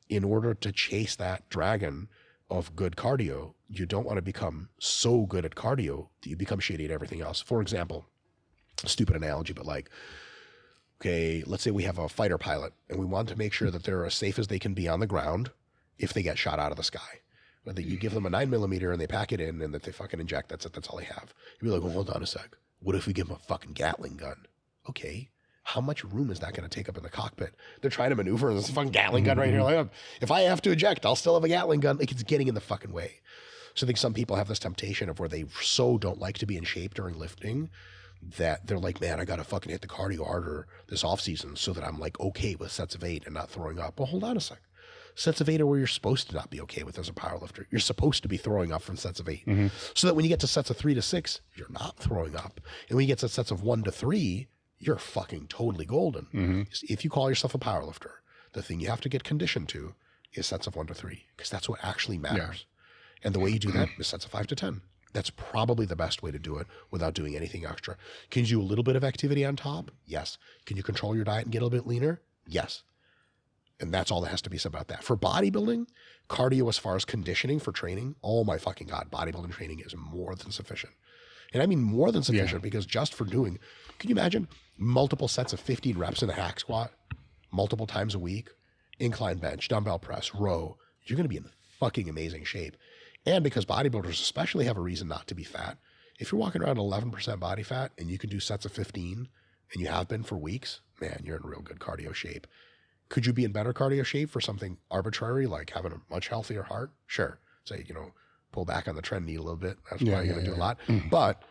[SPEAKER 3] In order to chase that dragon of good cardio, you don't want to become so good at cardio that you become shitty at everything else. For example, stupid analogy, but like, okay, let's say we have a fighter pilot and we want to make sure that they're as safe as they can be on the ground if they get shot out of the sky. Whether you give them a 9mm and they pack it in and that they fucking inject, that's it, that's all they have. You'd be like, well, hold on a sec. What if we give them a fucking Gatling gun? Okay, how much room is that going to take up in the cockpit? They're trying to maneuver and there's a fucking Gatling gun right here. Like, if I have to eject, I'll still have a Gatling gun. Like, it's getting in the fucking way. So I think some people have this temptation of where they so don't like to be in shape during lifting that they're like, man, I got to fucking hit the cardio harder this off season so that I'm like okay with sets of 8 and not throwing up. Well, hold on a sec. Sets of 8 are where you're supposed to not be okay with as a powerlifter. You're supposed to be throwing up from sets of 8. So that when you get to sets of 3 to 6, you're not throwing up. And when you get to sets of 1 to 3, you're fucking totally golden. If you call yourself a powerlifter, the thing you have to get conditioned to is sets of 1 to 3, because that's what actually matters. And the way you do that is sets of 5 to 10. That's probably the best way to do it without doing anything extra. Can you do a little bit of activity on top? Yes. Can you control your diet and get a little bit leaner? Yes. And that's all that has to be said about that. For bodybuilding, cardio as far as conditioning for training, oh my fucking God, bodybuilding training is more than sufficient. And I mean more than sufficient because just for doing, can you imagine multiple sets of 15 reps in a hack squat multiple times a week incline bench, dumbbell press, row, you're going to be in fucking amazing shape. And because bodybuilders especially have a reason not to be fat, if you're walking around 11% body fat and you can do sets of 15 and you have been for weeks, man, you're in real good cardio shape. Could you be in better cardio shape for something arbitrary like having a much healthier heart? Sure. Say, pull back on the trend knee a little bit. That's probably going to do a lot. Mm-hmm. But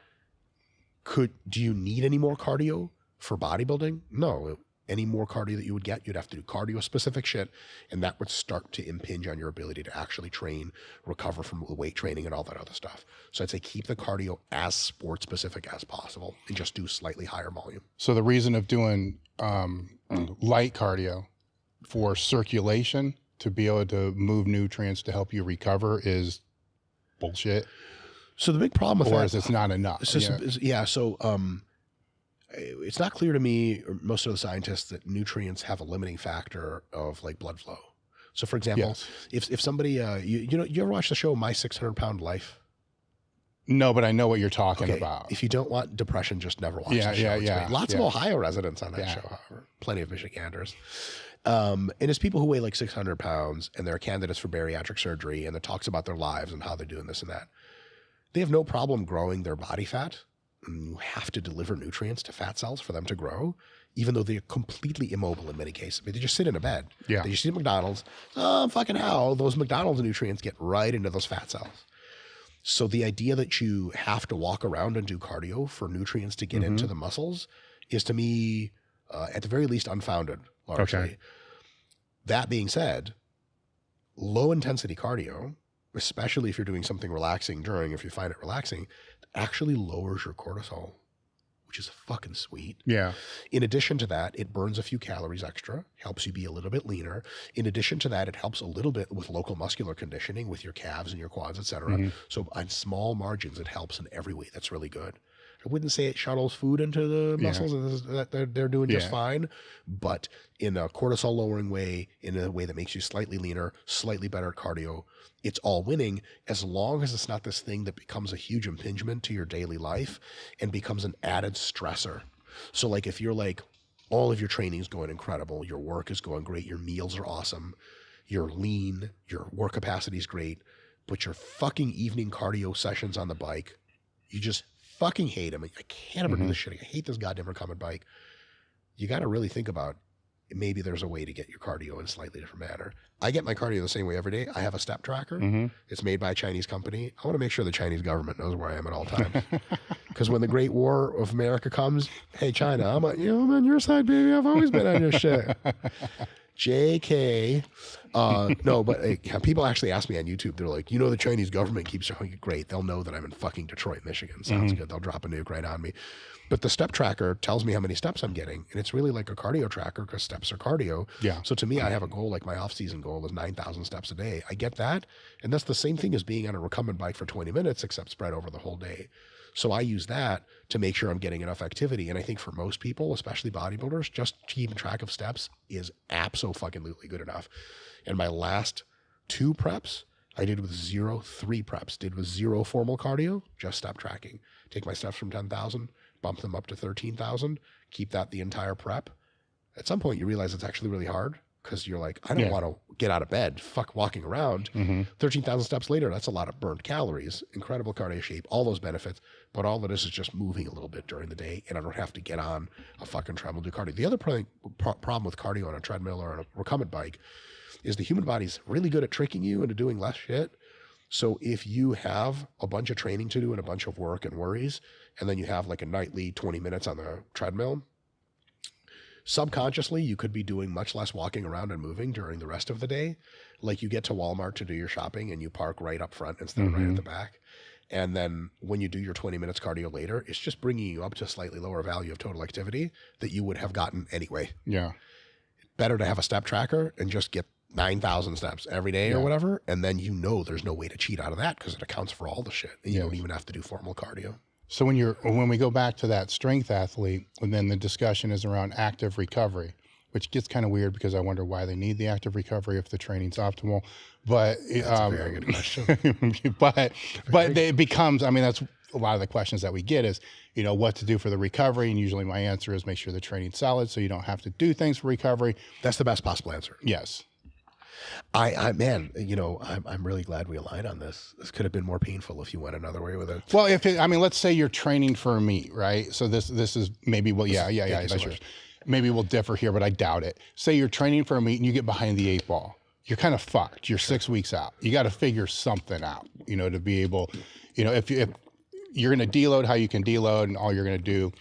[SPEAKER 3] do you need any more cardio for bodybuilding? No. Any more cardio that you would get, you'd have to do cardio specific shit. And that would start to impinge on your ability to actually train, recover from weight training and all that other stuff. So I'd say keep the cardio as sport specific as possible and just do slightly higher volume.
[SPEAKER 2] So the reason of doing light cardio for circulation to be able to move nutrients to help you recover is bullshit.
[SPEAKER 3] So the big problem with
[SPEAKER 2] or
[SPEAKER 3] that
[SPEAKER 2] is it's not enough.
[SPEAKER 3] It's not clear to me or most of the scientists that nutrients have a limiting factor of like blood flow. So for example, if somebody you ever watch the show My 600-Pound Life?
[SPEAKER 2] No, but I know what you're talking about.
[SPEAKER 3] If you don't want depression, just never watch the show. Lots of Ohio residents on that show, however. Plenty of Michiganders. And it's people who weigh like 600 pounds and they're candidates for bariatric surgery, and it talks about their lives and how they're doing this and that. They have no problem growing their body fat. And you have to deliver nutrients to fat cells for them to grow, even though they're completely immobile in many cases. They just sit in a bed.
[SPEAKER 2] Yeah.
[SPEAKER 3] They just eat McDonald's. Oh, fucking hell. Those McDonald's nutrients get right into those fat cells. So the idea that you have to walk around and do cardio for nutrients to get into the muscles is, to me, at the very least, unfounded, largely. Okay. That being said, low intensity cardio, especially if you're doing something relaxing if you find it relaxing, actually lowers your cortisol, which is fucking sweet.
[SPEAKER 2] Yeah.
[SPEAKER 3] In addition to that, it burns a few calories extra, helps you be a little bit leaner. In addition to that, it helps a little bit with local muscular conditioning with your calves and your quads, etc. So on small margins, it helps in every way. That's really good. I wouldn't say it shuttles food into the muscles. They're doing just fine, but in a cortisol lowering way, in a way that makes you slightly leaner, slightly better cardio, it's all winning, as long as it's not this thing that becomes a huge impingement to your daily life and becomes an added stressor. So like if you're like, all of your training is going incredible, your work is going great, your meals are awesome, you're lean, your work capacity is great, but your fucking evening cardio sessions on the bike, you just fucking hate them. I can't ever do this shit. I hate this goddamn recumbent bike. You got to really think about, maybe there's a way to get your cardio in a slightly different manner. I get my cardio the same way every day. I have a step tracker. It's made by a Chinese company. I want to make sure the Chinese government knows where I am at all times. Because when the Great War of America comes, hey, China, I'm on your side, baby. I've always been on your shit. JK. No, but people actually ask me on YouTube, they're like, the Chinese government keeps showing it. Great. They'll know that I'm in fucking Detroit, Michigan. Sounds good. They'll drop a nuke right on me. But the step tracker tells me how many steps I'm getting. And it's really like a cardio tracker because steps are cardio.
[SPEAKER 2] Yeah.
[SPEAKER 3] So to me, I have a goal, like my off-season goal is 9,000 steps a day. I get that. And that's the same thing as being on a recumbent bike for 20 minutes, except spread over the whole day. So I use that to make sure I'm getting enough activity. And I think for most people, especially bodybuilders, just keeping track of steps is abso-fucking-lutely good enough. And my last 2 preps, I did with 3 preps, did with 0 formal cardio, just step tracking. Take my steps from 10,000, bump them up to 13,000, keep that the entire prep. At some point, you realize it's actually really hard because you're like, I don't want to get out of bed, fuck walking around. 13,000 steps later, that's a lot of burnt calories, incredible cardio shape, all those benefits. But all of this is just moving a little bit during the day, and I don't have to get on a fucking treadmill to do cardio. The other problem with cardio on a treadmill or on a recumbent bike is the human body's really good at tricking you into doing less shit. So if you have a bunch of training to do and a bunch of work and worries, and then you have like a nightly 20 minutes on the treadmill, subconsciously, you could be doing much less walking around and moving during the rest of the day. Like you get to Walmart to do your shopping and you park right up front instead of right at the back. And then when you do your 20 minutes cardio later, it's just bringing you up to a slightly lower value of total activity that you would have gotten anyway.
[SPEAKER 2] Yeah.
[SPEAKER 3] Better to have a step tracker and just get 9,000 steps every day or whatever. And then there's no way to cheat out of that because it accounts for all the shit. And you don't even have to do formal cardio.
[SPEAKER 2] So when we go back to that strength athlete, and then the discussion is around active recovery, which gets kind of weird because I wonder why they need the active recovery if the training's optimal. But
[SPEAKER 3] that's a very good question.
[SPEAKER 2] but it becomes, that's a lot of the questions that we get is, what to do for the recovery. And usually my answer is make sure the training's solid so you don't have to do things for recovery.
[SPEAKER 3] That's the best possible answer.
[SPEAKER 2] Yes.
[SPEAKER 3] Man, I'm really glad we aligned on this. This could have been more painful if you went another way with it.
[SPEAKER 2] Well, let's say you're training for a meet, right? So this is maybe, that's yours. Maybe we'll differ here, but I doubt it. Say you're training for a meet and you get behind the 8 ball. You're kind of fucked. You're 6 weeks out. You got to figure something out, to be able, if you're going to deload how you can deload and all you're going to do.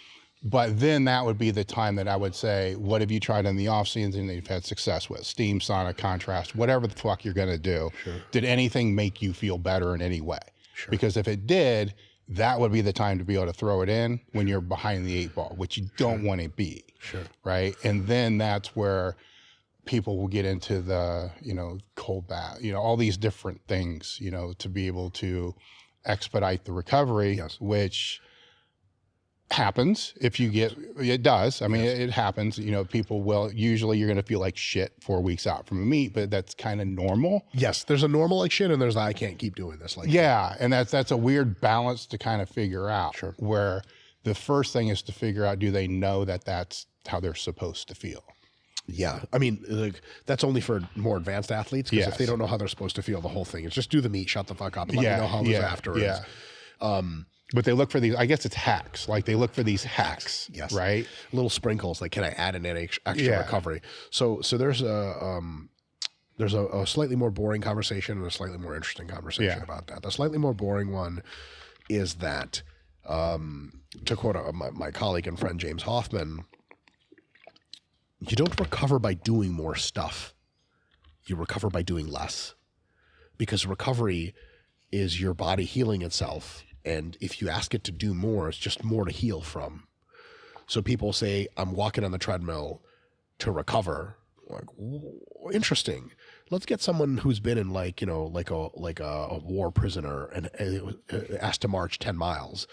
[SPEAKER 2] But then that would be the time that I would say, what have you tried in the off season that you've had success with? Steam, sauna, contrast, whatever the fuck you're going to do. Sure. Did anything make you feel better in any way? Sure. Because if it did, that would be the time to be able to throw it in when you're behind the 8 ball, which you don't want to be. Sure. Right. And then that's where people will get into the, cold bath, all these different things, to be able to expedite the recovery, which happens if you it does. I mean, it happens, people will, usually you're going to feel like shit 4 weeks out from a meet, but that's kind of normal.
[SPEAKER 3] Yes. There's a normal like shit and there's I can't keep doing this.
[SPEAKER 2] And that's a weird balance to kind of figure out. Sure. Where the first thing is to figure out, do they know that that's how they're supposed to feel?
[SPEAKER 3] Yeah. I mean, that's only for more advanced athletes, because if they don't know how they're supposed to feel, the whole thing is just do the meet, shut the fuck up, and let me know how it was afterwards.
[SPEAKER 2] Yeah. But they look for these, I guess it's hacks. Like they look for these hacks,
[SPEAKER 3] yes,
[SPEAKER 2] right?
[SPEAKER 3] Little sprinkles. Like, can I add an extra recovery? So there's a slightly more boring conversation and a slightly more interesting conversation about that. The slightly more boring one is that, to quote my colleague and friend James Hoffman, you don't recover by doing more stuff. You recover by doing less, because recovery is your body healing itself. And if you ask it to do more, it's just more to heal from. So people say, I'm walking on the treadmill to recover. Like, interesting. Let's get someone who's been in like a war prisoner and asked to march 10 miles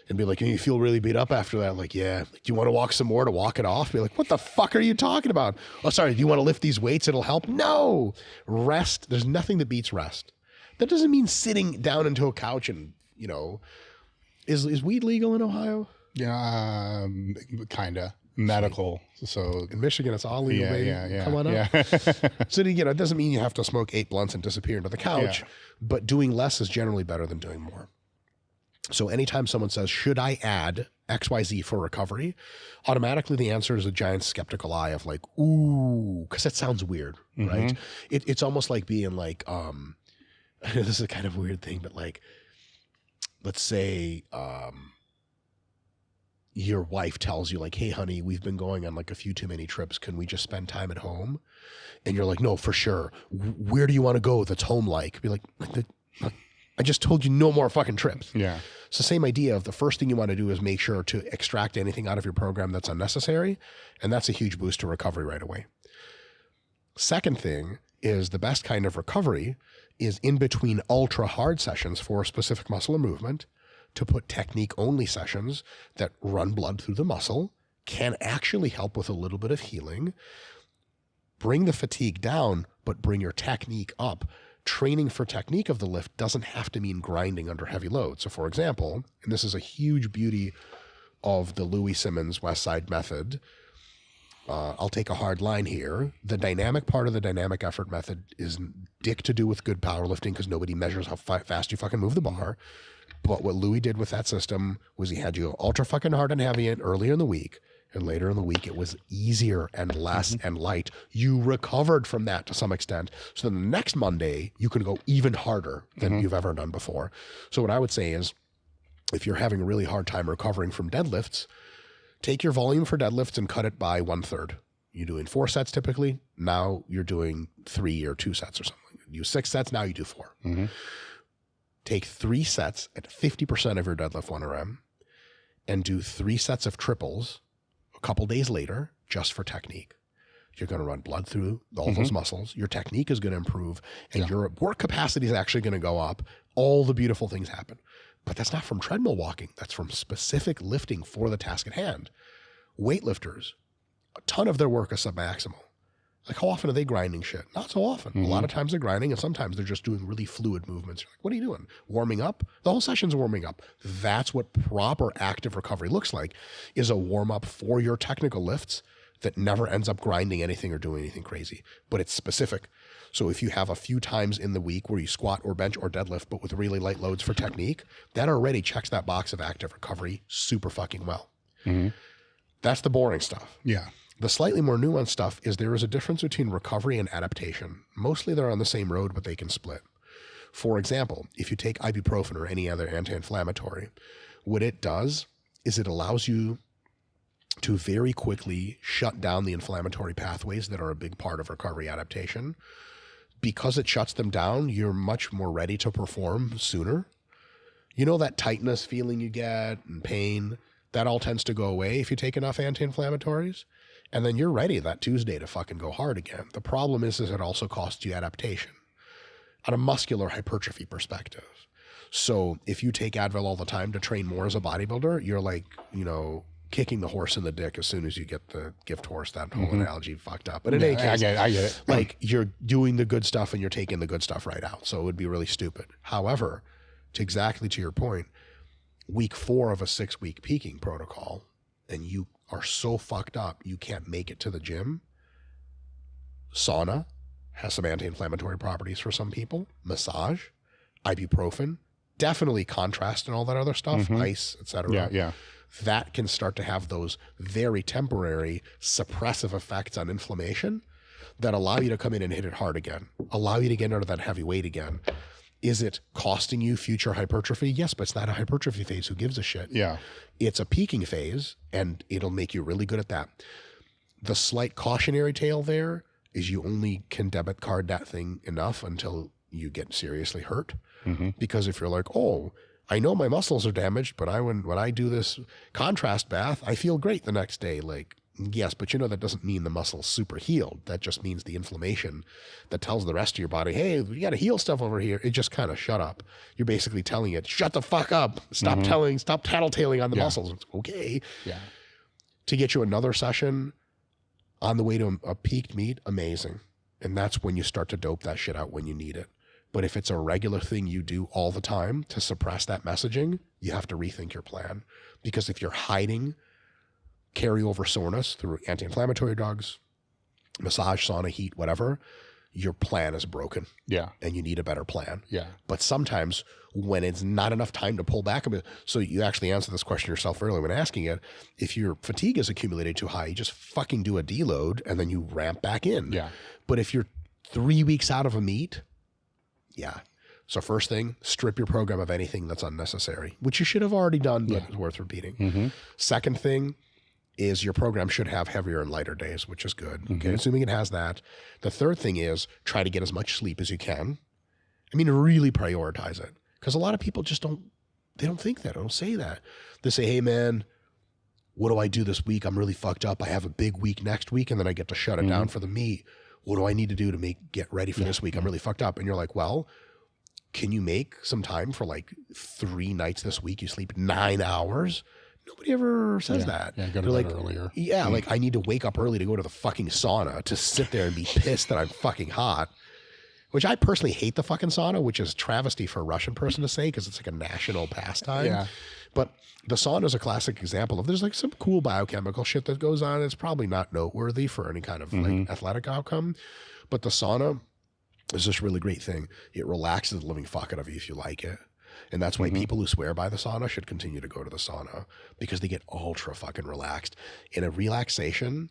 [SPEAKER 3] and be like, you feel really beat up after that? Like, yeah. Do you want to walk some more to walk it off? Be like, what the fuck are you talking about? Oh, sorry. Do you want to lift these weights? It'll help. No. Rest. There's nothing that beats rest. That doesn't mean sitting down into a couch and, is weed legal in Ohio?
[SPEAKER 2] Yeah, kind of. Medical. So
[SPEAKER 3] in Michigan, it's all legal, baby.
[SPEAKER 2] Yeah.
[SPEAKER 3] Come on up.
[SPEAKER 2] Yeah.
[SPEAKER 3] So, it doesn't mean you have to smoke 8 blunts and disappear into the couch, but doing less is generally better than doing more. So anytime someone says, should I add XYZ for recovery? Automatically the answer is a giant skeptical eye of like, ooh, because that sounds weird, right? It's almost like being like, this is a kind of weird thing, but like, let's say your wife tells you like, hey honey, we've been going on like a few too many trips. Can we just spend time at home? And you're like, no, for sure. Where do you want to go that's home like? Be like I just told you no more fucking trips.
[SPEAKER 2] Yeah.
[SPEAKER 3] It's the same idea of the first thing you want to do is make sure to extract anything out of your program that's unnecessary. And that's a huge boost to recovery right away. Second thing is the best kind of recovery is in between ultra hard sessions for a specific muscle or movement to put technique only sessions that run blood through the muscle, can actually help with a little bit of healing, bring the fatigue down, but bring your technique up. Training for technique of the lift doesn't have to mean grinding under heavy load. So for example, and this is a huge beauty of the Louis Simmons West Side method, I'll take a hard line here. The dynamic part of the dynamic effort method is dick to do with good powerlifting because nobody measures how fast you fucking move the bar. But what Louis did with that system was he had you go ultra fucking hard and heavy earlier in the week. And later in the week, it was easier and less and light. You recovered from that to some extent. So the next Monday, you can go even harder than you've ever done before. So what I would say is, if you're having a really hard time recovering from deadlifts, take your volume for deadlifts and cut it by 1/3. You're doing 4 sets typically. Now you're doing 3 or 2 sets or something. You do 6 sets, now you do 4. Take 3 sets at 50% of your deadlift 1RM and do 3 sets of triples couple days later, just for technique. You're going to run blood through all those muscles. Your technique is going to improve and your work capacity is actually going to go up. All the beautiful things happen. But that's not from treadmill walking. That's from specific lifting for the task at hand. Weightlifters, a ton of their work is submaximal. Like, how often are they grinding shit? Not so often. A lot of times they're grinding, and sometimes they're just doing really fluid movements. You're like, what are you doing? Warming up? The whole session's warming up. That's what proper active recovery looks like, is a warm-up for your technical lifts that never ends up grinding anything or doing anything crazy, but it's specific. So if you have a few times in the week where you squat or bench or deadlift, but with really light loads for technique, that already checks that box of active recovery super fucking well. That's the boring stuff.
[SPEAKER 2] Yeah.
[SPEAKER 3] The slightly more nuanced stuff is there is a difference between recovery and adaptation. Mostly they're on the same road, but they can split. For example, if you take ibuprofen or any other anti-inflammatory, what it does is it allows you to very quickly shut down the inflammatory pathways that are a big part of recovery adaptation. Because it shuts them down, you're much more ready to perform sooner. You know that tightness feeling you get and pain, that all tends to go away if you take enough anti-inflammatories. And then you're ready that Tuesday to fucking go hard again. The problem is it also costs you adaptation on a muscular hypertrophy perspective. So if you take Advil all the time to train more as a bodybuilder, you're like, you know, kicking the horse in the dick as soon as you get the gift horse, that whole analogy fucked up. But in any case,
[SPEAKER 2] I get it.
[SPEAKER 3] like you're doing the good stuff and you're taking the good stuff right out. So it would be really stupid. However, exactly to your point, week 4 of a 6-week peaking protocol, and you are so fucked up, you can't make it to the gym. Sauna has some anti-inflammatory properties for some people. Massage, ibuprofen, definitely contrast and all that other stuff, ice, etc.
[SPEAKER 2] Yeah.
[SPEAKER 3] That can start to have those very temporary suppressive effects on inflammation that allow you to come in and hit it hard again, allow you to get under that heavy weight again. Is it costing you future hypertrophy? Yes, but it's not a hypertrophy phase. Who gives a shit?
[SPEAKER 2] Yeah.
[SPEAKER 3] It's a peaking phase, and it'll make you really good at that. The slight cautionary tale there is you only can debit card that thing enough until you get seriously hurt. Because if you're like, oh, I know my muscles are damaged, but when I do this contrast bath, I feel great the next day. Like, yes, but you know, that doesn't mean the muscle's super healed. That just means the inflammation that tells the rest of your body, hey, we got to heal stuff over here. It just kind of shut up. You're basically telling it, shut the fuck up. Stop tattletaling on the muscles. It's okay.
[SPEAKER 2] Yeah.
[SPEAKER 3] To get you another session on the way to a peaked meet, amazing. And that's when you start to dope that shit out when you need it. But if it's a regular thing you do all the time to suppress that messaging, you have to rethink your plan. Because if you're hiding carryover soreness through anti-inflammatory drugs, massage, sauna, heat, whatever, your plan is broken.
[SPEAKER 2] Yeah.
[SPEAKER 3] And you need a better plan.
[SPEAKER 2] Yeah.
[SPEAKER 3] But sometimes when it's not enough time to pull back a bit, so you actually answered this question yourself earlier when asking it, if your fatigue is accumulated too high, you just fucking do a deload and then you ramp back in.
[SPEAKER 2] Yeah.
[SPEAKER 3] But if you're 3 weeks out of a meet, yeah. So first thing, strip your program of anything that's unnecessary, which you should have already done, but it's worth repeating. Second thing is your program should have heavier and lighter days, which is good. Okay, assuming it has that. The third thing is try to get as much sleep as you can. I mean, really prioritize it, because a lot of people just don't think that. They don't say that. They say, hey man, what do I do this week? I'm really fucked up. I have a big week next week and then I get to shut it down for the meet. What do I need to do to get ready for this week? I'm really fucked up. And you're like, well, can you make some time for like 3 nights this week? You sleep 9 hours. Nobody ever says that.
[SPEAKER 2] Yeah, go to bed earlier.
[SPEAKER 3] Yeah, like I need to wake up early to go to the fucking sauna to sit there and be pissed that I'm fucking hot. Which I personally hate the fucking sauna, which is travesty for a Russian person to say because it's like a national pastime.
[SPEAKER 2] Yeah.
[SPEAKER 3] But the sauna is a classic example of there's like some cool biochemical shit that goes on. It's probably not noteworthy for any kind of like athletic outcome. But the sauna is this really great thing. It relaxes the living fuck out of you if you like it. And that's why people who swear by the sauna should continue to go to the sauna, because they get ultra fucking relaxed. In a relaxation,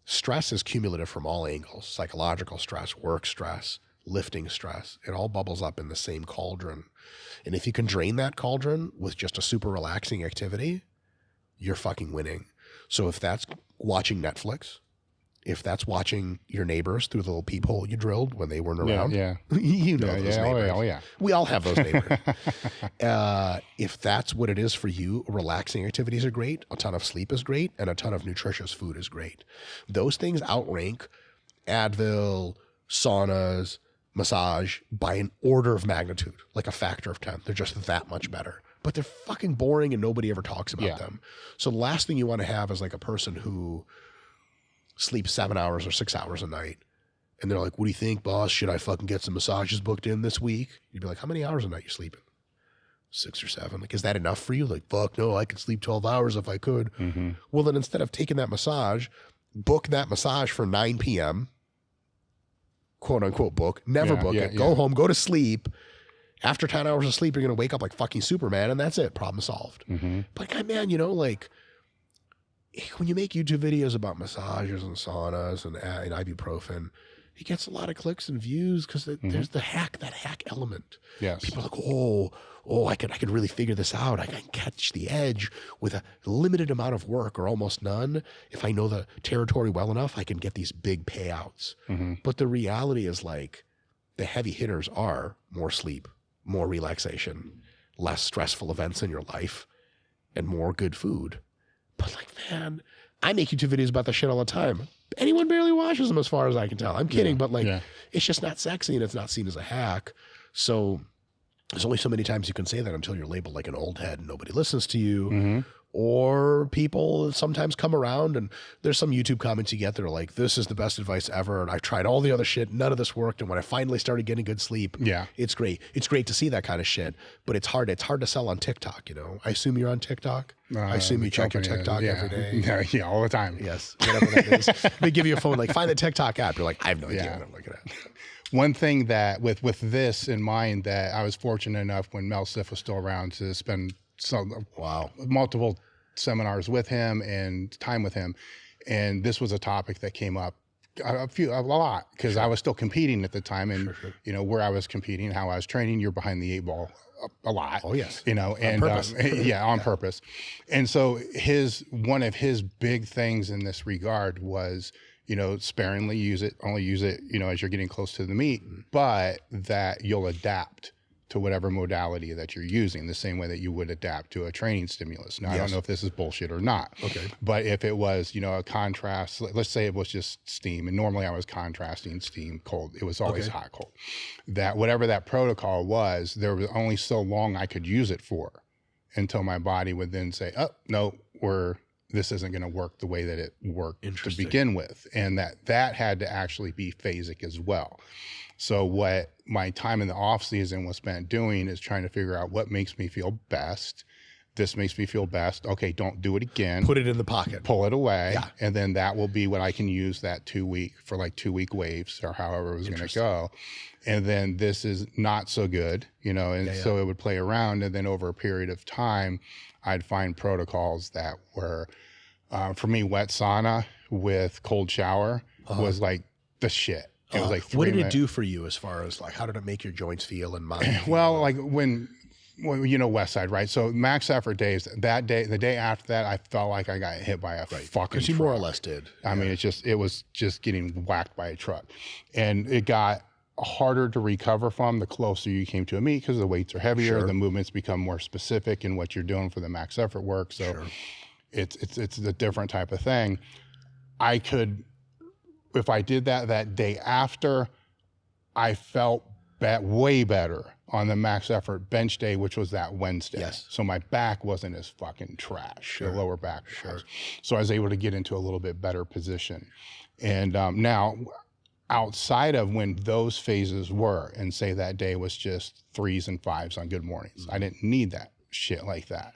[SPEAKER 3] stress is cumulative from all angles: psychological stress, work stress, lifting stress. It all bubbles up in the same cauldron. And if you can drain that cauldron with just a super relaxing activity, you're fucking winning. So if that's watching Netflix, if that's watching your neighbors through the little peephole you drilled when they weren't around, you know those neighbors.
[SPEAKER 2] Oh yeah.
[SPEAKER 3] We all have those neighbors. If that's what it is for you, relaxing activities are great, a ton of sleep is great, and a ton of nutritious food is great. Those things outrank Advil, saunas, massage by an order of magnitude, like a factor of 10. They're just that much better. But they're fucking boring and nobody ever talks about them. So the last thing you want to have is like a person who sleeps 7 hours or 6 hours a night. And they're like, what do you think, boss? Should I fucking get some massages booked in this week? You'd be like, how many hours a night you sleeping? 6 or 7. Like, is that enough for you? Like, fuck no, I could sleep 12 hours if I could. Well, then instead of taking that massage, book that massage for 9 p.m., quote unquote book, never book it, go home, go to sleep. After 10 hours of sleep, you're going to wake up like fucking Superman, and that's it. Problem solved. But man, you know, like when you make YouTube videos about massages and saunas and ibuprofen, it gets a lot of clicks and views because there's that hack element.
[SPEAKER 2] Yes.
[SPEAKER 3] People are like, I could really figure this out. I can catch the edge with a limited amount of work or almost none. If I know the territory well enough, I can get these big payouts. But the reality is like the heavy hitters are more sleep, more relaxation, less stressful events in your life, and more good food. But like, man, I make YouTube videos about that shit all the time. Anyone barely watches them as far as I can tell. I'm kidding, but like, it's just not sexy and it's not seen as a hack. So there's only so many times you can say that until you're labeled like an old head and nobody listens to you. Or people sometimes come around and there's some YouTube comments you get that are like, this is the best advice ever. And I've tried all the other shit. None of this worked. And when I finally started getting good sleep, it's great. It's great to see that kind of shit, but it's hard to sell on TikTok. You know, I assume you're on TikTok. I assume you check your TikTok every day.
[SPEAKER 2] Yeah, all the time.
[SPEAKER 3] Yes. Whatever that is. They give you a phone, like find the TikTok app. You're like, I have no idea what I'm looking at.
[SPEAKER 2] One thing that with this in mind, that I was fortunate enough when Mel Siff was still around to spend multiple seminars with him and time with him. And this was a topic that came up a lot because I was still competing at the time, and you know, where I was competing, how I was training, you're behind the 8 ball a lot.
[SPEAKER 3] Oh yes.
[SPEAKER 2] You know, and on purpose. And so one of his big things in this regard was, you know, sparingly only use it, you know, as you're getting close to the meat, but that you'll adapt to whatever modality that you're using, the same way that you would adapt to a training stimulus. Now, I don't know if this is bullshit or not. Okay. But if it was, you know, a contrast, let's say it was just steam, and normally I was contrasting steam, cold. It was always hot, cold. That whatever that protocol was, there was only so long I could use it for until my body would then say, oh, no, this isn't going to work the way that it worked to begin with. And that had to actually be phasic as well. So what my time in the off season was spent doing is trying to figure out what makes me feel best. This makes me feel best. Okay, don't do it again.
[SPEAKER 3] Put it in the pocket.
[SPEAKER 2] Pull it away. Yeah. And then that will be what I can use that 2 week for, like 2 week waves or however it was going to go. And then this is not so good, you know, and so it would play around. And then over a period of time, I'd find protocols that were, for me, wet sauna with cold shower was like the shit. It was like 3
[SPEAKER 3] What did it do for you as far as like, how did it make your joints feel and mind feel?
[SPEAKER 2] Well, like when you know, West Side, right? So max effort days, that day, the day after that, I felt like I got hit by a fucking truck.
[SPEAKER 3] Because you more or less did.
[SPEAKER 2] I mean, it was just getting whacked by a truck. And it got harder to recover from the closer you came to a meet because the weights are heavier, the movements become more specific in what you're doing for the max effort work. So it's a different type of thing. I could, if I did that day after, I felt way better on the max effort bench day, which was that Wednesday. Yes. So my back wasn't as fucking trash, the lower back was. So I was able to get into a little bit better position. And now, outside of when those phases were, and say that day was just 3s and 5s on good mornings, I didn't need that shit like that.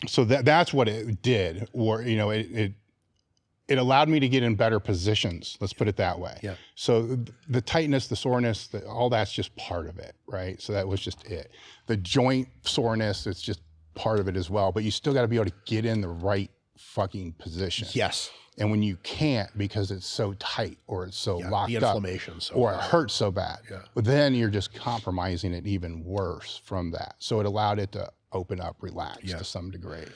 [SPEAKER 2] So that's what it did, or, you know, it allowed me to get in better positions. Let's put it that way. Yeah. So the tightness, the soreness, all that's just part of it, right? So that was just it. The joint soreness, it's just part of it as well. But you still got to be able to get in the right fucking position.
[SPEAKER 3] Yes.
[SPEAKER 2] And when you can't because it's so tight or it's so locked up,
[SPEAKER 3] inflammation,
[SPEAKER 2] or it hurts so bad, but then you're just compromising it even worse from that. So it allowed it to open up, relax to some degree.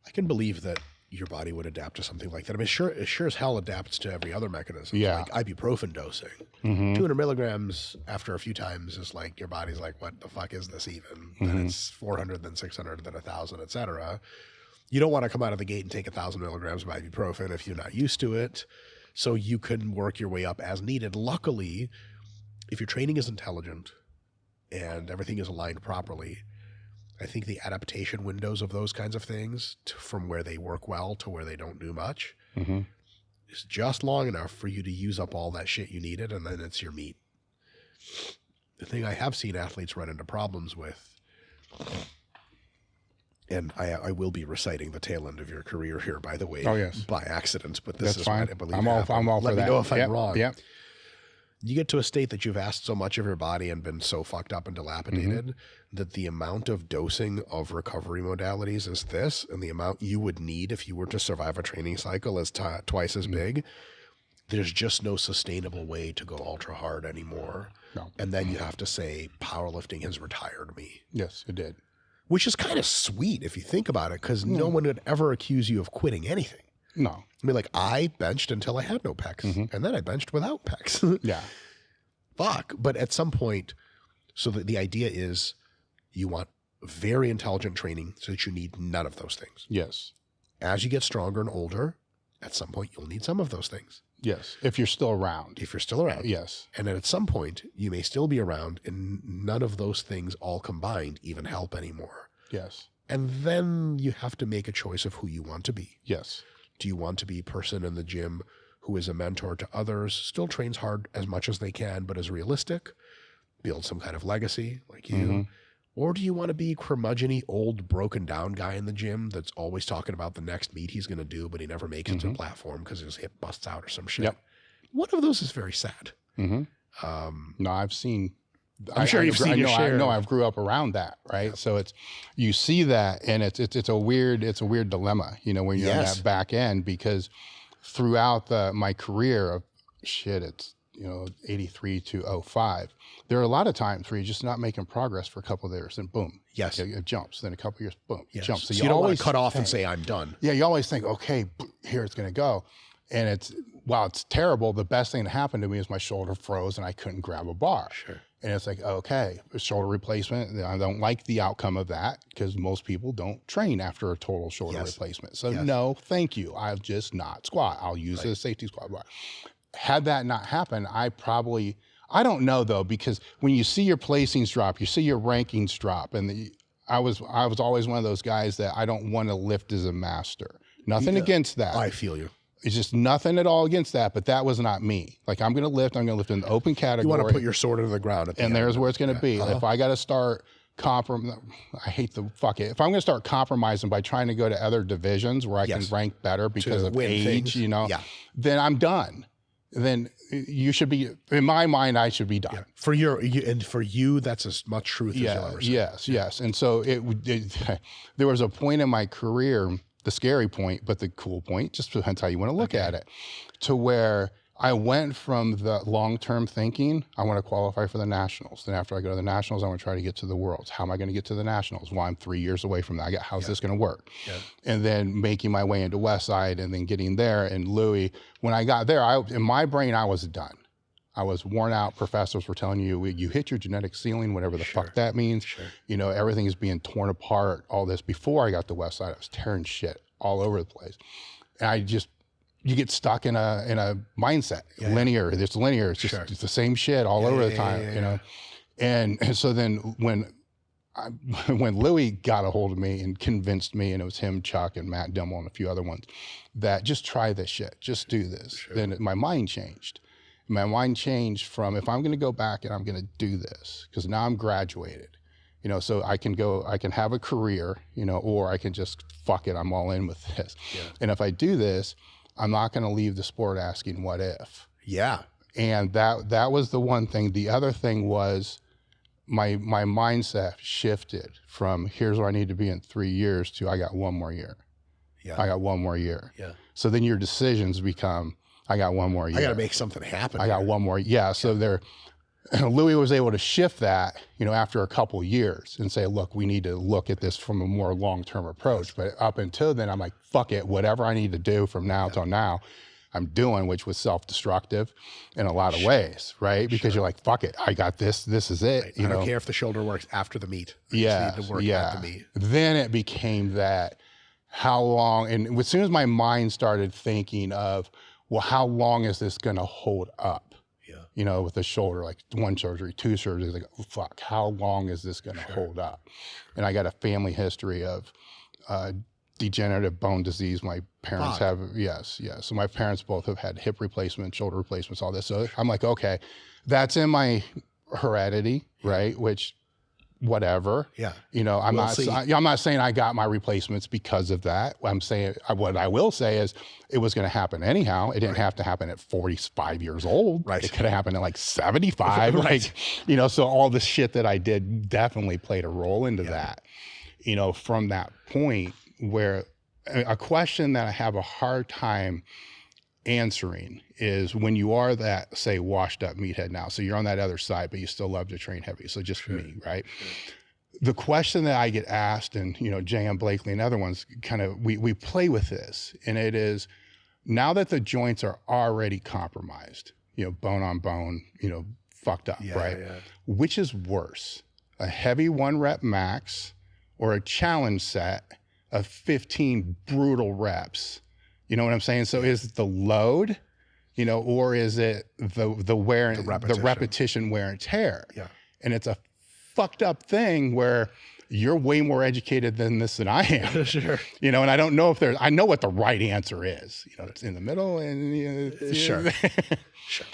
[SPEAKER 3] I can believe that your body would adapt to something like that. I mean, it sure as hell adapts to every other mechanism.
[SPEAKER 2] Yeah.
[SPEAKER 3] Like ibuprofen dosing. 200 milligrams after a few times is like, your body's like, what the fuck is this even? Then it's 400, then 600, then 1,000, et cetera. You don't want to come out of the gate and take 1,000 milligrams of ibuprofen if you're not used to it. So you can work your way up as needed. Luckily, if your training is intelligent and everything is aligned properly, I think the adaptation windows of those kinds of things from where they work well to where they don't do much is just long enough for you to use up all that shit you needed, and then it's your meat. The thing I have seen athletes run into problems with and I will be reciting the tail end of your career here, by the way.
[SPEAKER 2] Oh, yes.
[SPEAKER 3] By accident, but this
[SPEAKER 2] That's
[SPEAKER 3] is
[SPEAKER 2] fine.
[SPEAKER 3] what I believe
[SPEAKER 2] I'm all
[SPEAKER 3] Let
[SPEAKER 2] for
[SPEAKER 3] me
[SPEAKER 2] that.
[SPEAKER 3] know if I'm wrong.
[SPEAKER 2] Yep.
[SPEAKER 3] You get to a state that you've asked so much of your body and been so fucked up and dilapidated that the amount of dosing of recovery modalities is this, and the amount you would need if you were to survive a training cycle is twice as big. There's just no sustainable way to go ultra hard anymore.
[SPEAKER 2] No.
[SPEAKER 3] And then you have to say, powerlifting has retired me.
[SPEAKER 2] Yes, it did.
[SPEAKER 3] Which is kind of sweet if you think about it, because no one would ever accuse you of quitting anything.
[SPEAKER 2] No.
[SPEAKER 3] I mean, like, I benched until I had no pecs, and then I benched without pecs.
[SPEAKER 2] Yeah.
[SPEAKER 3] Fuck. But at some point, so the idea is you want very intelligent training so that you need none of those things.
[SPEAKER 2] Yes.
[SPEAKER 3] As you get stronger and older, at some point, you'll need some of those things.
[SPEAKER 2] Yes. If you're still around.
[SPEAKER 3] If you're still around.
[SPEAKER 2] Yes.
[SPEAKER 3] And then at some point, you may still be around, and none of those things all combined even help anymore.
[SPEAKER 2] Yes.
[SPEAKER 3] And then you have to make a choice of who you want to be.
[SPEAKER 2] Yes.
[SPEAKER 3] Do you want to be a person in the gym who is a mentor to others, still trains hard as much as they can, but is realistic, build some kind of legacy like you? Or do you want to be curmudgeon-y, old, broken down guy in the gym that's always talking about the next meet he's going to do, but he never makes it to the platform because his hip busts out or some shit?
[SPEAKER 2] Yep.
[SPEAKER 3] One of those is very sad.
[SPEAKER 2] No, I've seen.
[SPEAKER 3] I'm sure you've seen your share.
[SPEAKER 2] I know. I've grew up around that, right? So it's you see that, and it's a weird dilemma, you know, when you're on that back end, because throughout my career of it's 83 to 05, there are a lot of times where you're just not making progress for a couple of years, and boom, it jumps. Then a couple of years, boom, it jumps.
[SPEAKER 3] So you don't always cut off and say I'm done.
[SPEAKER 2] Yeah, you always think, okay, here it's going to go, and it's terrible. The best thing that happened to me is my shoulder froze and I couldn't grab a bar.
[SPEAKER 3] Sure.
[SPEAKER 2] And it's like, okay, shoulder replacement. I don't like the outcome of that because most people don't train after a total shoulder replacement. So no, thank you. I'll just not squat. I'll use a safety squat bar. Had that not happened, I don't know though, because when you see your placings drop, you see your rankings drop, and I was always one of those guys that I don't want to lift as a master. Nothing against that.
[SPEAKER 3] I feel you.
[SPEAKER 2] It's just nothing at all against that, but that was not me. Like, I'm going to lift in the open category.
[SPEAKER 3] You want to put your sword into the ground at the end.
[SPEAKER 2] There's where it's going to be. If I got to start I hate the fuck it. If I'm going to start compromising by trying to go to other divisions where I can rank better because of age, then I'm done. Then you should be, in my mind, I should be done.
[SPEAKER 3] Yeah. For you, that's as much truth as you'll ever say.
[SPEAKER 2] Yes. And so there was a point in my career, the scary point, but the cool point, just depends how you want to look at it, to where I went from the long-term thinking, I want to qualify for the nationals. Then after I go to the nationals, I want to try to get to the worlds. How am I going to get to the nationals? Well, I'm 3 years away from that. How's this going to work? Yeah. And then making my way into Westside and then getting there. And Louis, when I got there, in my brain, I was done. I was worn out. Professors were telling you hit your genetic ceiling, whatever the fuck that means. Sure. Everything is being torn apart, all this. Before I got to Westside, I was tearing shit all over the place. And you get stuck in a mindset, linear. It's linear. It's just it's the same shit all over the time, And so then when Louis got a hold of me and convinced me, and it was him, Chuck, and Matt Dimmel, and a few other ones, that just try this shit, just do this. Sure. Then my mind changed. My mind changed from, if I'm going to go back and I'm going to do this, because now I'm graduated, so I can have a career, or I can just fuck it, I'm all in with this. Yeah. And if I do this, I'm not going to leave the sport asking what if. Yeah. And that was the one thing. The other thing was my mindset shifted from here's where I need to be in 3 years to I got one more year. Yeah. I got one more year. Yeah. So then your decisions become, I got one more year.
[SPEAKER 3] I got to make something happen.
[SPEAKER 2] I got one more. Yeah. So Louis was able to shift that, after a couple years and say, look, we need to look at this from a more long-term approach. But up until then, I'm like, fuck it, whatever I need to do from now till now, I'm doing, which was self-destructive in a lot of ways, right? Because you're like, fuck it, I got this is it.
[SPEAKER 3] Right. I don't care if the shoulder works after the meet. I
[SPEAKER 2] yeah,
[SPEAKER 3] just need to work at the meet.
[SPEAKER 2] Then it became that, how long, and as soon as my mind started thinking of, well, how long is this gonna hold up? With the shoulder, like one surgery, two surgeries, like, fuck, how long is this going to hold up? And I got a family history of degenerative bone disease. My parents have, yes. So my parents both have had hip replacements, shoulder replacements, all this. So I'm like, okay, that's in my heredity, right? Which whatever.
[SPEAKER 3] Yeah.
[SPEAKER 2] You know, I'm
[SPEAKER 3] We'll
[SPEAKER 2] not
[SPEAKER 3] see.
[SPEAKER 2] I'm not saying I got my replacements because of that. I'm saying what I will say is it was going to happen anyhow. It didn't have to happen at 45 years old.
[SPEAKER 3] Right.
[SPEAKER 2] It could have happened at like 75.
[SPEAKER 3] Right.
[SPEAKER 2] Like, you know, so all the shit that I did definitely played a role into that. You know, from that point where a question that I have a hard time answering is when you are that, say, washed up meathead now, so you're on that other side, but you still love to train heavy. So just for me, right? The question that I get asked, and, you know, J.M. Blakely and other ones kind of, we play with this, and it is, now that the joints are already compromised, you know, bone on bone, you know, fucked up, right?
[SPEAKER 3] Yeah.
[SPEAKER 2] Which is worse, a heavy 1 rep max or a challenge set of 15 brutal reps? You know what I'm saying? So is it the load, you know, or is it the wear and the repetition wear and tear?
[SPEAKER 3] Yeah.
[SPEAKER 2] And it's a fucked up thing where you're way more educated than I am.
[SPEAKER 3] Sure.
[SPEAKER 2] You know, and I don't know if I know what the right answer is. You know, it's in the middle, and you know,
[SPEAKER 3] Sure. Sure.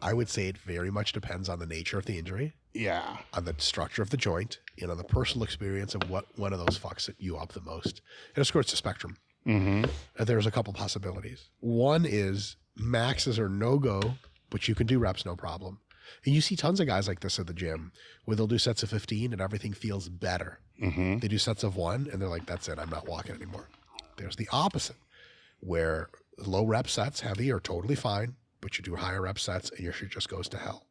[SPEAKER 3] I would say it very much depends on the nature of the injury,
[SPEAKER 2] Yeah.
[SPEAKER 3] on the structure of the joint, and on the personal experience of what one of those fucks you up the most. And of course, it's a spectrum.
[SPEAKER 2] Mm-hmm.
[SPEAKER 3] There's a couple possibilities. One is maxes are no-go, but you can do reps no problem. And you see tons of guys like this at the gym where they'll do sets of 15 and everything feels better.
[SPEAKER 2] Mm-hmm.
[SPEAKER 3] They do sets of 1 and they're like, that's it, I'm not walking anymore. There's the opposite, where low rep sets, heavy, are totally fine, but you do higher rep sets and your shit just goes to hell.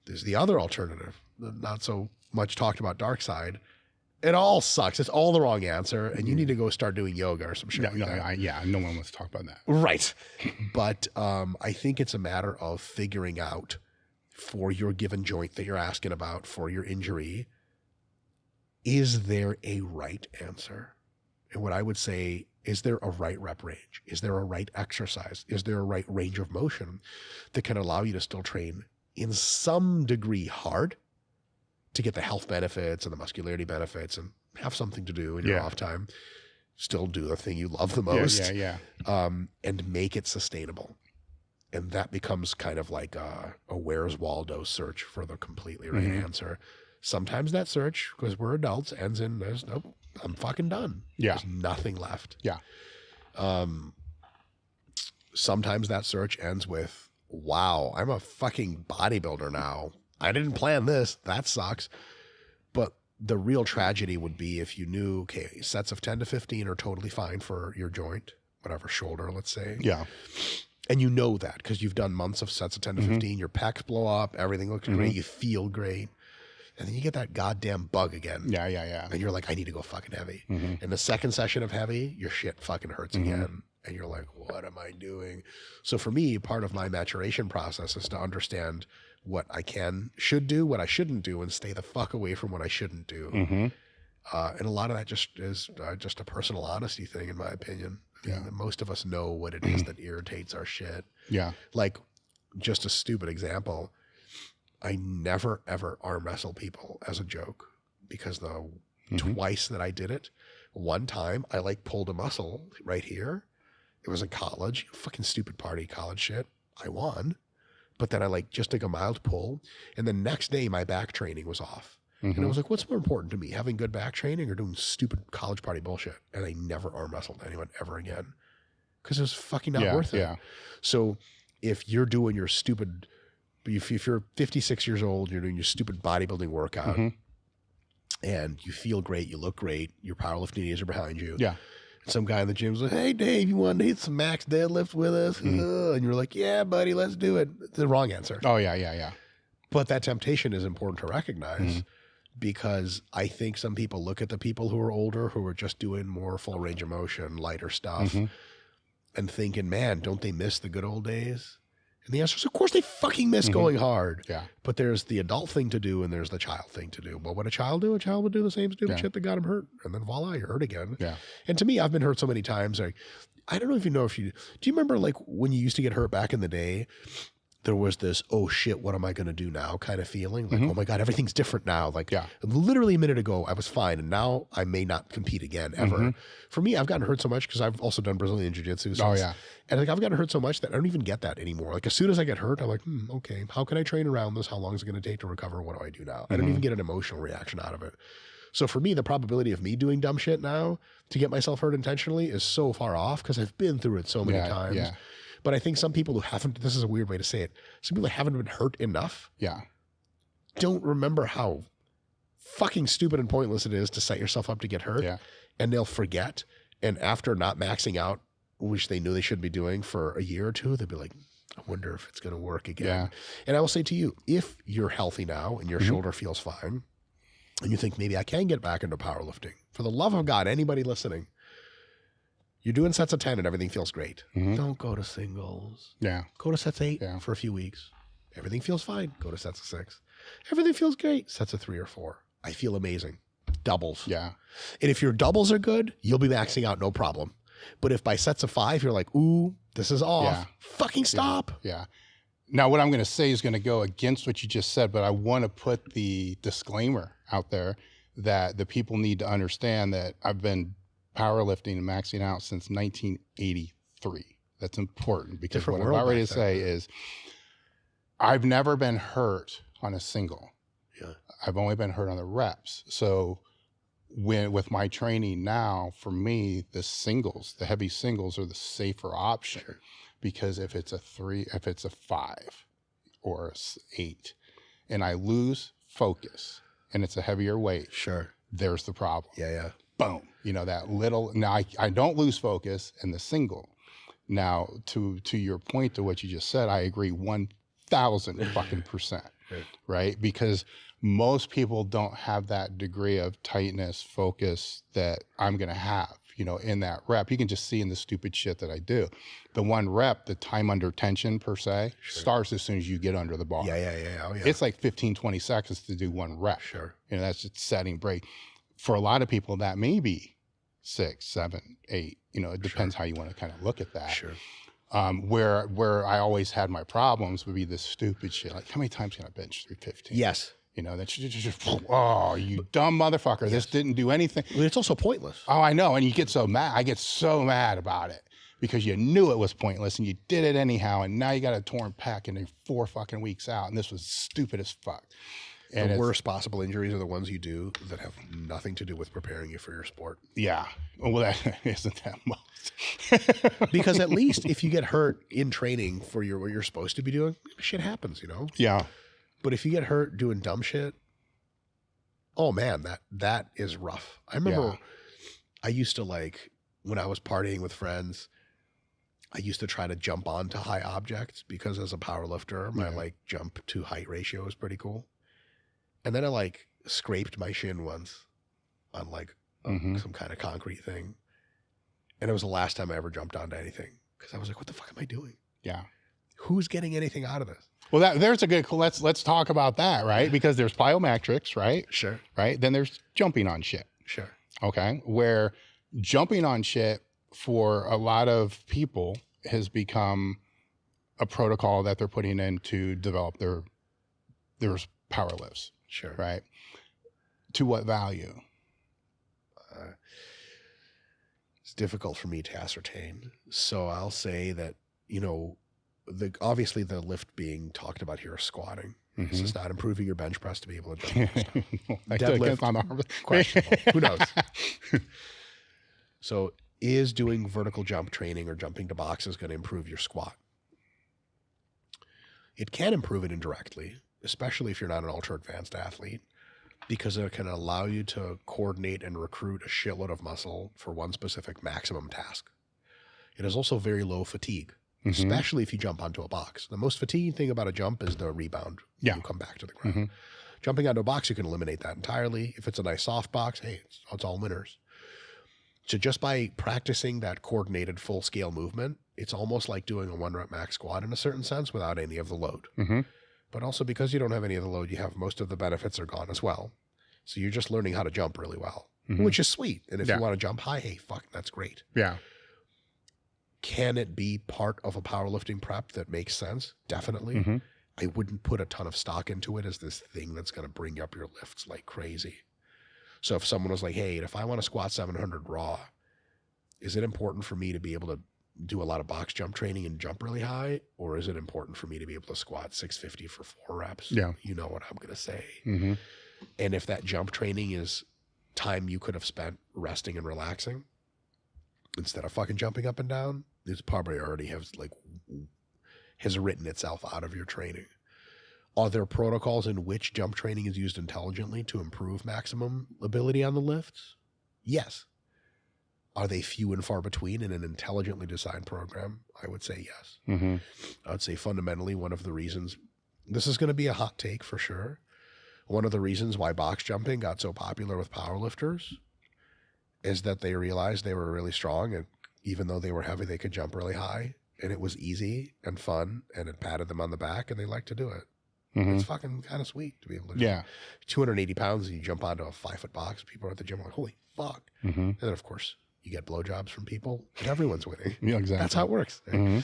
[SPEAKER 3] There's the other alternative, the not so much talked about dark side. It all sucks. It's all the wrong answer, and you need to go start doing yoga or some shit like that.
[SPEAKER 2] No one wants to talk about that.
[SPEAKER 3] Right. But I think it's a matter of figuring out for your given joint that you're asking about, for your injury, is there a right answer? And what I would say, is there a right rep range? Is there a right exercise? Is there a right range of motion that can allow you to still train in some degree hard to get the health benefits and the muscularity benefits and have something to do in your off time, still do the thing you love the most, and make it sustainable. And that becomes kind of like a Where's Waldo search for the completely right answer. Sometimes that search, because we're adults, ends in, nope, I'm fucking done.
[SPEAKER 2] Yeah.
[SPEAKER 3] There's nothing left.
[SPEAKER 2] Yeah.
[SPEAKER 3] Sometimes that search ends with, wow, I'm a fucking bodybuilder now. I didn't plan this. That sucks. But the real tragedy would be if you knew, okay, sets of 10 to 15 are totally fine for your joint, whatever, shoulder, let's say.
[SPEAKER 2] Yeah.
[SPEAKER 3] And you know that because you've done months of sets of 10 to 15, your pecs blow up, everything looks great, you feel great. And then you get that goddamn bug again.
[SPEAKER 2] Yeah.
[SPEAKER 3] And you're like, I need to go fucking heavy. And the second session of heavy, your shit fucking hurts again. And you're like, what am I doing? So for me, part of my maturation process is to understand what I should do, what I shouldn't do, and stay the fuck away from what I shouldn't do. And a lot of that just is just a personal honesty thing, in my opinion. I mean, most of us know what it is that irritates our shit.
[SPEAKER 2] Yeah.
[SPEAKER 3] Like, just a stupid example, I never, ever arm wrestle people as a joke, because the twice that I did it, one time I like pulled a muscle right here. It was in college, fucking stupid party college shit. I won. But then I like just took a mild pull. And the next day my back training was off. And I was like, what's more important to me, having good back training or doing stupid college party bullshit? And I never arm wrestled anyone ever again, because it was fucking not worth it. So if you're doing your stupid, if you're 56 years old, you're doing your stupid bodybuilding workout and you feel great, you look great, your powerlifting knees are behind you.
[SPEAKER 2] Yeah.
[SPEAKER 3] Some guy in the gym's like, hey, Dave, you want to hit some max deadlift with us? And you're like, yeah, buddy, let's do it. It's the wrong answer.
[SPEAKER 2] Oh, yeah.
[SPEAKER 3] But that temptation is important to recognize, because I think some people look at the people who are older, who are just doing more full range of motion, lighter stuff, and thinking, man, don't they miss the good old days? And the answer is, of course they fucking miss going hard.
[SPEAKER 2] Yeah.
[SPEAKER 3] But there's the adult thing to do and there's the child thing to do. Well, what a child do? A child would do the same stupid shit that got him hurt. And then voila, you're hurt again.
[SPEAKER 2] Yeah.
[SPEAKER 3] And to me, I've been hurt so many times. Like, I don't know if you know, do you remember like when you used to get hurt back in the day there was this, oh shit, what am I going to do now kind of feeling. Like, oh my God, everything's different now. Like literally a minute ago, I was fine. And now I may not compete again ever. For me, I've gotten hurt so much because I've also done Brazilian Jiu-Jitsu. And like, I've gotten hurt so much that I don't even get that anymore. Like as soon as I get hurt, I'm like, okay, how can I train around this? How long is it going to take to recover? What do I do now? I don't even get an emotional reaction out of it. So for me, the probability of me doing dumb shit now to get myself hurt intentionally is so far off because I've been through it so many times. Yeah. But I think some people who haven't, this is a weird way to say it, some people who haven't been hurt enough don't remember how fucking stupid and pointless it is to set yourself up to get hurt. And they'll forget. And after not maxing out, which they knew they should be doing for a year or two, they'll be like, I wonder if it's going to work again. And I will say to you, if you're healthy now and your shoulder feels fine, and you think maybe I can get back into powerlifting, for the love of God, anybody listening, you're doing sets of 10 and everything feels great. Don't go to singles. Go to sets 8 for a few weeks. Everything feels fine. Go to sets of 6. Everything feels great. Sets of 3 or 4. I feel amazing. Doubles. And if your doubles are good, you'll be maxing out no problem. But if by sets of 5, you're like, ooh, this is off, fucking stop.
[SPEAKER 2] Now, what I'm going to say is going to go against what you just said, but I want to put the disclaimer out there that the people need to understand that I've been powerlifting and maxing out since 1983. That's important because what I'm about ready to say is I've never been hurt on a single. I've only been hurt on the reps. So with my training now, for me, the heavy singles are the safer option because if it's a 3, if it's a 5 or a 8 and I lose focus and it's a heavier weight, there's the problem. Boom. You know, that little, now I don't lose focus in the single. Now, to your point to what you just said, I agree 1,000% right? Because most people don't have that degree of tightness, focus that I'm going to have, you know, in that rep. You can just see in the stupid shit that I do. The one rep, the time under tension per se, starts as soon as you get under the bar. It's like 15, 20 seconds to do one rep. You know, that's just setting break. For a lot of people, that may be 6, 7, 8. You know, it depends how you want to kind of look at that. Where I always had my problems would be this stupid shit. Like, how many times can I bench 315? You know, that's just, oh, you dumb motherfucker. This didn't do anything.
[SPEAKER 3] But it's also pointless.
[SPEAKER 2] Oh, I know. And you get so mad. I get so mad about it because you knew it was pointless and you did it anyhow. And now you got a torn pec and you're 4 fucking weeks out. And this was stupid as fuck.
[SPEAKER 3] And the worst possible injuries are the ones you do that have nothing to do with preparing you for your sport.
[SPEAKER 2] Well, that isn't that much.
[SPEAKER 3] Because at least if you get hurt in training for what you're supposed to be doing, shit happens, you know? But if you get hurt doing dumb shit, oh man, that is rough. I remember I used to, like, when I was partying with friends, I used to try to jump onto high objects because as a power lifter, my like jump to height ratio is pretty cool. And then I like scraped my shin once on like some kind of concrete thing. And it was the last time I ever jumped onto anything because I was like, what the fuck am I doing? Who's getting anything out of this?
[SPEAKER 2] Well, there's a good, let's talk about that, right? Because there's plyometrics, right? Right? Then there's jumping on shit. Okay. Where jumping on shit for a lot of people has become a protocol that they're putting in to develop their power lifts. Right. To what value?
[SPEAKER 3] It's difficult for me to ascertain. So I'll say that, you know, obviously the lift being talked about here is squatting. This is not improving your bench press to be able to jump. Deadlift, questionable. Who knows? So is doing vertical jump training or jumping to boxes going to improve your squat? It can improve it indirectly, especially if you're not an ultra advanced athlete, because it can allow you to coordinate and recruit a shitload of muscle for one specific maximum task. It is also very low fatigue, especially if you jump onto a box. The most fatiguing thing about a jump is the rebound. You come back to the ground. Jumping onto a box, you can eliminate that entirely. If it's a nice soft box, hey, it's all winners. So just by practicing that coordinated full-scale movement, it's almost like doing a 1-rep max squat in a certain sense without any of the load. But also because you don't have any of the load, you have most of the benefits are gone as well. So you're just learning how to jump really well, which is sweet. And if you want to jump high, hey, fuck, that's great. Can it be part of a powerlifting prep that makes sense? Definitely. I wouldn't put a ton of stock into it as this thing that's going to bring up your lifts like crazy. So if someone was like, hey, if I want to squat 700 raw, is it important for me to be able to do a lot of box jump training and jump really high? Or is it important for me to be able to squat 650 for 4 reps?
[SPEAKER 2] Yeah.
[SPEAKER 3] You know what I'm going to say. And if that jump training is time you could have spent resting and relaxing instead of fucking jumping up and down, it's probably already has written itself out of your training. Are there protocols in which jump training is used intelligently to improve maximum ability on the lifts? Yes. Are they few and far between in an intelligently designed program? I would say yes. I would say fundamentally one of the reasons, this is going to be a hot take for sure, one of the reasons why box jumping got so popular with powerlifters is that they realized they were really strong, and even though they were heavy, they could jump really high, and it was easy and fun, and it patted them on the back, and they liked to do it. It's fucking kind of sweet to be able to 280 pounds and you jump onto a 5-foot box. People are at the gym like, holy fuck. And then, of course, you get blowjobs from people, and everyone's winning.
[SPEAKER 2] Yeah, exactly.
[SPEAKER 3] That's how it works. Right?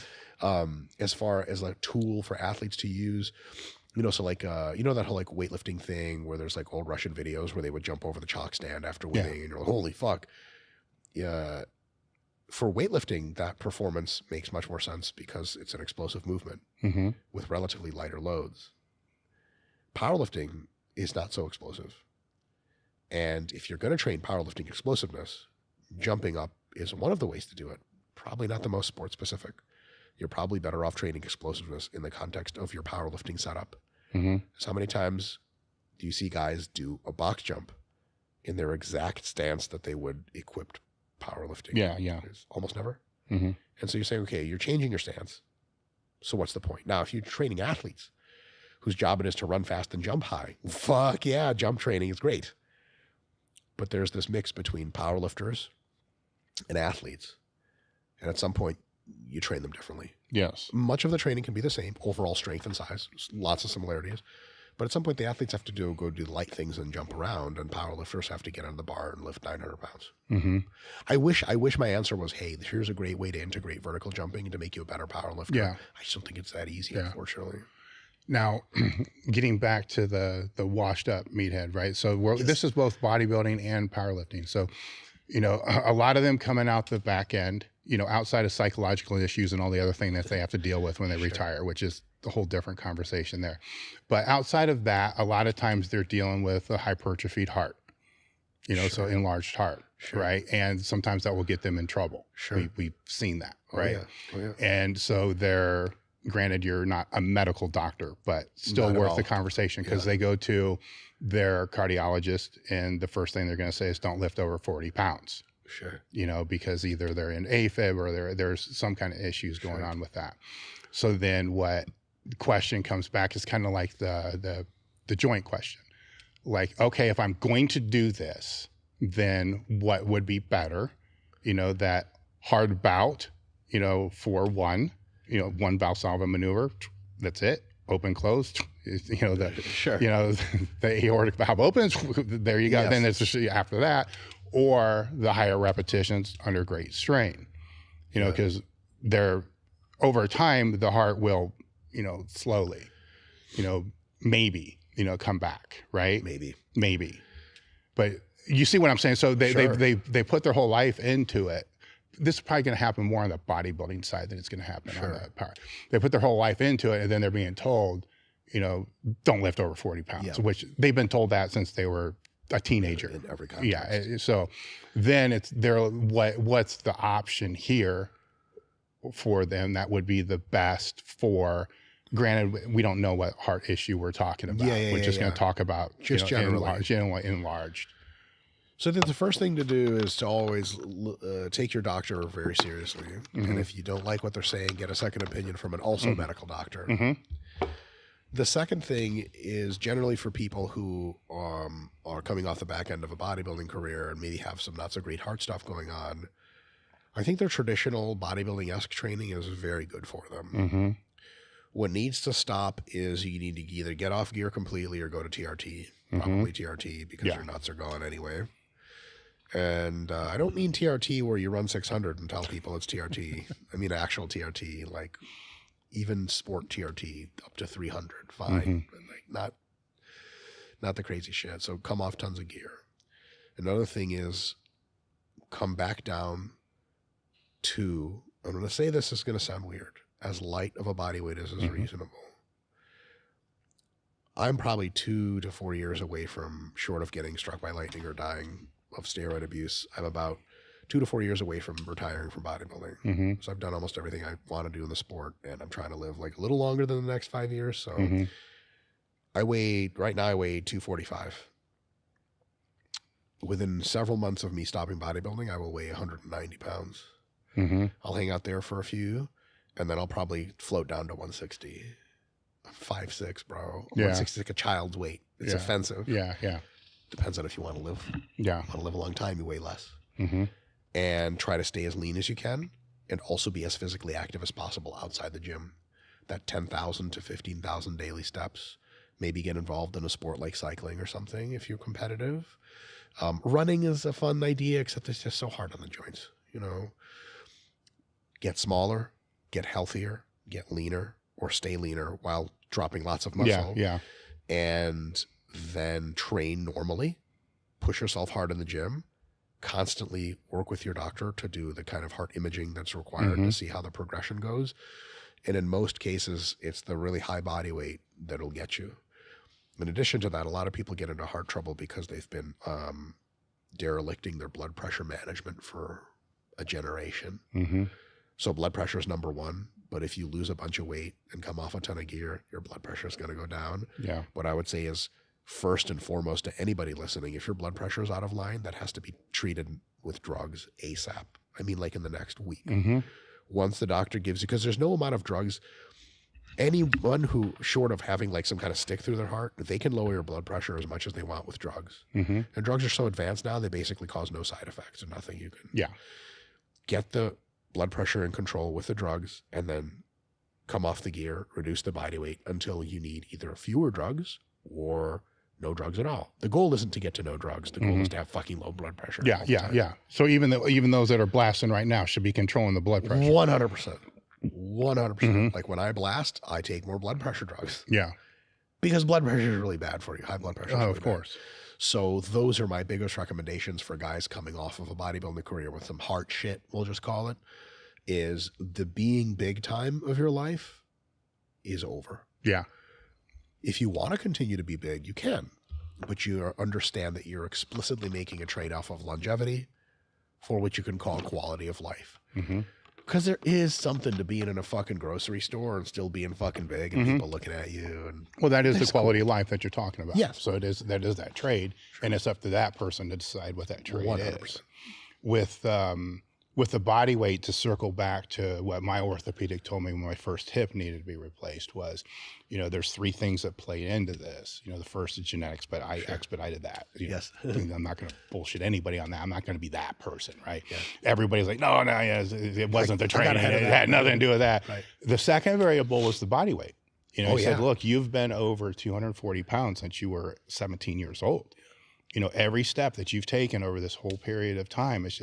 [SPEAKER 3] As far as a tool for athletes to use, so like, that whole like weightlifting thing where there's like old Russian videos where they would jump over the chalk stand after winning, and you're like, holy fuck. Yeah. For weightlifting, that performance makes much more sense because it's an explosive movement with relatively lighter loads. Powerlifting is not so explosive. And if you're going to train powerlifting explosiveness, jumping up is one of the ways to do it. Probably not the most sport specific. You're probably better off training explosiveness in the context of your powerlifting setup. So how many times do you see guys do a box jump in their exact stance that they would equipped powerlifting?
[SPEAKER 2] Yeah.
[SPEAKER 3] It's almost never. And so you're saying, okay, you're changing your stance. So what's the point? Now, if you're training athletes whose job it is to run fast and jump high, fuck yeah, jump training is great. But there's this mix between powerlifters and athletes. And at some point, you train them differently.
[SPEAKER 2] Yes.
[SPEAKER 3] Much of the training can be the same, overall strength and size, lots of similarities. But at some point, the athletes have to go do light things and jump around, and powerlifters have to get on the bar and lift 900 pounds. I wish my answer was, hey, here's a great way to integrate vertical jumping to make you a better powerlifter. Yeah. I just don't think it's that easy, unfortunately.
[SPEAKER 2] Now, getting back to the washed up meathead, right? So this is both bodybuilding and powerlifting. So, a lot of them coming out the back end, outside of psychological issues and all the other thing that they have to deal with when they retire, which is a whole different conversation there. But outside of that, a lot of times they're dealing with a hypertrophied heart, so enlarged heart, right? And sometimes that will get them in trouble. We've seen that, right? And so they're, granted, you're not a medical doctor, but still worth the conversation because they go to their cardiologist and the first thing they're going to say is don't lift over 40 pounds. Because either they're in AFib or there's some kind of issues going on with that. So then what the question comes back is kind of like the joint question. Like, okay, if I'm going to do this, then what would be better? That hard bout, for one Valsalva maneuver, that's it. Open, closed, the aortic valve opens, there you go. Yes. Then there's after that, or the higher repetitions under great strain, because they're over time, the heart will, slowly, maybe, come back, right? Maybe. But you see what I'm saying? So they put their whole life into it. This is probably going to happen more on the bodybuilding side than it's going to happen on the power. They put their whole life into it, and then they're being told, don't lift over 40 pounds, which they've been told that since they were a teenager. In every context. Yeah. So then what's the option here for them that would be the best for, granted, we don't know what heart issue we're talking about. We're just going to talk about
[SPEAKER 3] just generally
[SPEAKER 2] enlarged.
[SPEAKER 3] So the first thing to do is to always take your doctor very seriously. And if you don't like what they're saying, get a second opinion from an also medical doctor. The second thing is generally for people who are coming off the back end of a bodybuilding career and maybe have some not so great heart stuff going on. I think their traditional bodybuilding-esque training is very good for them. What needs to stop is you need to either get off gear completely or go to TRT, probably TRT, because your nuts are gone anyway. And I don't mean TRT where you run 600 and tell people it's TRT. I mean actual TRT, like even sport TRT up to 300, fine. But like not the crazy shit. So come off tons of gear. Another thing is come back down to, I'm going to say this is going to sound weird, as light of a body weight as is reasonable. I'm probably 2 to 4 years away from, short of getting struck by lightning or dying of steroid abuse, I'm about 2 to 4 years away from retiring from bodybuilding. So I've done almost everything I want to do in the sport, and I'm trying to live like a little longer than the next 5 years. So right now I weigh 245. Within several months of me stopping bodybuilding, I will weigh 190 pounds. I'll hang out there for a few, and then I'll probably float down to 160. I'm 5'6", bro. 160 is like a child's weight. It's offensive. Depends on if you want to live. Want to live a long time, you weigh less. And try to stay as lean as you can, and also be as physically active as possible outside the gym. That 10,000 to 15,000 daily steps. Maybe get involved in a sport like cycling or something if you're competitive. Running is a fun idea, except it's just so hard on the joints, you know. Get smaller, get healthier, get leaner, or stay leaner while dropping lots of muscle. And then train normally, push yourself hard in the gym, constantly work with your doctor to do the kind of heart imaging that's required to see how the progression goes. And in most cases, it's the really high body weight that'll get you. In addition to that, a lot of people get into heart trouble because they've been derelicting their blood pressure management for a generation. So blood pressure is number one, but if you lose a bunch of weight and come off a ton of gear, your blood pressure is going to go down. What I would say is, first and foremost to anybody listening, if your blood pressure is out of line, that has to be treated with drugs ASAP. I mean, like in the next week. Once the doctor gives you, because there's no amount of drugs, anyone who, short of having like some kind of stick through their heart, they can lower your blood pressure as much as they want with drugs. And drugs are so advanced now, they basically cause no side effects and nothing. You can get the blood pressure in control with the drugs, and then come off the gear, reduce the body weight until you need either fewer drugs or no drugs at all. The goal isn't to get to no drugs. The goal is to have fucking low blood pressure.
[SPEAKER 2] So even those that are blasting right now should be controlling the blood pressure.
[SPEAKER 3] 100%. 100%. Like when I blast, I take more blood pressure drugs. Because blood pressure is really bad for you. High blood pressure is really
[SPEAKER 2] of course.
[SPEAKER 3] bad. So those are my biggest recommendations for guys coming off of a bodybuilding career with some heart shit, we'll just call it, is the being big time of your life is over. If you want to continue to be big, you can, but you understand that you're explicitly making a trade-off of longevity for what you can call quality of life. Because there is something to being in a fucking grocery store and still being fucking big and people looking at you. And
[SPEAKER 2] well, that is the quality of life that you're talking about.
[SPEAKER 3] Yes.
[SPEAKER 2] So that is that trade, and it's up to that person to decide what that trade 100%. Is. With the body weight, to circle back to what my orthopedic told me when my first hip needed to be replaced was, you know, there's 3 things that play into this. You know, the first is genetics, but I expedited that. Yes. I'm not going to bullshit anybody on that. I'm not going to be that person, right? Everybody's like, no, it wasn't the training. It had nothing to do with that. The second variable was the body weight. You know, he said, look, you've been over 240 pounds since you were 17 years old. You know, every step that you've taken over this whole period of time is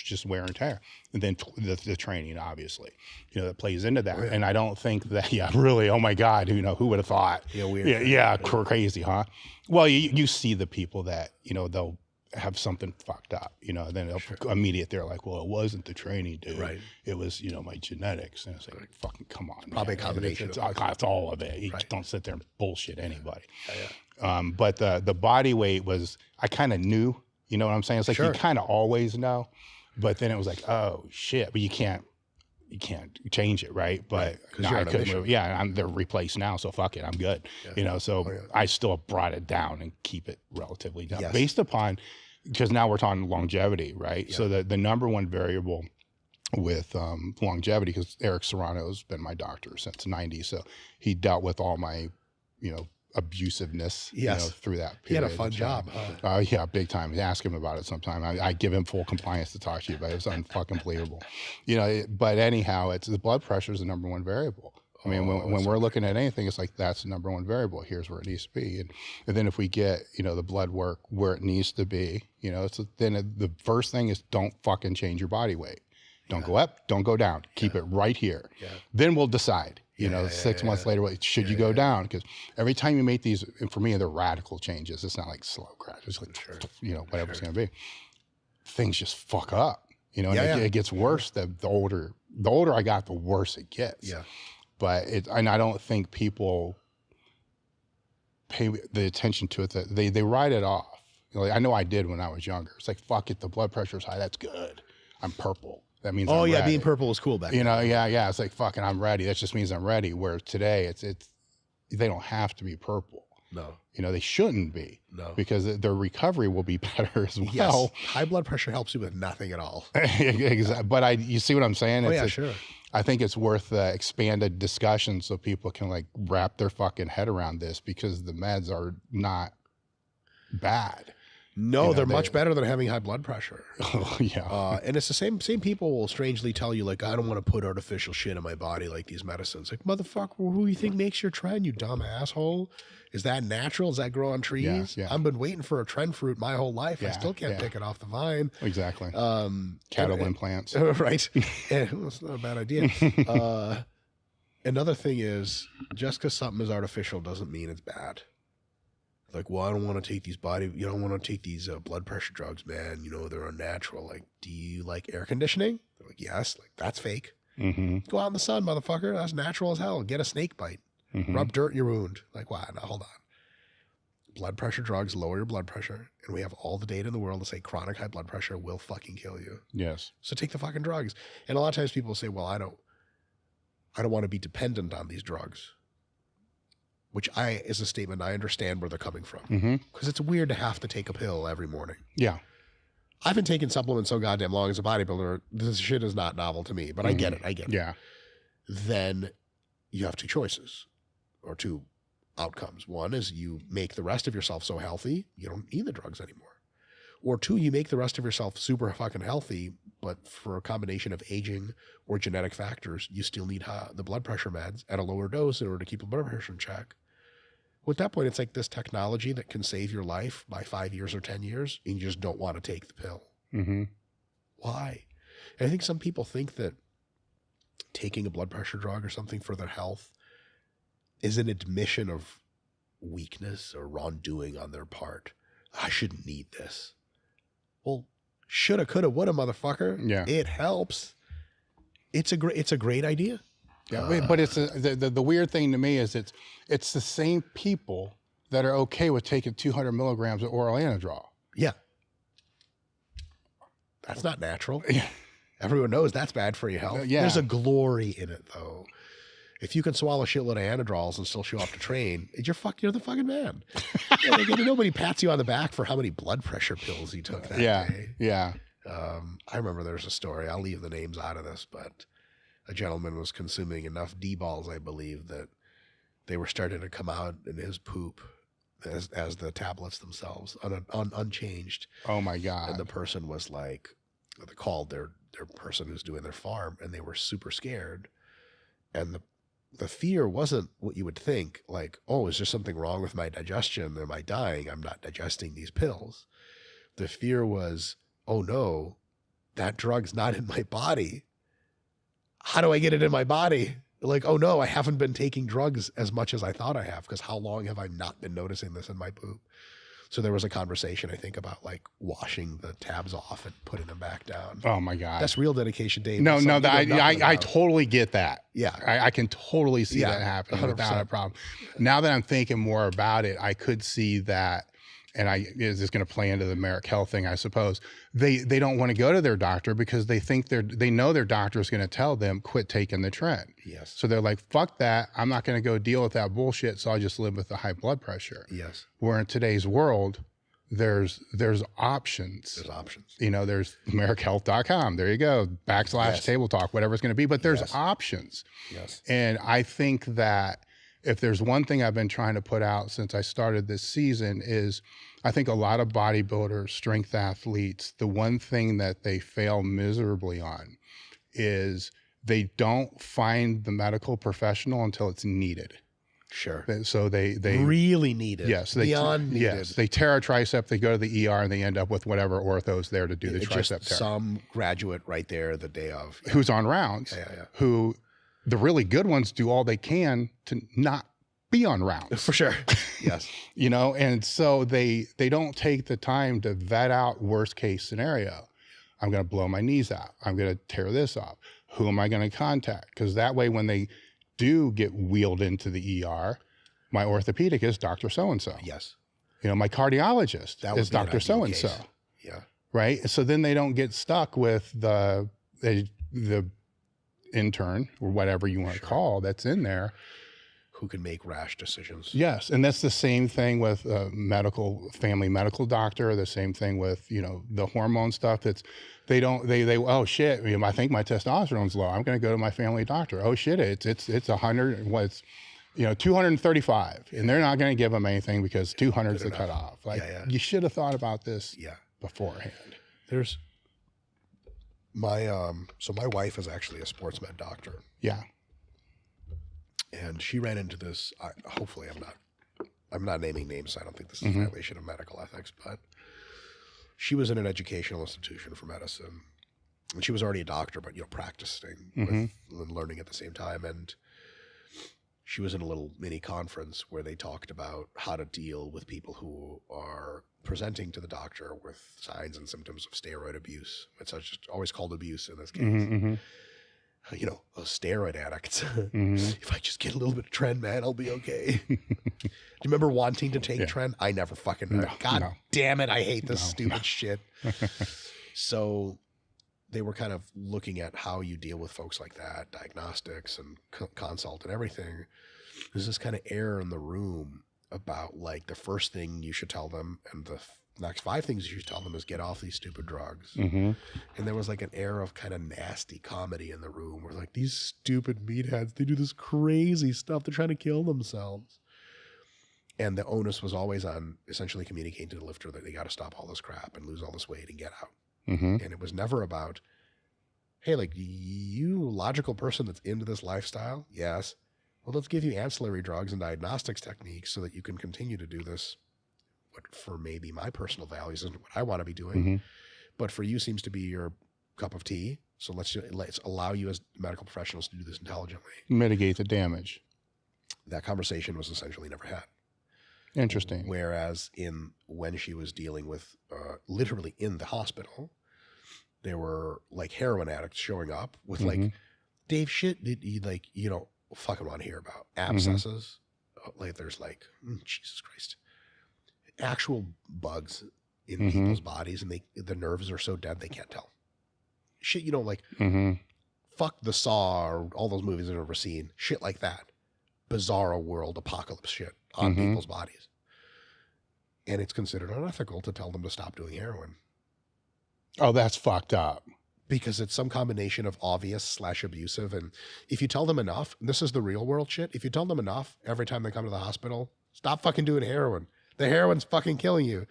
[SPEAKER 2] just wear and tear. And then the training, obviously, you know, that plays into that. And I don't think that, really, oh my God, you know, who would have thought? Weird. Crazy, huh? Well, you see the people that, you know, they'll have something fucked up, you know, then they're like, well, it wasn't the training, dude. It was, you know, my genetics. And it's like, fucking come on.
[SPEAKER 3] Probably a combination.
[SPEAKER 2] It's all of it. You don't sit there and bullshit anybody. But the body weight was, I kind of knew, you know what I'm saying? It's like you kind of always know, but then it was like, oh shit, but you can't change it, right? But I couldn't move. They're replaced now, so fuck it, I'm good. You know, so I still brought it down and keep it relatively down based upon, because now we're talking longevity, right? So the number one variable with longevity, because Eric Serrano's been my doctor since '90, so he dealt with all my, you know, abusiveness, you know, through that period.
[SPEAKER 3] He had a fun job.
[SPEAKER 2] Yeah, big time. Ask him about it sometime. I give him full compliance to talk to you about it. It's unfucking believable. You know, but anyhow, it's the blood pressure is the number one variable. I mean, when we're looking at anything, it's like, that's the number one variable. Here's where it needs to be. And then if we get, the blood work where it needs to be, then the first thing is don't fucking change your body weight. Don't go up, don't go down. Keep it right here. Yeah. Then we'll decide, 6 months later, should you go down? Because every time you make these, and for me, they're radical changes. It's not like slow crash. It's like, whatever it's going to be. Things just fuck up, it gets worse. The older I got, the worse it gets. Yeah. But and I don't think people pay the attention to it, that they write it off. I know I did when I was younger. It's like, fuck it, the blood pressure's high. That's good. I'm purple. That means I'm ready.
[SPEAKER 3] Being purple was cool back then.
[SPEAKER 2] Yeah. It's like, fucking, I'm ready. That just means I'm ready. Where today, it's they don't have to be purple.
[SPEAKER 3] No.
[SPEAKER 2] They shouldn't be. No. Because their recovery will be better as well.
[SPEAKER 3] Yes. High blood pressure helps you with nothing at all.
[SPEAKER 2] Exactly. But you see what I'm saying?
[SPEAKER 3] Sure.
[SPEAKER 2] I think it's worth expanded discussion so people can wrap their fucking head around this, because the meds are not bad.
[SPEAKER 3] No, they're much better than having high blood pressure.
[SPEAKER 2] Oh, yeah.
[SPEAKER 3] And it's the same people will strangely tell you, I don't want to put artificial shit in my body like these medicines. Like, motherfucker, who you think makes your trend, you dumb asshole? Is that natural? Does that grow on trees? Yeah. I've been waiting for a trend fruit my whole life. I still can't pick it off the vine.
[SPEAKER 2] Exactly. Cattle implants.
[SPEAKER 3] Right. It's not a bad idea. Another thing is, just because something is artificial doesn't mean it's bad. Like, well, I don't want to take these blood pressure drugs, man. They're unnatural. Like, do you like air conditioning? They're like, yes. Like, that's fake. Mm-hmm. Go out in the sun, motherfucker. That's natural as hell. Get a snake bite. Mm-hmm. Rub dirt in your wound. Like, wow, now hold on. Blood pressure drugs lower your blood pressure, and we have all the data in the world to say chronic high blood pressure will fucking kill you.
[SPEAKER 2] Yes.
[SPEAKER 3] So take the fucking drugs. And a lot of times people say, well, I don't want to be dependent on these drugs. Which is a statement I understand where they're coming from. Because it's weird to have to take a pill every morning.
[SPEAKER 2] Yeah.
[SPEAKER 3] I've been taking supplements so goddamn long as a bodybuilder. This shit is not novel to me, but I get it.
[SPEAKER 2] Yeah.
[SPEAKER 3] Then you have two choices or two outcomes. One is you make the rest of yourself so healthy, you don't need the drugs anymore. Or two, you make the rest of yourself super fucking healthy, but for a combination of aging or genetic factors, you still need the blood pressure meds at a lower dose in order to keep the blood pressure in check. Well, at that point, it's like this technology that can save your life by 5 years or 10 years, and you just don't want to take the pill. Mm-hmm. Why? And I think some people think that taking a blood pressure drug or something for their health is an admission of weakness or wrongdoing on their part. I shouldn't need this. Well, shoulda, coulda, woulda, motherfucker.
[SPEAKER 2] Yeah.
[SPEAKER 3] It helps. It's a great idea.
[SPEAKER 2] Yeah, but it's the weird thing to me is it's the same people that are okay with taking 200 milligrams of oral Anadrol.
[SPEAKER 3] Yeah. That's not natural. Yeah. Everyone knows that's bad for your health.
[SPEAKER 2] Yeah.
[SPEAKER 3] There's a glory in it, though. If you can swallow a shitload of Anadrols and still show up to train, you're the fucking man. Nobody pats you on the back for how many blood pressure pills you took that day.
[SPEAKER 2] Yeah.
[SPEAKER 3] I remember there's a story. I'll leave the names out of this, but a gentleman was consuming enough D-balls, I believe, that they were starting to come out in his poop as the tablets themselves, unchanged.
[SPEAKER 2] Oh my God.
[SPEAKER 3] And the person was like, they called their person who's doing their farm, and they were super scared. And the fear wasn't what you would think, like, oh, is there something wrong with my digestion? Am I dying? I'm not digesting these pills. The fear was, oh no, that drug's not in my body. How do I get it in my body? Like, oh no, I haven't been taking drugs as much as I thought I have, because how long have I not been noticing this in my poop? So there was a conversation, I think, about like washing the tabs off and putting them back down.
[SPEAKER 2] Oh my God.
[SPEAKER 3] That's real dedication, Dave.
[SPEAKER 2] No, I totally get that.
[SPEAKER 3] Yeah.
[SPEAKER 2] I can totally see that happening 100%. Without a problem. Now that I'm thinking more about it, I could see that, and is this going to play into the Marek Health thing, I suppose. They don't want to go to their doctor because they think they know their doctor is going to tell them, quit taking the trend.
[SPEAKER 3] Yes.
[SPEAKER 2] So they're like, fuck that. I'm not going to go deal with that bullshit. So I'll just live with the high blood pressure.
[SPEAKER 3] Yes.
[SPEAKER 2] Where in today's world, there's options.
[SPEAKER 3] There's options.
[SPEAKER 2] There's MarekHealth.com. There you go. / Table Talk, whatever it's going to be. But there's options.
[SPEAKER 3] Yes.
[SPEAKER 2] And I think that if there's one thing I've been trying to put out since I started this season is, I think a lot of bodybuilders, strength athletes, the one thing that they fail miserably on is they don't find the medical professional until it's needed.
[SPEAKER 3] Sure.
[SPEAKER 2] So they
[SPEAKER 3] really need it.
[SPEAKER 2] Yes.
[SPEAKER 3] Beyond needed.
[SPEAKER 2] Yes. They tear a tricep, they go to the ER, and they end up with whatever ortho's there to do the tricep
[SPEAKER 3] just
[SPEAKER 2] tear.
[SPEAKER 3] some graduate right there the day of. Yeah.
[SPEAKER 2] Who's on rounds, who the really good ones do all they can to not be on rounds.
[SPEAKER 3] For sure. Yes.
[SPEAKER 2] You know, and so they don't take the time to vet out worst case scenario. I'm going to blow my knees out. I'm going to tear this off. Who am I going to contact? Because that way, when they do get wheeled into the ER, my orthopedic is Dr. So-and-so.
[SPEAKER 3] Yes.
[SPEAKER 2] You know, my cardiologist is Dr. So-and-so.
[SPEAKER 3] Yeah.
[SPEAKER 2] Right. So then they don't get stuck with the intern or whatever you want to call that's in there.
[SPEAKER 3] Who can make rash decisions.
[SPEAKER 2] Yes. And that's the same thing with family medical doctor, the same thing with, you know, the hormone stuff. That's oh shit, you know, I think my testosterone's low. I'm going to go to my family doctor. Oh shit, it's 100, what's, you know, 235, and they're not going to give them anything because 200 is the cutoff. Like, you should have thought about this beforehand.
[SPEAKER 3] There's my, so my wife is actually a sports med doctor.
[SPEAKER 2] Yeah.
[SPEAKER 3] And she ran into this, hopefully I'm not naming names, so I don't think this is a violation of medical ethics, but she was in an educational institution for medicine, and she was already a doctor, but, you know, practicing with learning at the same time. And she was in a little mini conference where they talked about how to deal with people who are presenting to the doctor with signs and symptoms of steroid abuse. It's just always called abuse in this case. You know, a steroid addict. If I just get a little bit of Tren, man, I'll be okay. Do you remember wanting to take Tren? I never fucking, God damn it, I hate this stupid shit. So they were kind of looking at how you deal with folks like that, diagnostics and consult and everything. There's this kind of air in the room about, like, the first thing you should tell them and the next 5 things you should tell them is get off these stupid drugs. And there was like an air of kind of nasty comedy in the room where, like, these stupid meatheads, they do this crazy stuff. They're trying to kill themselves. And the onus was always on essentially communicating to the lifter that they got to stop all this crap and lose all this weight and get out. And it was never about, hey, like, you logical person that's into this lifestyle. Yes. Well, let's give you ancillary drugs and diagnostics techniques so that you can continue to do this. What for maybe my personal values isn't what I want to be doing, but for you seems to be your cup of tea. So let's allow you as medical professionals to do this intelligently.
[SPEAKER 2] Mitigate the damage.
[SPEAKER 3] That conversation was essentially never had.
[SPEAKER 2] Interesting.
[SPEAKER 3] Whereas when she was dealing with literally in the hospital, there were like heroin addicts showing up with like, Dave, shit, did you, like, you know, fucking want to hear about abscesses? Like there's like, Jesus Christ. Actual bugs in people's bodies, and the nerves are so dead they can't tell. Shit, you know, like fuck the Saw or all those movies I've ever seen. Shit like that. Bizarro world apocalypse shit on people's bodies. And it's considered unethical to tell them to stop doing heroin.
[SPEAKER 2] Oh, that's fucked up.
[SPEAKER 3] Because it's some combination of obvious / abusive. And if you tell them enough, this is the real world shit. If you tell them enough, every time they come to the hospital, stop fucking doing heroin. The heroin's fucking killing you.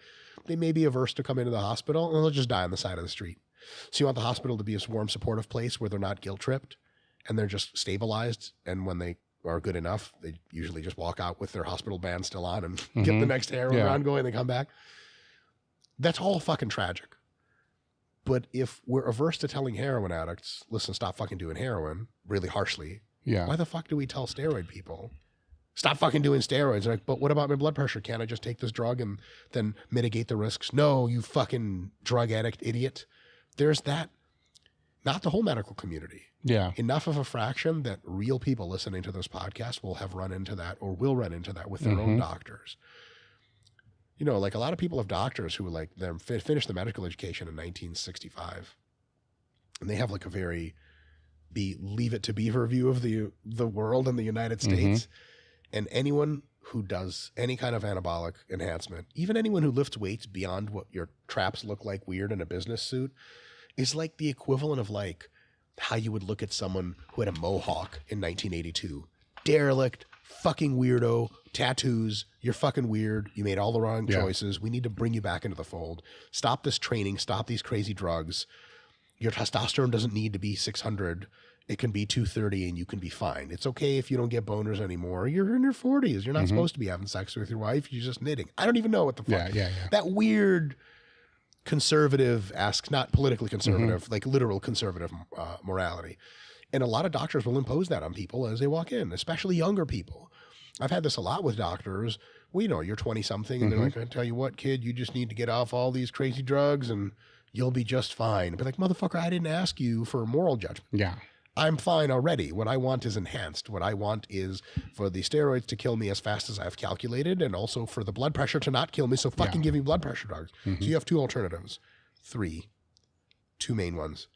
[SPEAKER 3] They may be averse to come into the hospital and they'll just die on the side of the street. So you want the hospital to be a warm, supportive place where they're not guilt tripped and they're just stabilized. And when they are good enough, they usually just walk out with their hospital band still on and get the next heroin round going and they come back. That's all fucking tragic. But if we're averse to telling heroin addicts, listen, stop fucking doing heroin really harshly. Why the fuck do we tell steroid people, stop fucking doing steroids? They're like, but what about my blood pressure? Can't I just take this drug and then mitigate the risks? No, you fucking drug addict idiot. There's that. Not the whole medical community. Enough of a fraction that real people listening to this podcast will have run into that or will run into that with their own doctors. You know, like a lot of people have doctors who like them finished the medical education in 1965 and they have like a very leave it to beaver view of the world and the United States. And anyone who does any kind of anabolic enhancement, even anyone who lifts weights beyond what your traps look like weird in a business suit, is like the equivalent of like how you would look at someone who had a mohawk in 1982. Derelict, fucking weirdo, tattoos, you're fucking weird. You made all the wrong choices. We need to bring you back into the fold. Stop this training. Stop these crazy drugs. Your testosterone doesn't need to be 600. It can be 2:30 and you can be fine. It's okay if you don't get boners anymore. You're in your 40s. You're not supposed to be having sex with your wife. You're just knitting. I don't even know what the fuck.
[SPEAKER 2] Yeah.
[SPEAKER 3] That weird conservative, not politically conservative, like literal conservative morality. And a lot of doctors will impose that on people as they walk in, especially younger people. I've had this a lot with doctors. Well, you know, you're 20 something and they're like, I tell you what, kid, you just need to get off all these crazy drugs and you'll be just fine. I'd be like, motherfucker, I didn't ask you for a moral judgment.
[SPEAKER 2] Yeah.
[SPEAKER 3] I'm fine already. What I want is enhanced. What I want is for the steroids to kill me as fast as I've calculated and also for the blood pressure to not kill me. So fucking give me blood pressure drugs. So you have 2 alternatives. 2 main ones.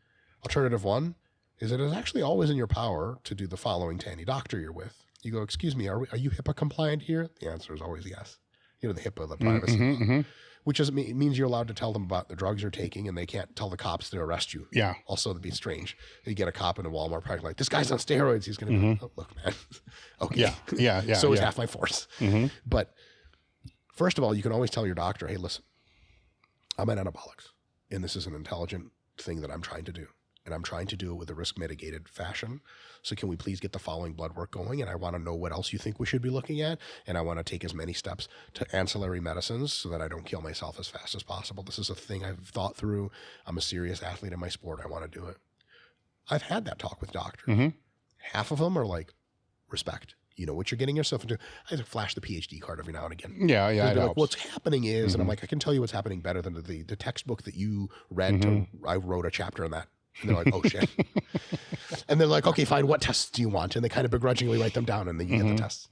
[SPEAKER 3] Alternative 1 is it is actually always in your power to do the following to any doctor you're with. You go, excuse me, are you HIPAA compliant here? The answer is always yes. You know, the HIPAA, the privacy, which means you're allowed to tell them about the drugs you're taking and they can't tell the cops to arrest you.
[SPEAKER 2] Yeah.
[SPEAKER 3] Also, it'd be strange. You get a cop in a Walmart parking like, this guy's on steroids. He's going to be like, oh, look, man. Okay.
[SPEAKER 2] Yeah.
[SPEAKER 3] So is half my force. But first of all, you can always tell your doctor, hey, listen, I'm on anabolics and this is an intelligent thing that I'm trying to do. And I'm trying to do it with a risk mitigated fashion. So can we please get the following blood work going? And I want to know what else you think we should be looking at. And I want to take as many steps to ancillary medicines so that I don't kill myself as fast as possible. This is a thing I've thought through. I'm a serious athlete in my sport. I want to do it. I've had that talk with doctors. Half of them are like, respect. You know what you're getting yourself into. I just flash the Ph.D. card every now and again.
[SPEAKER 2] Yeah.
[SPEAKER 3] They're like, what's happening is, and I'm like, I can tell you what's happening better than the textbook that you read. I wrote a chapter on that. And they're like, oh shit. And they're like, okay, fine. What tests do you want? And they kind of begrudgingly write them down and then you get the tests.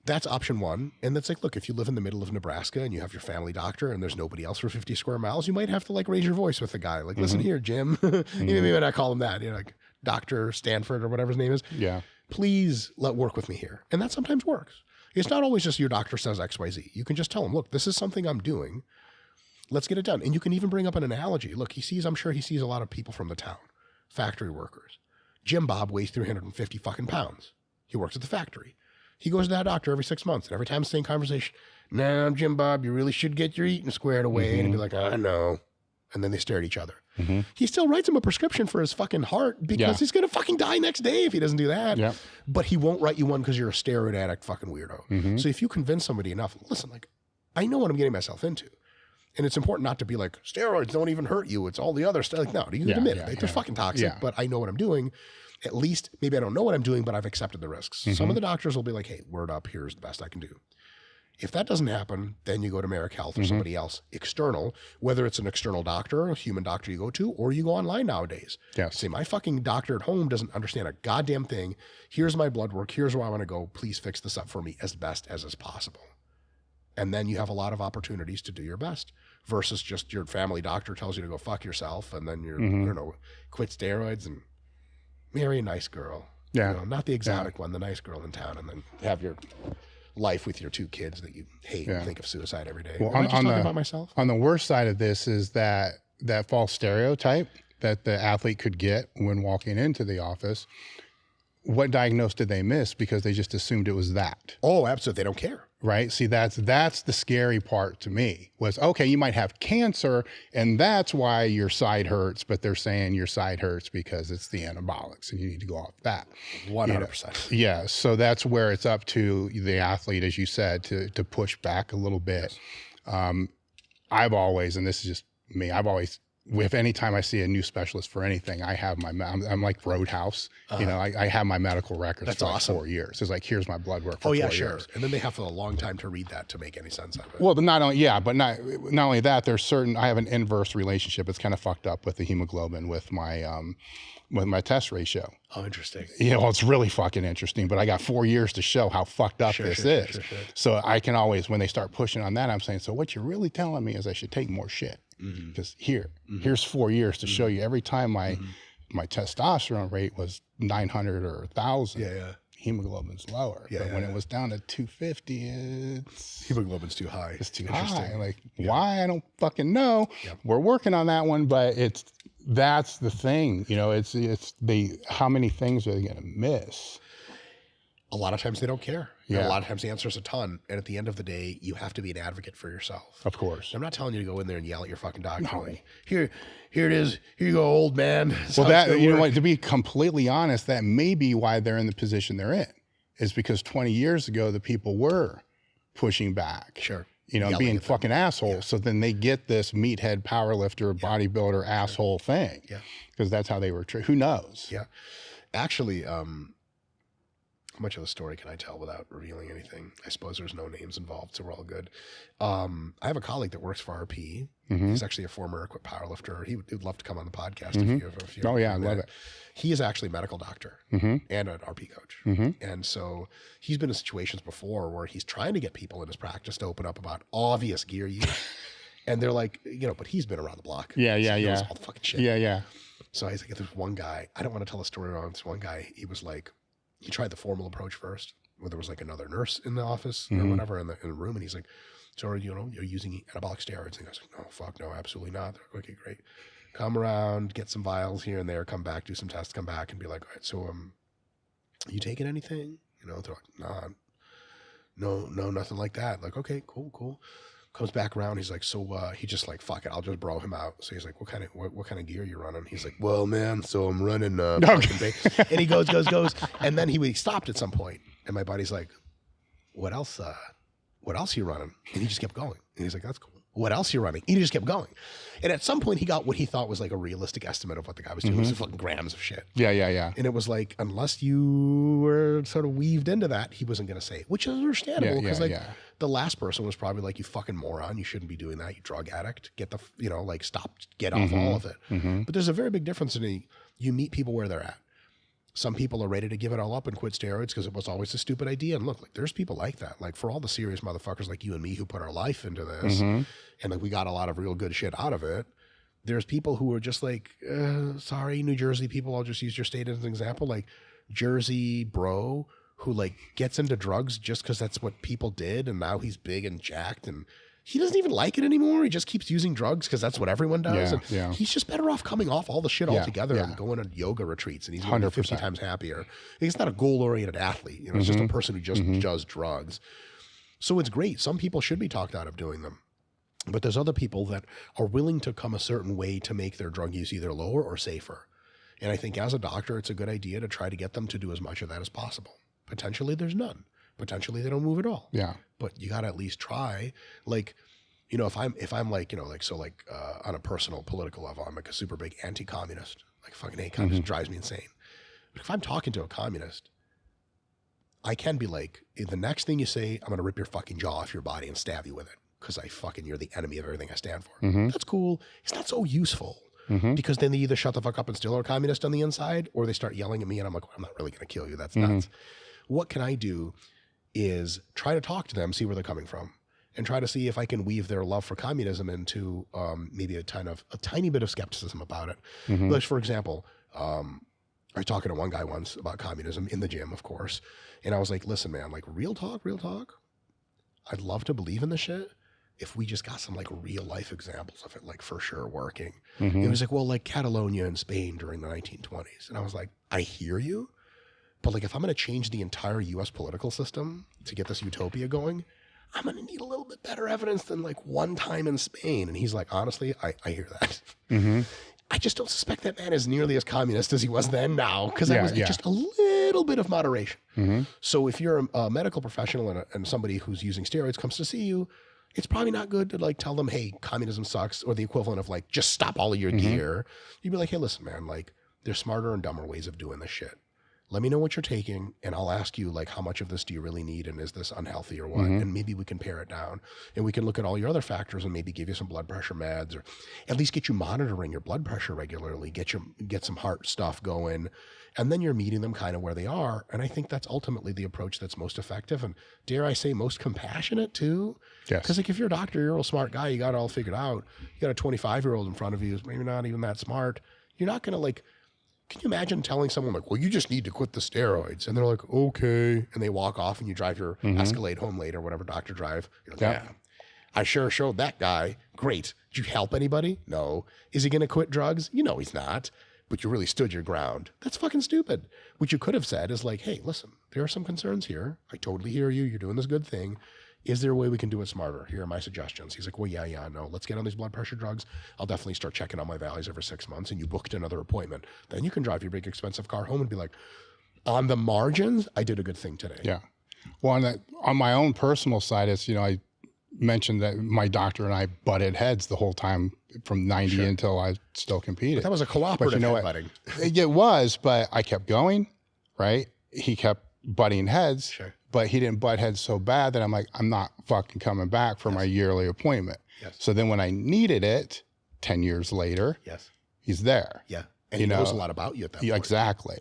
[SPEAKER 3] That's option 1. And that's like, look, if you live in the middle of Nebraska and you have your family doctor and there's nobody else for 50 square miles, you might have to like raise your voice with the guy. Like, listen here, Jim. You know, maybe not call him that, you know, like Dr. Stanford or whatever his name is.
[SPEAKER 2] Yeah.
[SPEAKER 3] Please work with me here. And that sometimes works. It's not always just your doctor says XYZ. You can just tell him, look, this is something I'm doing. Let's get it done. And you can even bring up an analogy. Look, I'm sure he sees a lot of people from the town, factory workers. Jim Bob weighs 350 fucking pounds. He works at the factory. He goes to that doctor every 6 months. And every time, same conversation. Nah, Jim Bob, you really should get your eating squared away. And he'd be like, I know. And then they stare at each other. He still writes him a prescription for his fucking heart because he's going to fucking die next day if he doesn't do that.
[SPEAKER 2] Yeah.
[SPEAKER 3] But he won't write you one because you're a steroid addict fucking weirdo. So if you convince somebody enough, listen, like, I know what I'm getting myself into. And it's important not to be like, steroids don't even hurt you. It's all the other stuff. Like, no, you admit it. They're fucking toxic, but I know what I'm doing. At least, maybe I don't know what I'm doing, but I've accepted the risks. Some of the doctors will be like, hey, word up, here's the best I can do. If that doesn't happen, then you go to Marek Health or somebody else external, whether it's an external doctor, a human doctor you go to, or you go online nowadays. Say, my fucking doctor at home doesn't understand a goddamn thing. Here's my blood work. Here's where I want to go. Please fix this up for me as best as is possible. And then you have a lot of opportunities to do your best versus just your family doctor tells you to go fuck yourself. And then you're, I don't know, quit steroids and marry a nice girl.
[SPEAKER 2] Yeah.
[SPEAKER 3] You know, not the exotic one, the nice girl in town. And then have your life with your 2 kids that you hate and think of suicide every day.
[SPEAKER 2] Well,
[SPEAKER 3] Am I just talking about myself?
[SPEAKER 2] On the worst side of this is that false stereotype that the athlete could get when walking into the office. What diagnosis did they miss? Because they just assumed it was that.
[SPEAKER 3] Oh, absolutely. They don't care.
[SPEAKER 2] Right? See, that's the scary part to me was, okay, you might have cancer and that's why your side hurts, but they're saying your side hurts because it's the anabolics and you need to go off that.
[SPEAKER 3] 100%.
[SPEAKER 2] Yeah. So that's where it's up to the athlete, as you said, to push back a little bit. I've always, and this is just me, if anytime I see a new specialist for anything, I have I'm like Roadhouse, you know, I have my medical records for like 4 years. It's like, here's my blood work for 4 years.
[SPEAKER 3] And then they have a long time to read that to make any sense of it.
[SPEAKER 2] Well, but not only that, there's I have an inverse relationship. It's kind of fucked up with the hemoglobin with my test ratio.
[SPEAKER 3] Oh, interesting.
[SPEAKER 2] You know, it's really fucking interesting, but I got 4 years to show how fucked up this is. Sure. So I can always, when they start pushing on that, I'm saying, so what you're really telling me is I should take more shit. Because here's 4 years to show you every time my testosterone rate was 900 or 1,000, hemoglobin's lower. But when it was down to 250,
[SPEAKER 3] hemoglobin's too high.
[SPEAKER 2] It's too high. Like, why? I don't fucking know. We're working on that one, but that's the thing. You know, how many things are they going to miss?
[SPEAKER 3] A lot of times they don't care. And a lot of times the answer is a ton. And at the end of the day, you have to be an advocate for yourself.
[SPEAKER 2] Of course.
[SPEAKER 3] I'm not telling you to go in there and yell at your fucking doctor. No. Like, here it is. Here you go, old man.
[SPEAKER 2] Well, that, you know what, to be completely honest, that may be why they're in the position they're in, is because 20 years ago, the people were pushing back.
[SPEAKER 3] Sure.
[SPEAKER 2] You know, being fucking assholes. Yeah. So then they get this meathead powerlifter, bodybuilder, asshole thing. Yeah. Because that's how they were treated. Who knows?
[SPEAKER 3] Yeah. Actually, how much of the story can I tell without revealing anything? I suppose there's no names involved, so we're all good. I have a colleague that works for RP. He's actually a former equipped powerlifter. He would love to come on the podcast if you
[SPEAKER 2] Oh, yeah, I love it.
[SPEAKER 3] He is actually a medical doctor and an RP coach. And so he's been in situations before where he's trying to get people in his practice to open up about obvious gear use. And they're like, you know, but he's been around the block.
[SPEAKER 2] Yeah.
[SPEAKER 3] He knows all the fucking shit.
[SPEAKER 2] Yeah.
[SPEAKER 3] So he's like, there's one guy, I don't want to tell a story around this one guy. He was like, he tried the formal approach first, where there was like another nurse in the office or whatever in the room. And he's like, so you know, you're using anabolic steroids. And I was like, no, fuck no, absolutely not. They're like, okay, great. Come around, get some vials here and there, come back, do some tests, come back and be like, all right, so you taking anything? You know, they're like, no, nothing like that. Like, okay, cool. Comes back around, he's like, so he just like, fuck it, I'll just bro him out. So he's like, what kind of gear you running? He's like, well, man, so I'm running and he goes, and then he stopped at some point, and my buddy's like, what else are you running? And he just kept going. And he's like, that's cool. What else are you running? And he just kept going. And at some point he got what he thought was like a realistic estimate of what the guy was doing. It was fucking grams of shit.
[SPEAKER 2] Yeah.
[SPEAKER 3] And it was like, unless you were sort of weaved into that, he wasn't going to say it, which is understandable. Because the last person was probably like, you fucking moron. You shouldn't be doing that. You drug addict. Get the, you know, like stop, get off all of it. But there's a very big difference in you meet people where they're at. Some people are ready to give it all up and quit steroids because it was always a stupid idea. And look, like there's people like that. Like for all the serious motherfuckers like you and me who put our life into this and like we got a lot of real good shit out of it. There's people who are just like, sorry, New Jersey people, I'll just use your state as an example, like Jersey bro who like gets into drugs just because that's what people did. And now he's big and jacked and he doesn't even like it anymore. He just keeps using drugs because that's what everyone does. And he's just better off coming off all the shit altogether and going on yoga retreats. And he's 50 times happier. He's not a goal-oriented athlete. You know, it's just a person who just does drugs. So it's great. Some people should be talked out of doing them. But there's other people that are willing to come a certain way to make their drug use either lower or safer. And I think as a doctor, it's a good idea to try to get them to do as much of that as possible. Potentially there's none. Potentially they don't move at all.
[SPEAKER 2] Yeah.
[SPEAKER 3] But you got to at least try. Like, you know, if I'm like, you know, like, so like on a personal political level, I'm like a super big anti-communist. Like fucking hate communism drives me insane. But if I'm talking to a communist, I can be like, the next thing you say, I'm going to rip your fucking jaw off your body and stab you with it. Because you're the enemy of everything I stand for. That's cool. It's not so useful. Because then they either shut the fuck up and still are communist on the inside, or they start yelling at me and I'm like, well, I'm not really going to kill you. That's nuts. What can I do is try to talk to them, see where they're coming from, and try to see if I can weave their love for communism into maybe a tiny bit of skepticism about it. Like, for example, I was talking to one guy once about communism in the gym, of course. And I was like, listen, man, like real talk. I'd love to believe in this shit if we just got some like real life examples of it, like for sure working. It was like, well, like Catalonia in Spain during the 1920s. And I was like, I hear you. But like, if I'm going to change the entire US political system to get this utopia going, I'm going to need a little bit better evidence than like one time in Spain. And he's like, honestly, I hear that. I just don't suspect that man is nearly as communist as he was then now. Cause I was just a little bit of moderation. So if you're a medical professional and somebody who's using steroids comes to see you, it's probably not good to like tell them, hey, communism sucks, or the equivalent of like, just stop all of your gear. You'd be like, hey, listen, man, like there's smarter and dumber ways of doing this shit. Let me know what you're taking, and I'll ask you, like, how much of this do you really need, and is this unhealthy or what? And maybe we can pare it down, and we can look at all your other factors and maybe give you some blood pressure meds, or at least get you monitoring your blood pressure regularly, get some heart stuff going, and then you're meeting them kind of where they are. And I think that's ultimately the approach that's most effective, and dare I say, most compassionate too. Yes. Because like if you're a doctor, you're a smart guy, you got it all figured out. You got a 25-year-old in front of you who's maybe not even that smart. You're not going to like. Can you imagine telling someone like, well, you just need to quit the steroids? And they're like, okay. And they walk off and you drive your Escalade home later, whatever doctor drive. You're like, yeah, I sure showed that guy. Great. Did you help anybody? No. Is he going to quit drugs? You know he's not. but you really stood your ground. That's fucking stupid. What you could have said is like, hey, listen, there are some concerns here. I totally hear you. You're doing this good thing. Is there a way we can do it smarter? Here are my suggestions. He's like, well, yeah, no, let's get on these blood pressure drugs. I'll definitely start checking on my values every 6 months, and you booked another appointment. Then you can drive your big expensive car home and be like, on the margins, I did a good thing today.
[SPEAKER 2] Yeah. Well, on my own personal side, it's, I mentioned that my doctor and I butted heads the whole time from 90 until I still competed.
[SPEAKER 3] But that was a cooperative headbutting.
[SPEAKER 2] It was, but I kept going, right? He kept butting heads, but he didn't butt heads so bad that I'm like, I'm not fucking coming back for my yearly appointment. So then when I needed it 10 years later, he's there.
[SPEAKER 3] Yeah. And he knows a lot about you at that point.
[SPEAKER 2] Exactly.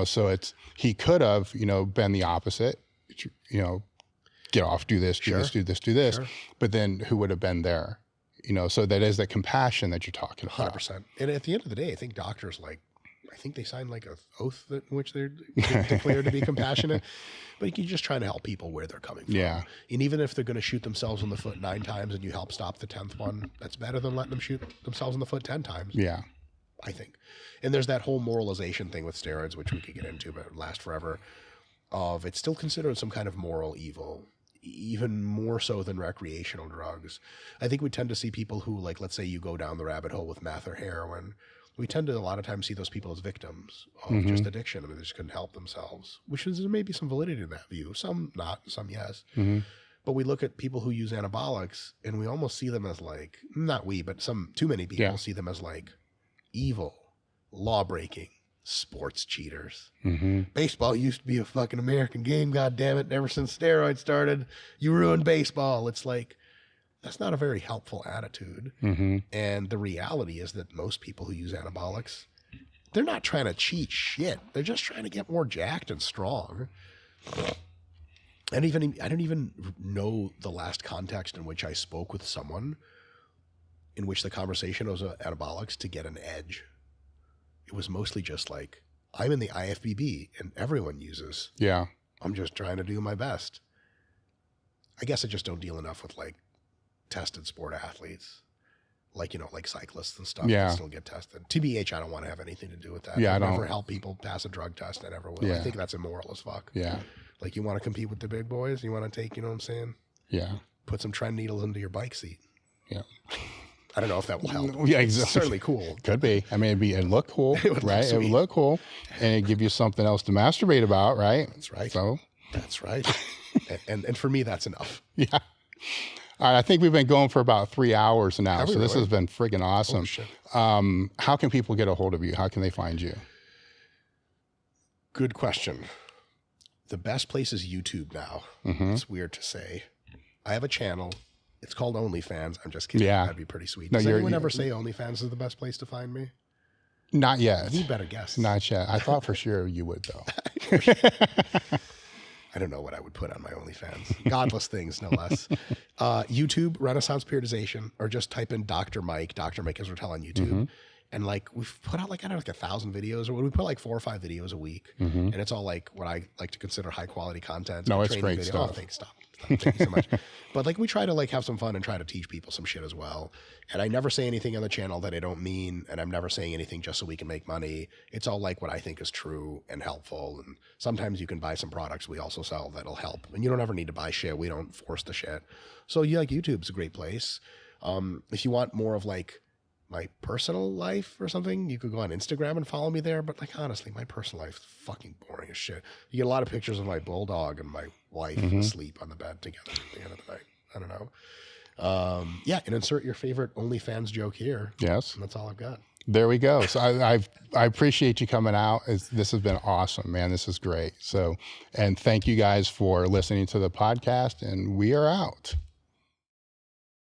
[SPEAKER 2] So he could have, been the opposite, get off, do this, do this, do this, do this. But then who would have been there? So that is that compassion that you're talking about.
[SPEAKER 3] 100%. And at the end of the day, I think doctors I think they sign like an oath in which they're declared to be compassionate, but you're just trying to help people where they're coming from.
[SPEAKER 2] Yeah.
[SPEAKER 3] And even if they're going to shoot themselves in the foot 9 times and you help stop the 10th one, that's better than letting them shoot themselves in the foot 10 times.
[SPEAKER 2] Yeah.
[SPEAKER 3] I think. And there's that whole moralization thing with steroids, which we could get into, but it would last forever, of it's still considered some kind of moral evil, even more so than recreational drugs. I think we tend to see people who, like, let's say you go down the rabbit hole with meth or heroin, we tend to a lot of times see those people as victims of just addiction. I mean, they just couldn't help themselves, which is maybe some validity to that view. Some not, some yes. But we look at people who use anabolics and we almost see them as like, not we, but too many people see them as like evil, law-breaking, sports cheaters. Baseball used to be a fucking American game, God damn it. Ever since steroids started, you ruined baseball. It's like, that's not a very helpful attitude. And the reality is that most people who use anabolics, they're not trying to cheat shit. They're just trying to get more jacked and strong. I don't even know the last context in which I spoke with someone in which the conversation was anabolics to get an edge. It was mostly just like, I'm in the IFBB and everyone uses.
[SPEAKER 2] Yeah.
[SPEAKER 3] I'm just trying to do my best. I guess I just don't deal enough with like tested sport athletes, like, like cyclists and stuff that still get tested. TBH, I don't want to have anything to do with that.
[SPEAKER 2] Yeah,
[SPEAKER 3] I've never help people pass a drug test. I never will. I think that's immoral as fuck.
[SPEAKER 2] Yeah.
[SPEAKER 3] Like, you want to compete with the big boys? You want to take, you know what I'm saying?
[SPEAKER 2] Yeah.
[SPEAKER 3] Put some trend needles into your bike seat.
[SPEAKER 2] Yeah.
[SPEAKER 3] I don't know if that will help.
[SPEAKER 2] Yeah, exactly.
[SPEAKER 3] It's certainly cool.
[SPEAKER 2] Could be. I mean, it'd look cool, right? It would look cool, and it'd give you something else to masturbate about, right?
[SPEAKER 3] That's right.
[SPEAKER 2] So
[SPEAKER 3] that's right. and for me, that's enough.
[SPEAKER 2] Yeah. All right. I think we've been going for about 3 hours now, so this has been friggin' awesome. How can people get a hold of you? How can they find you?
[SPEAKER 3] Good question. The best place is YouTube now. It's weird to say. I have a channel. It's called OnlyFans. I'm just kidding. Yeah. That'd be pretty sweet. Does anyone ever say OnlyFans is the best place to find me?
[SPEAKER 2] Not yet.
[SPEAKER 3] You better guess.
[SPEAKER 2] Not yet. I thought for sure you would, though.
[SPEAKER 3] I don't know what I would put on my OnlyFans. Godless things, no less. YouTube, Renaissance Periodization, or just type in Dr. Mike Israetel on YouTube. And like, we've put out like, I don't know, like 1,000 videos, or we put like 4 or 5 videos a week. And it's all like what I like to consider high quality content.
[SPEAKER 2] No, it's great stuff.
[SPEAKER 3] Oh, thanks, stop. Thank you so much. But like, we try to like have some fun and try to teach people some shit as well. And I never say anything on the channel that I don't mean, and I'm never saying anything just so we can make money. It's all like what I think is true and helpful. And sometimes you can buy some products we also sell that'll help. And you don't ever need to buy shit. We don't force the shit. So yeah, like, YouTube's a great place. If you want more of like my personal life or something, you could go on Instagram and follow me there. But like, honestly, my personal life is fucking boring as shit. You get a lot of pictures of my bulldog and my wife asleep on the bed together at the end of the night. I don't know. Yeah, and insert your favorite OnlyFans joke here.
[SPEAKER 2] Yes.
[SPEAKER 3] And that's all I've got.
[SPEAKER 2] There we go. So I appreciate you coming out. This has been awesome, man. This is great. So, and thank you guys for listening to the podcast, and we are out.